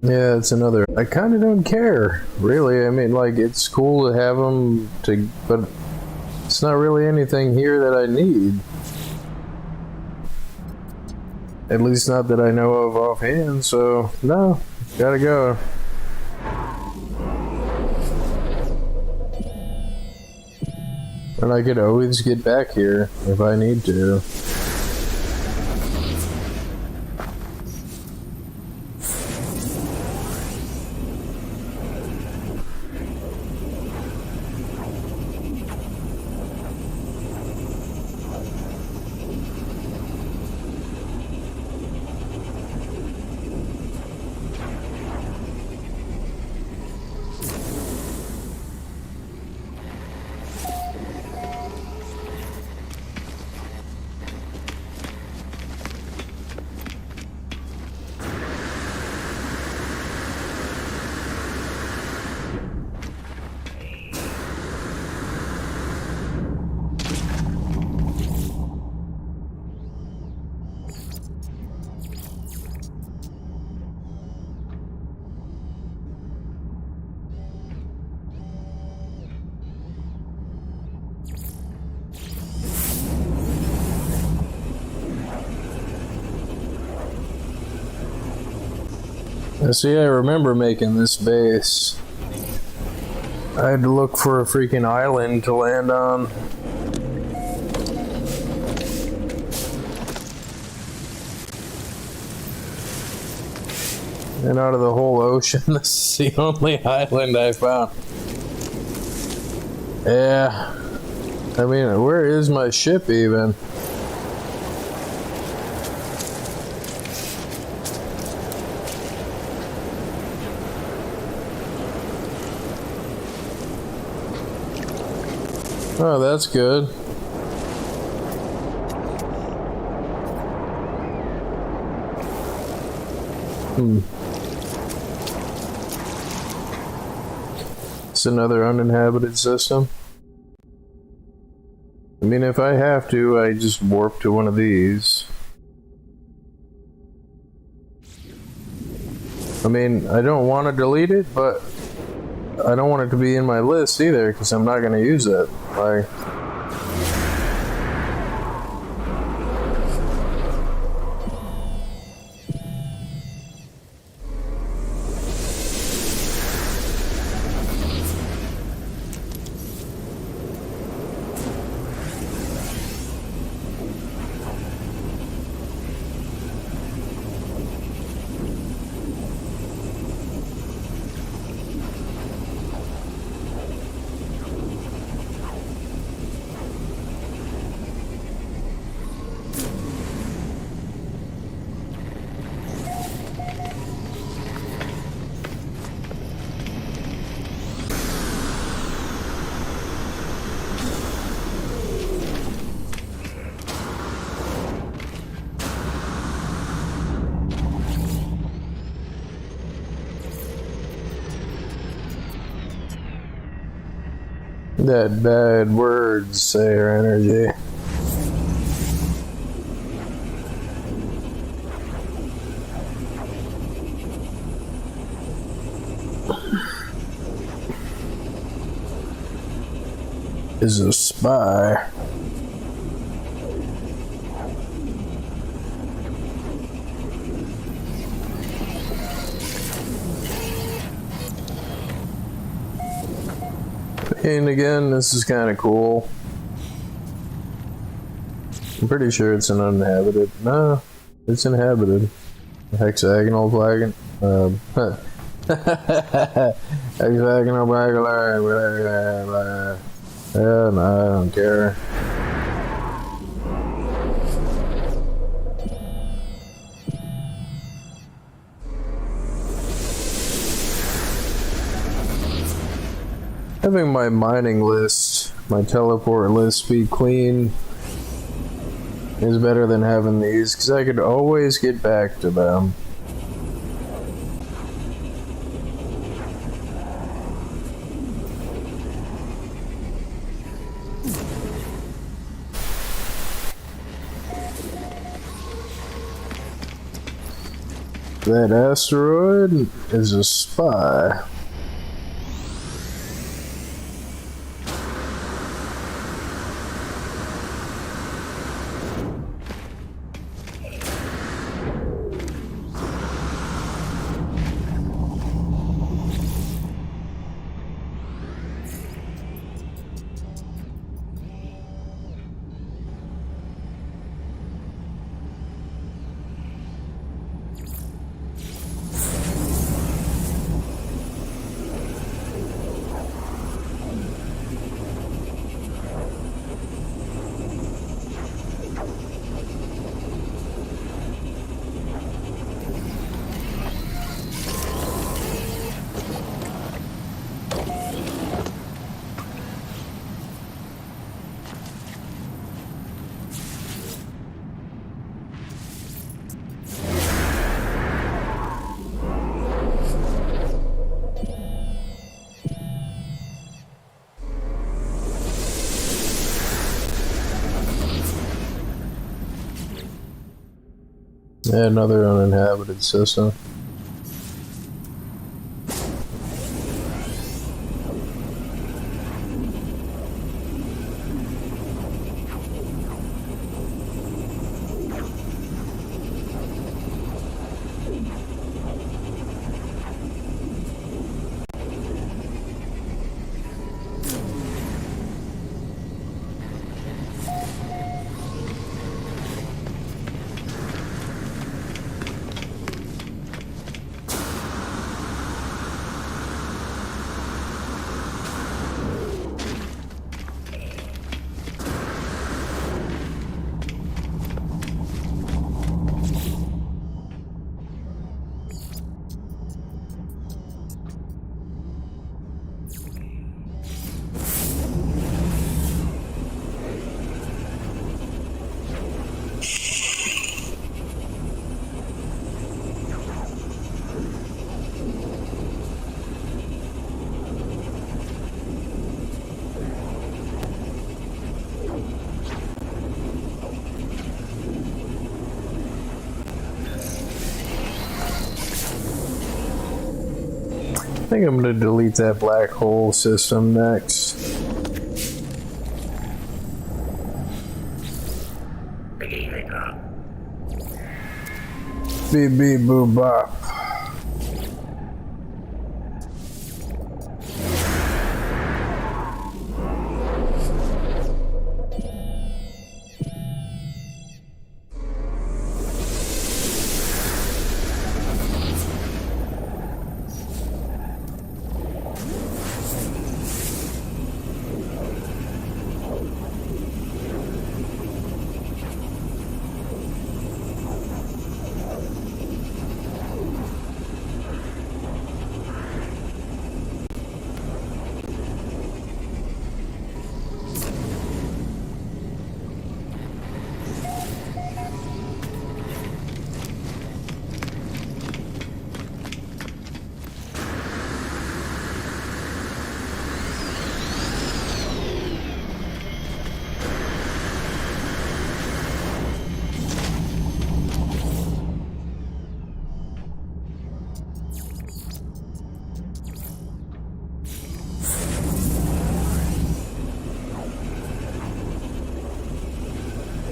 Yeah, it's another. I kind of don't care, really. I mean, like, it's cool to have them but it's not really anything here that I need. At least not that I know of offhand, so no, gotta go. And I could always get back here if I need to. See, I remember making this base. I had to look for a freaking island to land on. And out of the whole ocean, this is the only island I found. Yeah. I mean, where is my ship even? Oh, that's good. It's another uninhabited system. I mean, if I have to, I just warp to one of these. I mean, I don't want to delete it, but I don't want it to be in my list either, because I'm not going to use it. Like, that bad words say our energy. Is a spy. And again, this is kind of cool. I'm pretty sure it's an uninhabited. No, it's inhabited. Hexagonal flag. Hexagonal flag. Yeah, no, I don't care. Having my mining list, my teleport list be clean is better than having these, because I could always get back to them. That asteroid is a spy. Yeah, another uninhabited system. think I'm gonna delete that black hole system next. Beep beep boop bop.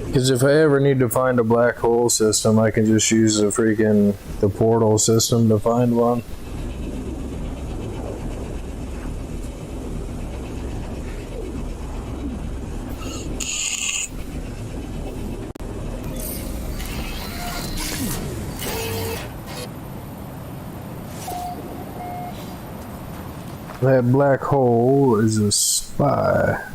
Because if I ever need to find a black hole system, I can just use the portal system to find one. That black hole is a spy.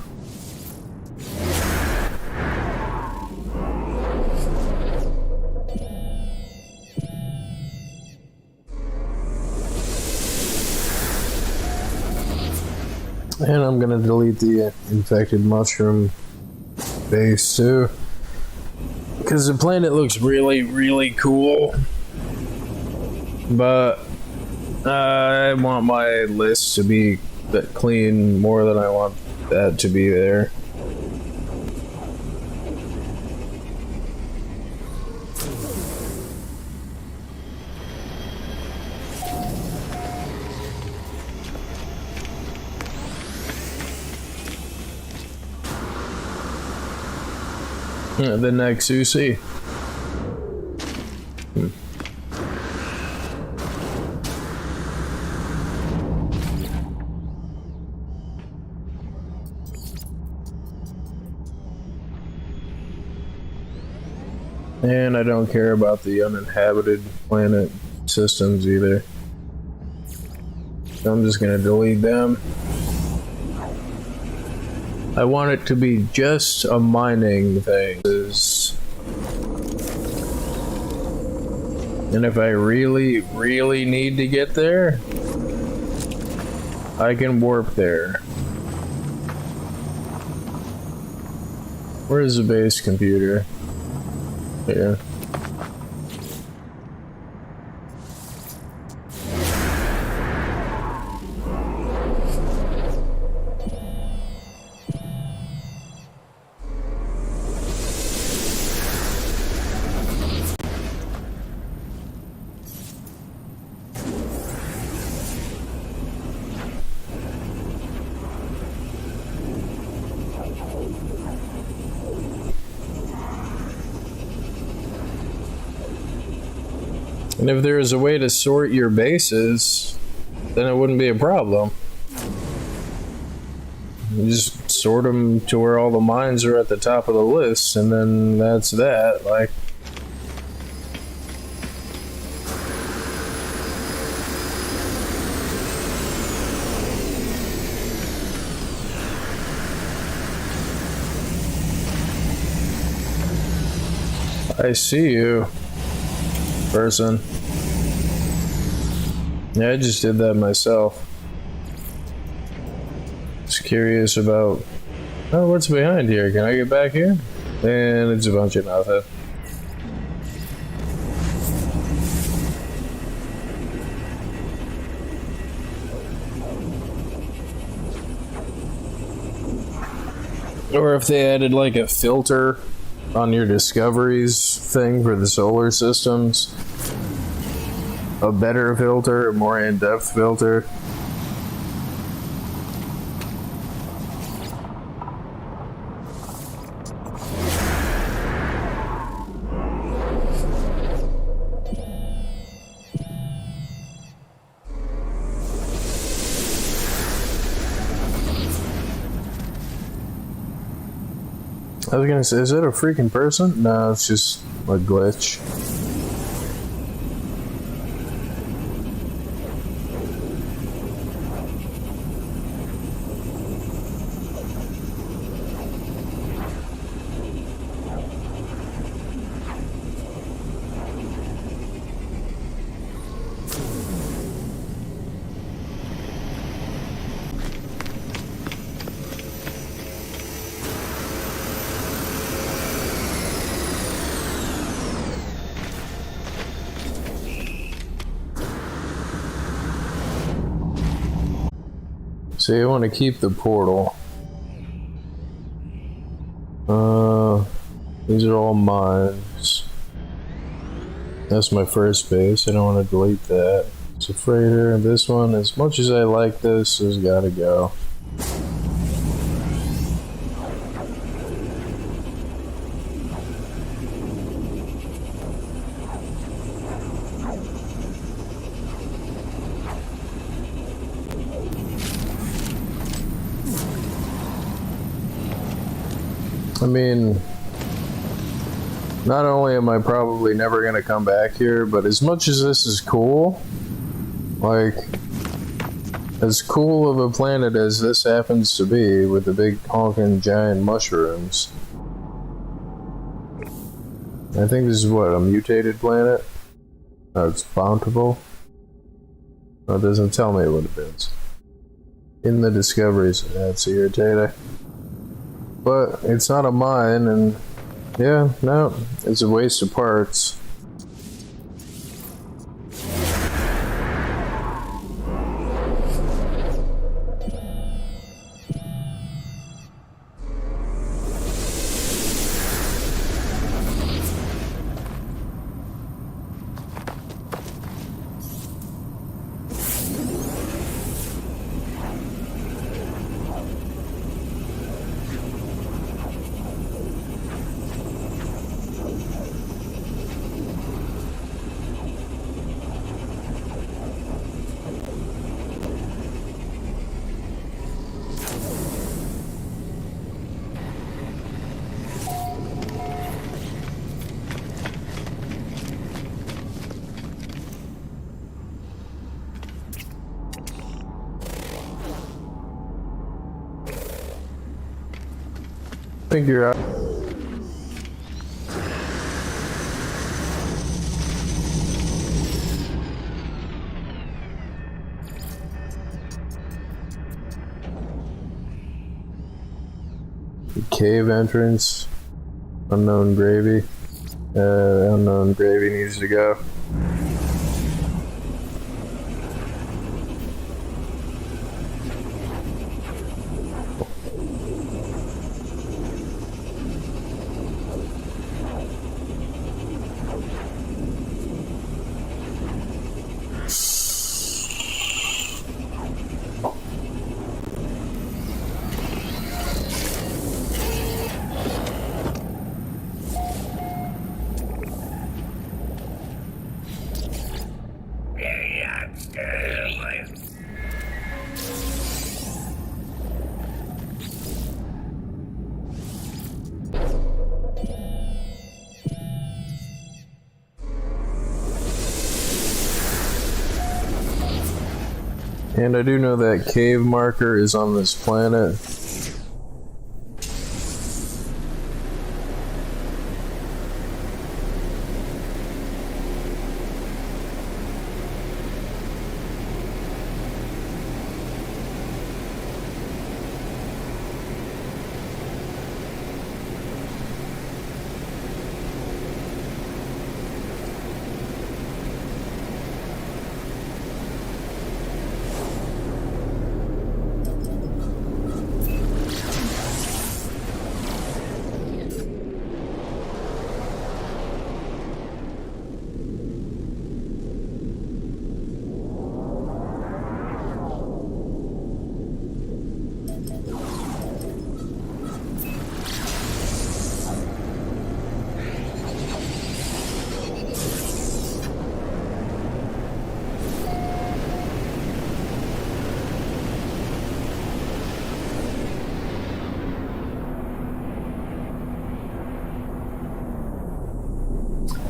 And I'm gonna delete the infected mushroom base too, because the planet looks really, really cool. But I want my list to be that clean more than I want that to be there. The next UC. And I don't care about the uninhabited planet systems either. So I'm just gonna delete them. I want it to be just a mining thing. And if I really, really need to get there, I can warp there. Where's the base computer? Here. And if there is a way to sort your bases, then it wouldn't be a problem. You just sort them to where all the mines are at the top of the list, and then that's that. Like, I see you, person. Yeah, I just did that myself. Just curious about, oh, what's behind here? Can I get back here? And it's a bunch of nothing. Or if they added like a filter on your discoveries thing for the solar systems, a better filter, a more in-depth filter, I was gonna say, is it a freaking person? No, it's just a glitch. So you want to keep the portal. These are all mines. That's my first base. I don't want to delete that. It's a freighter. This one, as much as I like this, has got to go. I mean, not only am I probably never going to come back here, but as much as this is cool, like, as cool of a planet as this happens to be with the big honking giant mushrooms, I think this is what, a mutated planet? Oh, it's bountiful? Oh, it doesn't tell me what it is. In the discoveries, that's irritating. But it's not a mine, and yeah, no, it's a waste of parts. Figure out. The cave entrance. Unknown gravy. Unknown gravy needs to go. And I do know that cave marker is on this planet.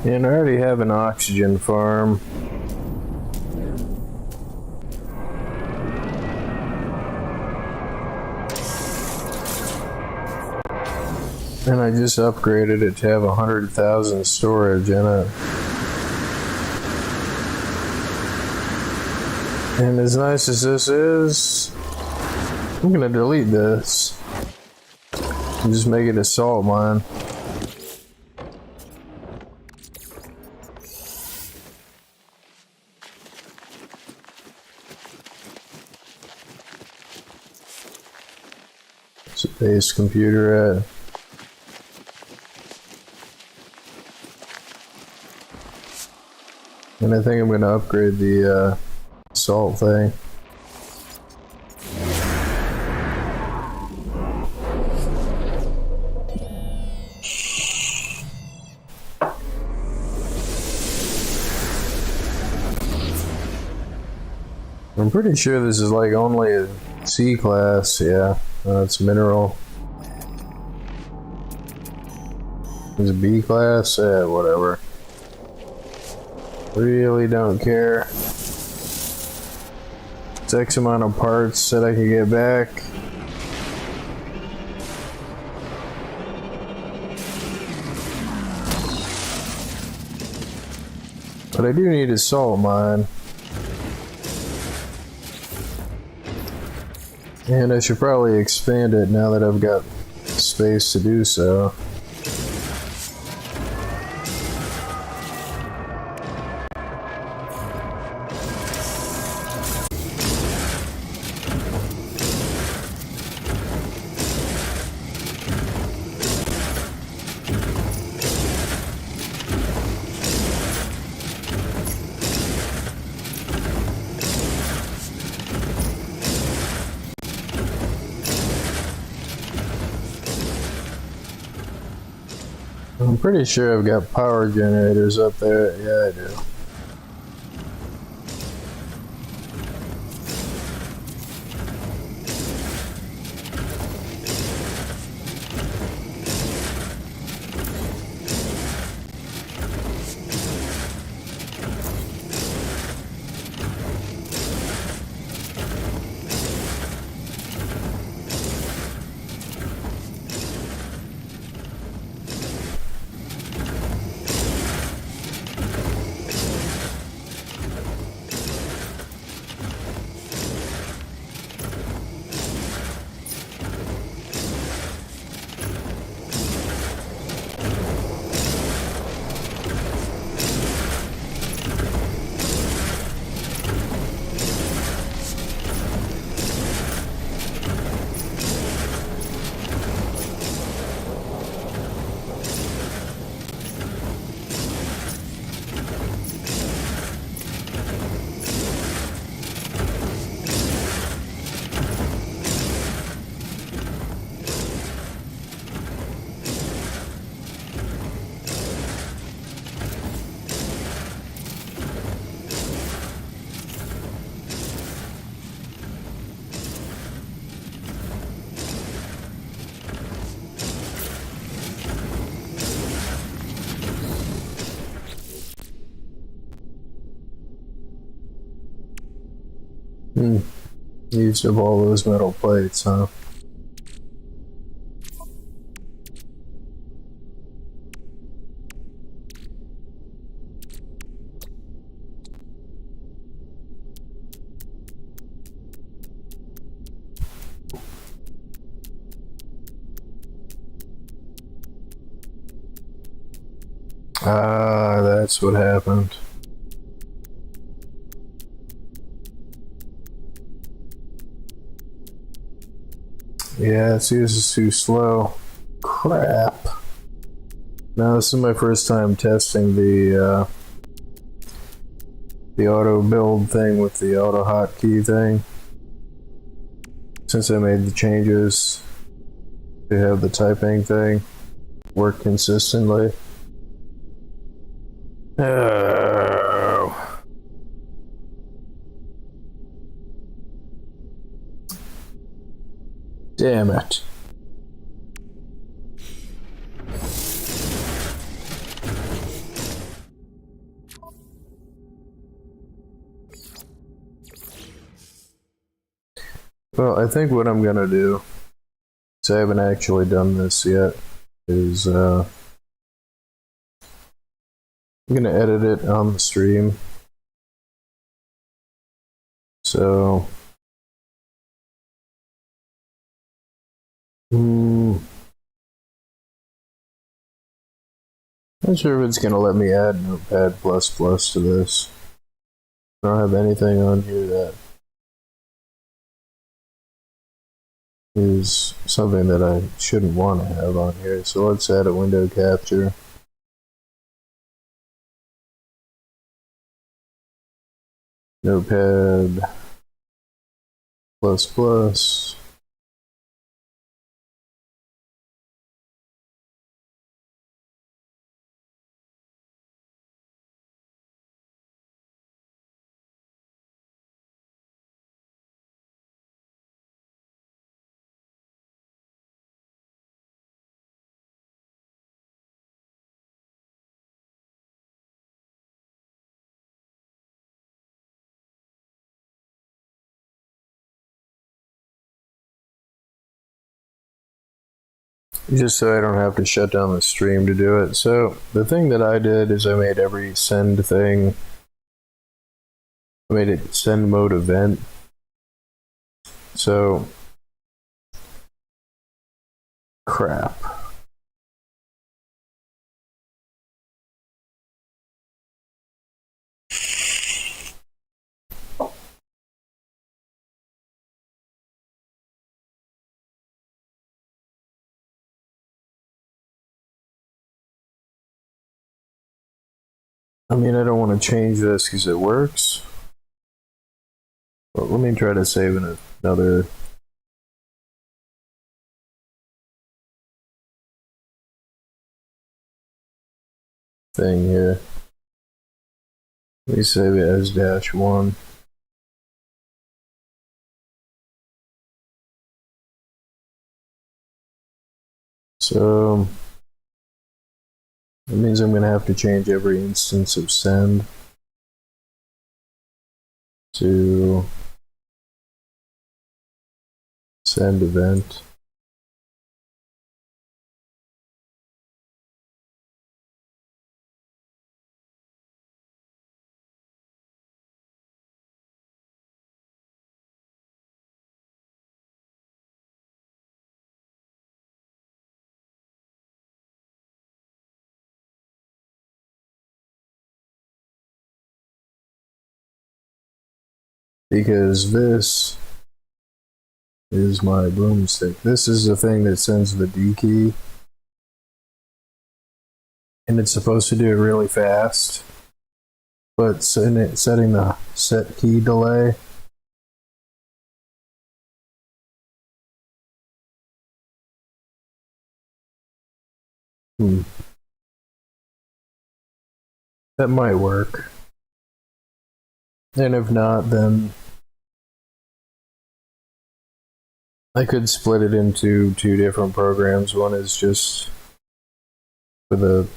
And I already have an oxygen farm. And I just upgraded it to have 100,000 storage in it. And as nice as this is, I'm gonna delete this and just make it a salt mine. It's a base computer at. And I think I'm gonna upgrade the salt thing. I'm pretty sure this is like only a C class, yeah. It's mineral. Is it B class? Whatever. Really don't care. It's X amount of parts that I can get back. But I do need a salt mine. And I should probably expand it now that I've got space to do so. I'm pretty sure I've got power generators up there. Yeah, I do. Used up all those metal plates, huh? Ah, that's what happened. Yeah, see, this is too slow. Crap. Now, this is my first time testing the auto build thing with the auto hotkey thing. Since I made the changes to have the typing thing work consistently. Oh. Damn it. Well, I think what I'm gonna do, because I haven't actually done this yet, is I'm gonna edit it on the stream. So, not sure if it's gonna let me add Notepad++ to this. I don't have anything on here that is something that I shouldn't want to have on here. So let's add a window capture. Notepad++. Just so I don't have to shut down the stream to do it. So the thing that I did is I made every send thing, I made it send mode event. So, crap. I mean, I don't want to change this because it works. But let me try to save another. Thing here. Let me save it as -1. So that means I'm gonna have to change every instance of send to send event. Because this is my broomstick. This is the thing that sends the D key. And it's supposed to do it really fast. But setting the set key delay. That might work. And if not, then I could split it into 2 different programs. One is just for the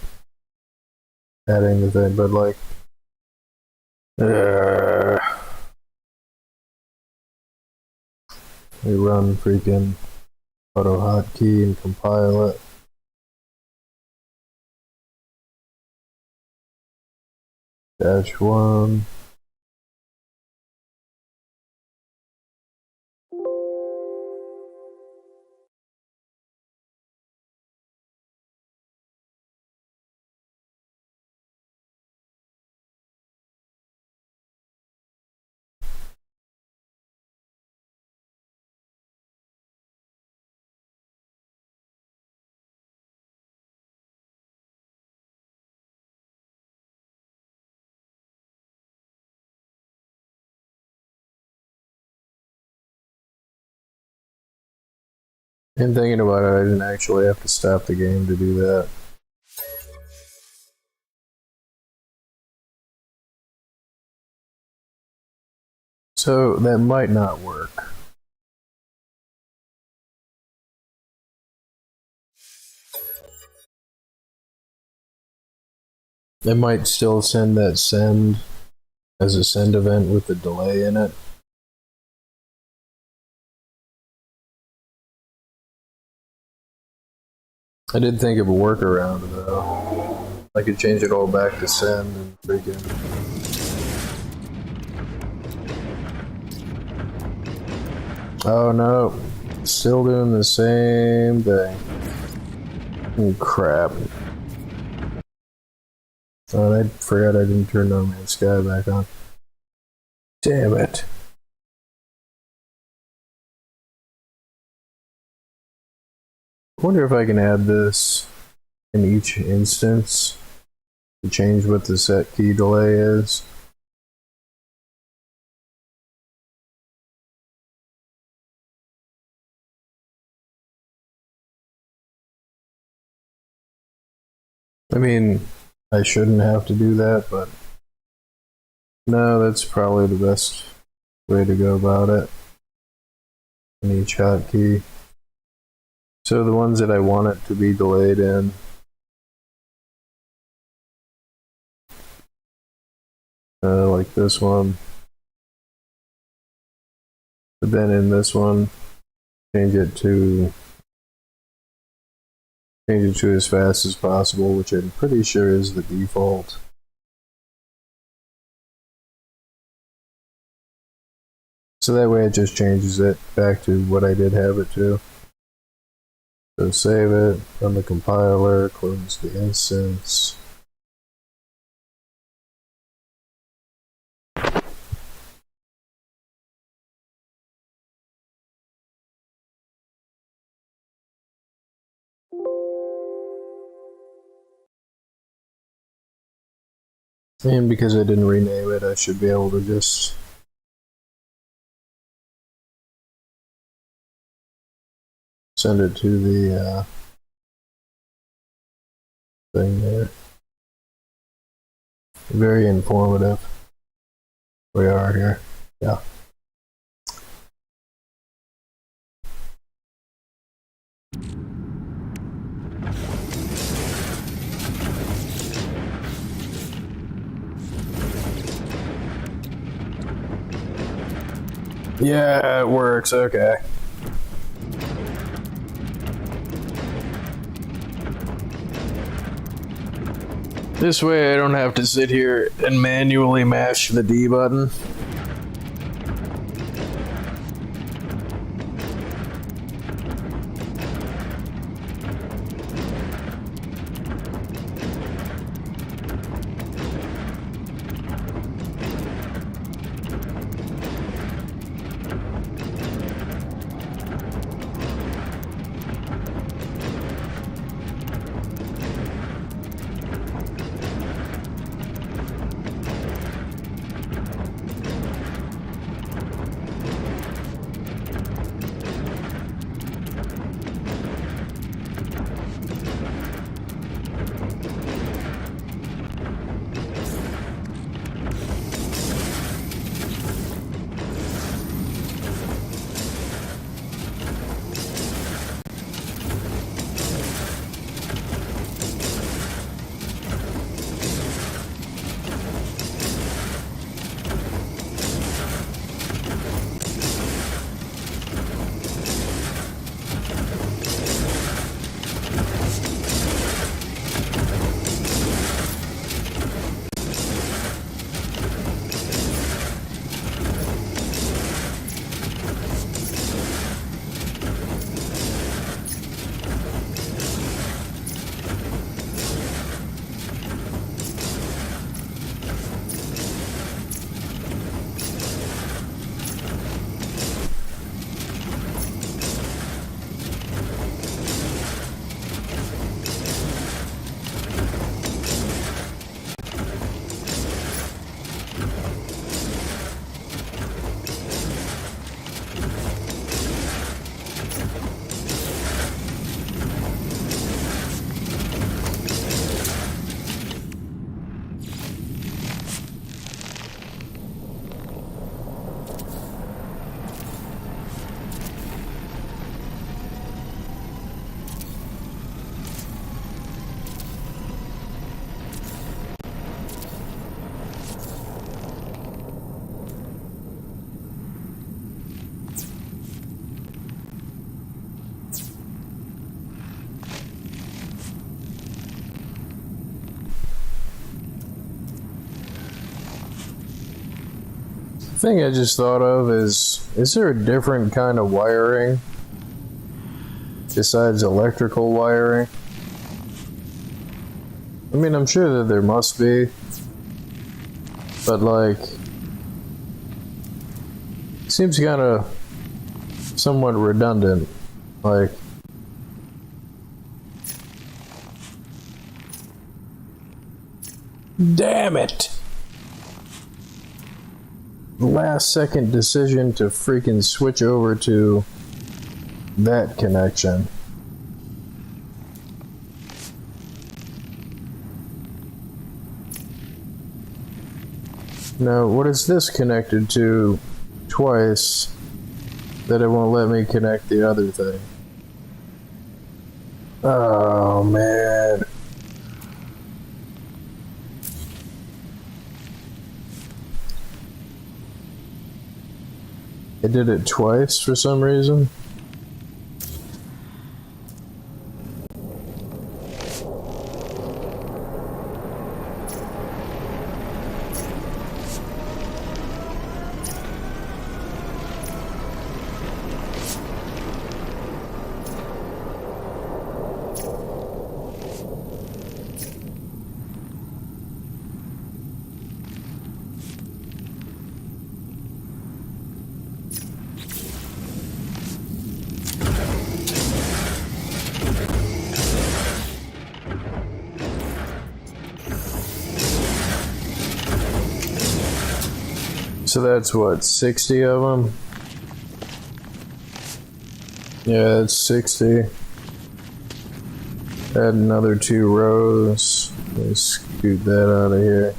adding the thing, but like we run freaking AutoHotkey and compile it. -1. And thinking about it, I didn't actually have to stop the game to do that. So that might not work. It might still send that send as a send event with a delay in it. I did think of a workaround though. I could change it all back to send and freaking. Oh no, still doing the same thing. Oh crap. Oh, I forgot I didn't turn No Man's Sky back on. Damn it. I wonder if I can add this in each instance to change what the set key delay is. I mean, I shouldn't have to do that, but no, that's probably the best way to go about it. In each hotkey. So the ones that I want it to be delayed in. Like this one. But then in this one, change it to as fast as possible, which I'm pretty sure is the default. So that way it just changes it back to what I did have it to. So save it, run the compiler, close the instance. And because I didn't rename it, I should be able to just send it to the thing there. Very informative. We are here. Yeah. Yeah, it works. Okay. This way I don't have to sit here and manually mash the D button. thing I just thought of is there a different kind of wiring besides electrical wiring? I mean, I'm sure that there must be, but like, seems kind of somewhat redundant. Like, damn it! Last second decision to freaking switch over to that connection. Now, what is this connected to twice that it won't let me connect the other thing? Oh, man. It did it twice for some reason. So that's what, 60 of them? Yeah, that's 60. Add another 2 rows. Let me scoot that out of here.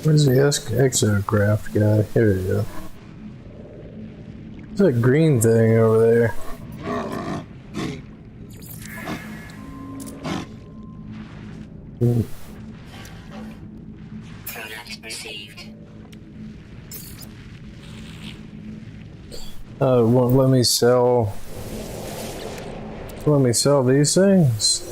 Where's the exocraft guy? Here we go. There's a green thing over there. Product received. Won't let me sell. Let me sell these things.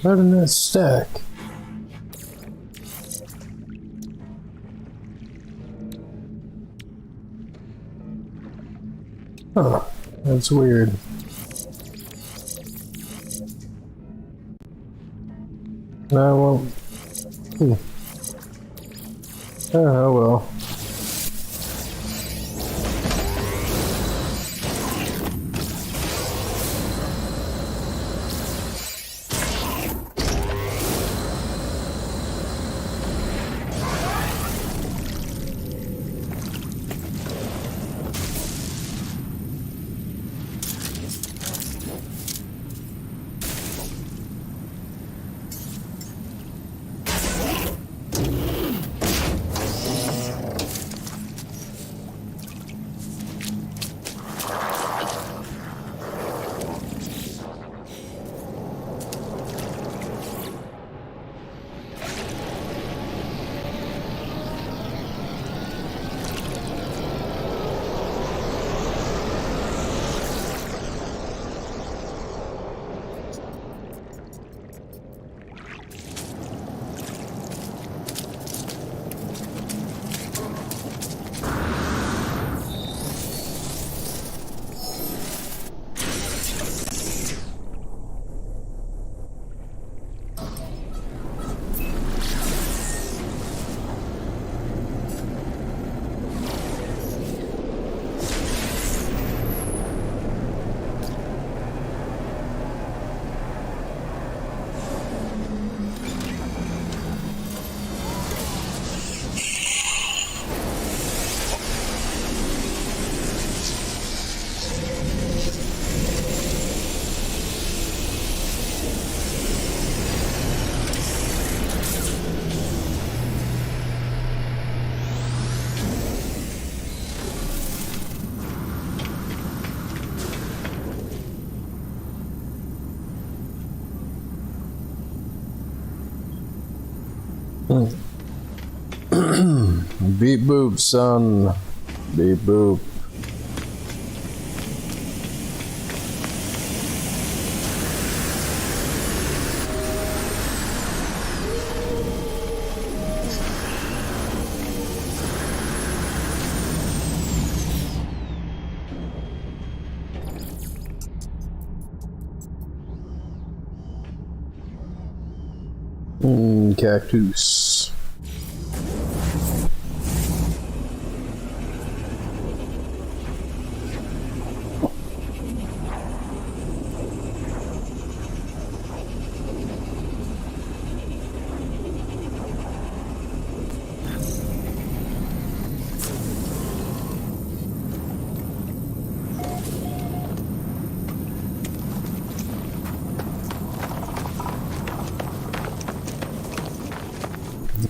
How did that stack? Huh, that's weird. No, I won't. Oh well. Beep boop, son. Beep boop. Cactus.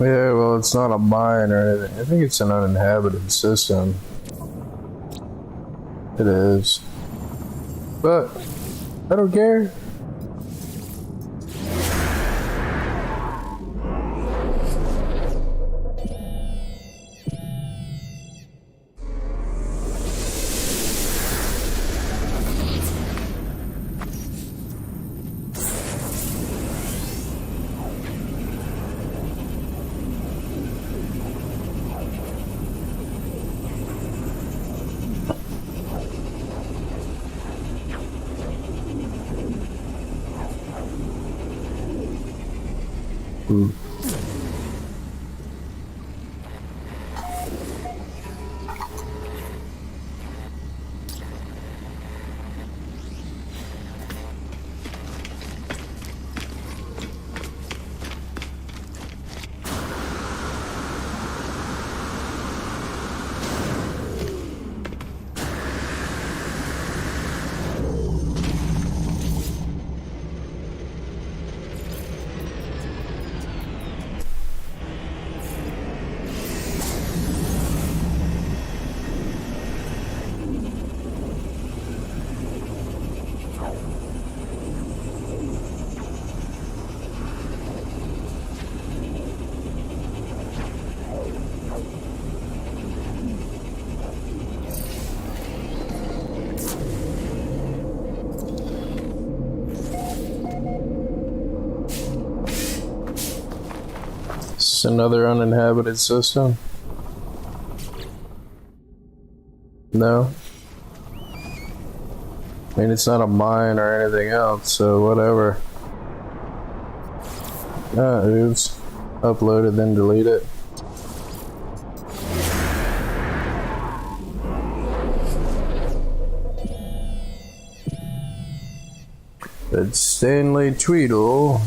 Yeah, well, it's not a mine or anything. I think it's an uninhabited system. It is. But I don't care. It's another uninhabited system. No. I mean, it's not a mine or anything else, so whatever. Ah, oops. Upload it, then delete it. That Stanley Tweedle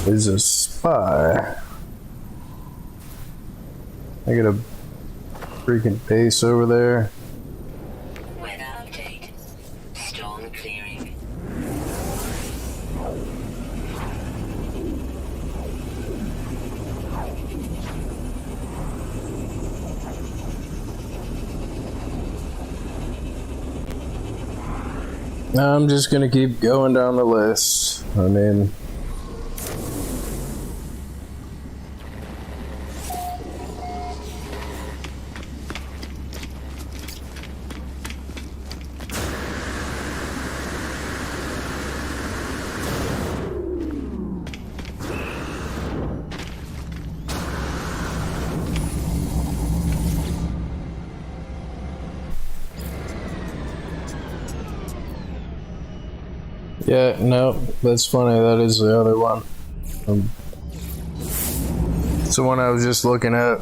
is a spy. I got a freaking base over there. Weather update. Storm clearing. I'm just gonna keep going down the list. I mean, yeah, no, that's funny. That is the other one. It's the one I was just looking at.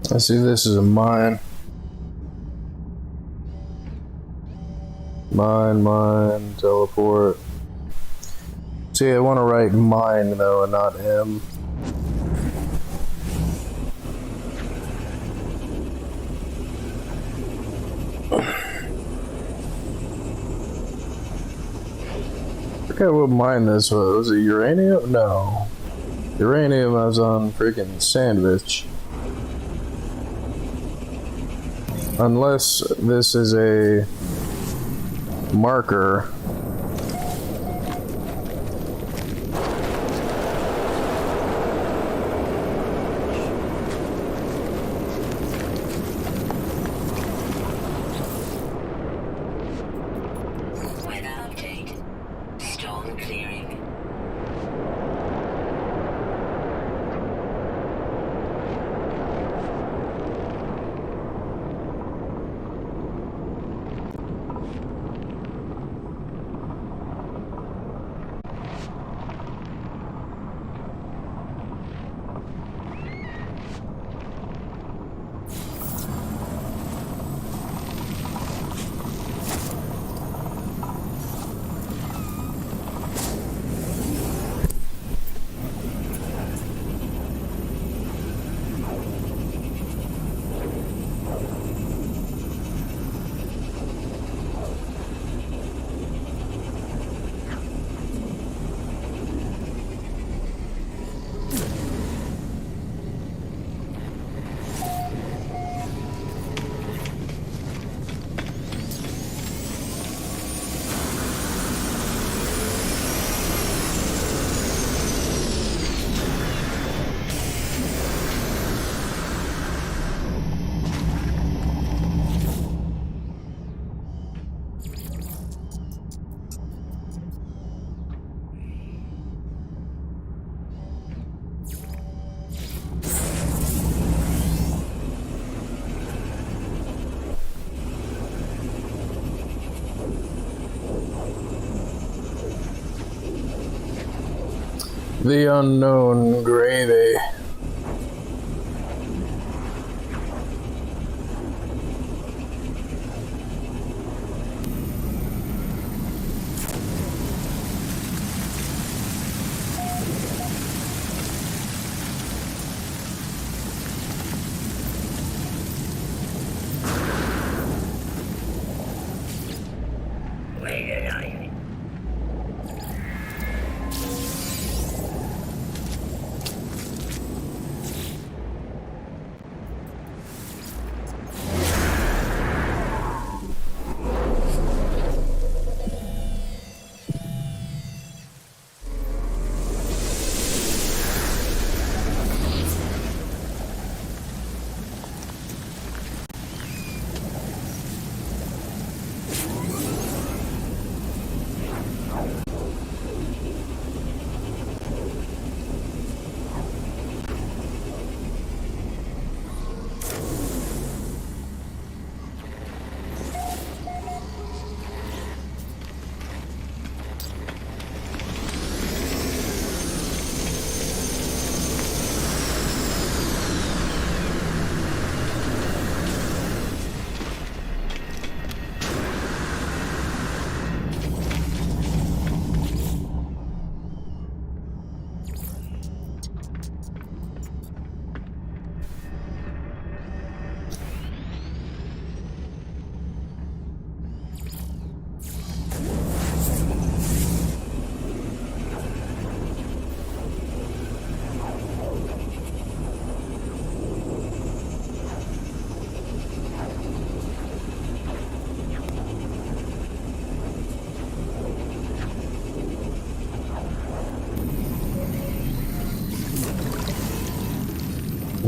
I see this is a mine. Mine, teleport. See, I want to write mine though, and not him. I forget what mine this was. Was it uranium? No. Uranium was on freaking Sandwich. Unless this is a marker. Weather update. Storm clearing. The unknown gravy.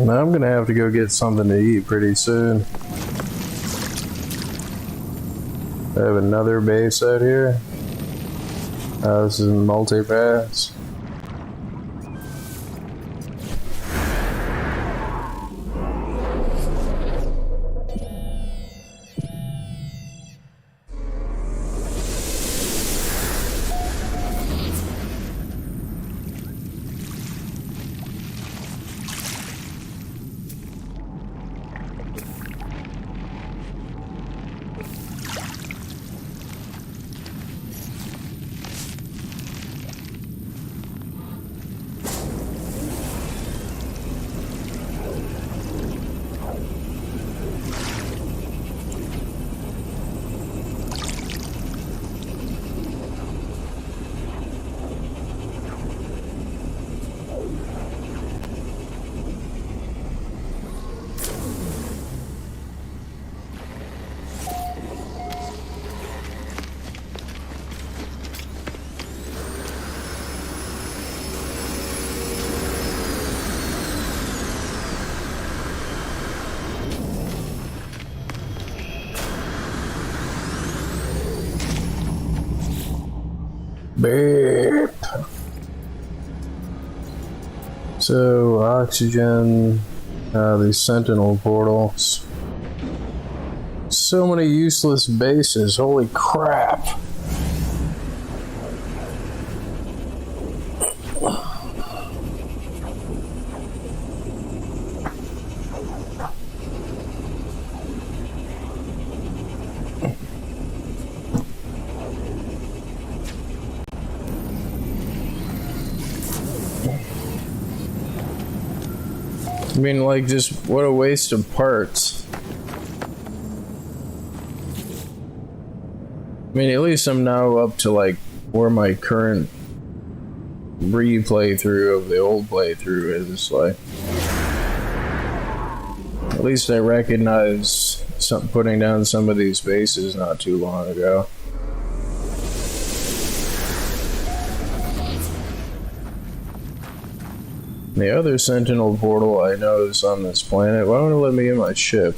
Now I'm gonna have to go get something to eat pretty soon. I have another base out here. This is multi-pass. Beep. So, oxygen, these sentinel portals. So many useless bases, holy crap. I mean, like, just what a waste of parts. I mean, at least I'm now up to, like, where my current replay through of the old playthrough is. Like, at least I recognize putting down some of these bases not too long ago. The other Sentinel portal I know is on this planet. Why don't it let me in my ship?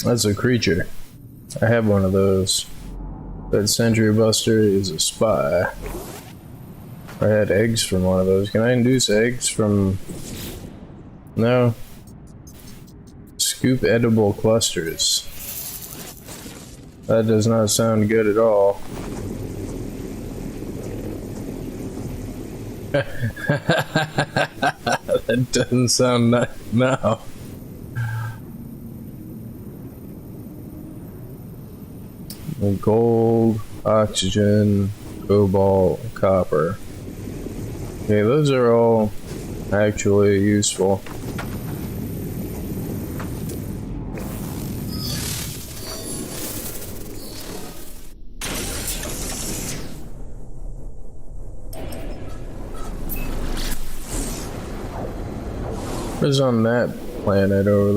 That's a creature. I have one of those. That Sentry Buster is a spy. I had eggs from one of those. Can I induce eggs from... No. Scoop edible clusters. That does not sound good at all. That doesn't sound nice. No. Gold, oxygen, cobalt, copper. Okay, those are all actually useful. What's on that planet over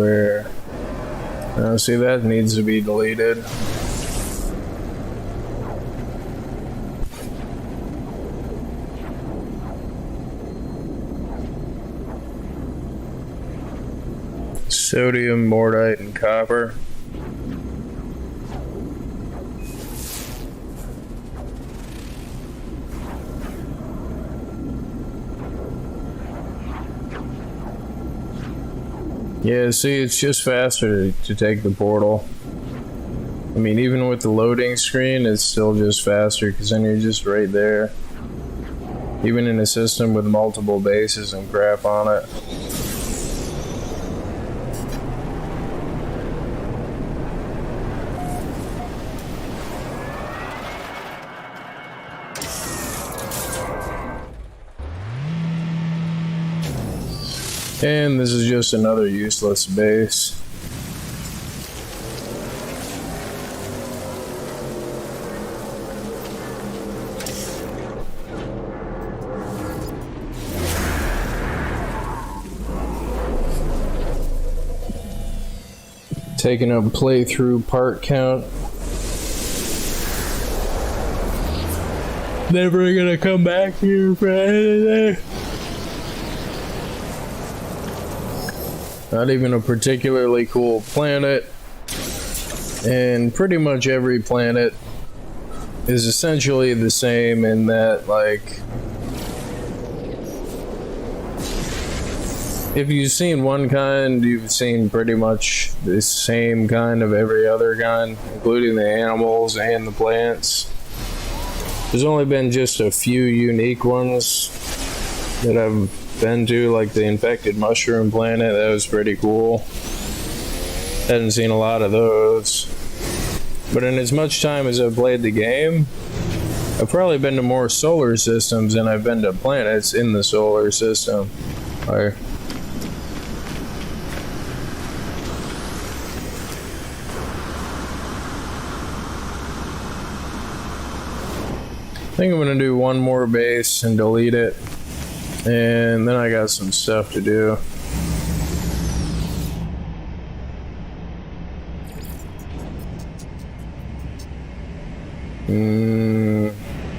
there? See, that needs to be deleted. Sodium, mortite, and copper. Yeah, see, it's just faster to take the portal. I mean, even with the loading screen, it's still just faster because then you're just right there. Even in a system with multiple bases and crap on it. And this is just another useless base. taking up playthrough part count. Never gonna come back here for anything. Not even a particularly cool planet. And pretty much every planet is essentially the same in that, like, if you've seen one kind, you've seen pretty much the same kind of every other kind, including the animals and the plants. There's only been just a few unique ones that I've been to, like the infected mushroom planet. That was pretty cool. Hadn't seen a lot of those. But in as much time as I've played the game, I've probably been to more solar systems than I've been to planets in the solar system. I think I'm gonna do one more base and delete it, and then I got some stuff to do.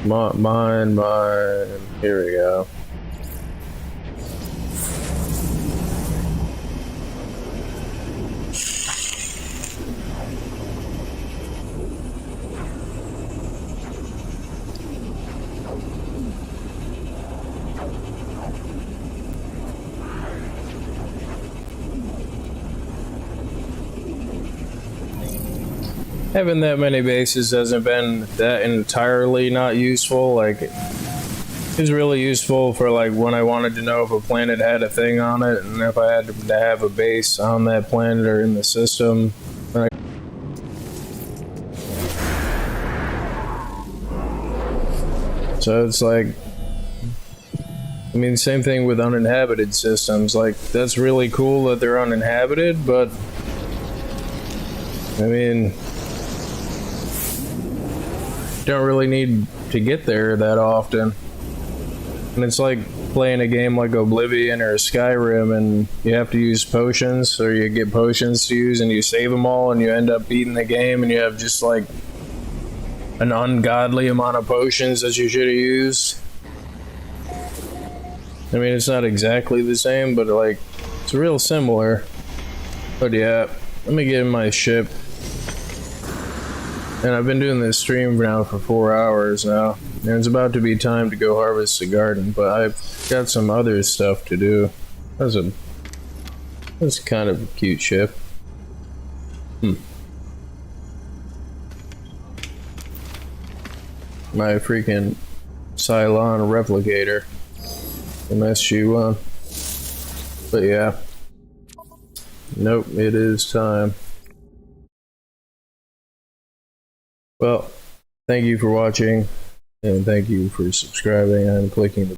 Mine. Here we go. Having that many bases hasn't been that entirely not useful. Like, it was really useful for like when I wanted to know if a planet had a thing on it, and if I had to have a base on that planet or in the system. So it's like, I mean, same thing with uninhabited systems. Like, that's really cool that they're uninhabited, but I mean, don't really need to get there that often. And it's like playing a game like Oblivion or Skyrim, and you have to use potions, or you get potions to use and you save them all, and you end up beating the game and you have just like an ungodly amount of potions that you should have used. I mean, it's not exactly the same, but like, it's real similar. But yeah, let me get in my ship. And I've been doing this stream now for 4 hours now. And it's about to be time to go harvest the garden, but I've got some other stuff to do. That's kind of a cute ship. My freaking Cylon replicator. MSG-1. But yeah. Nope, it is time. Well, thank you for watching, and thank you for subscribing and clicking the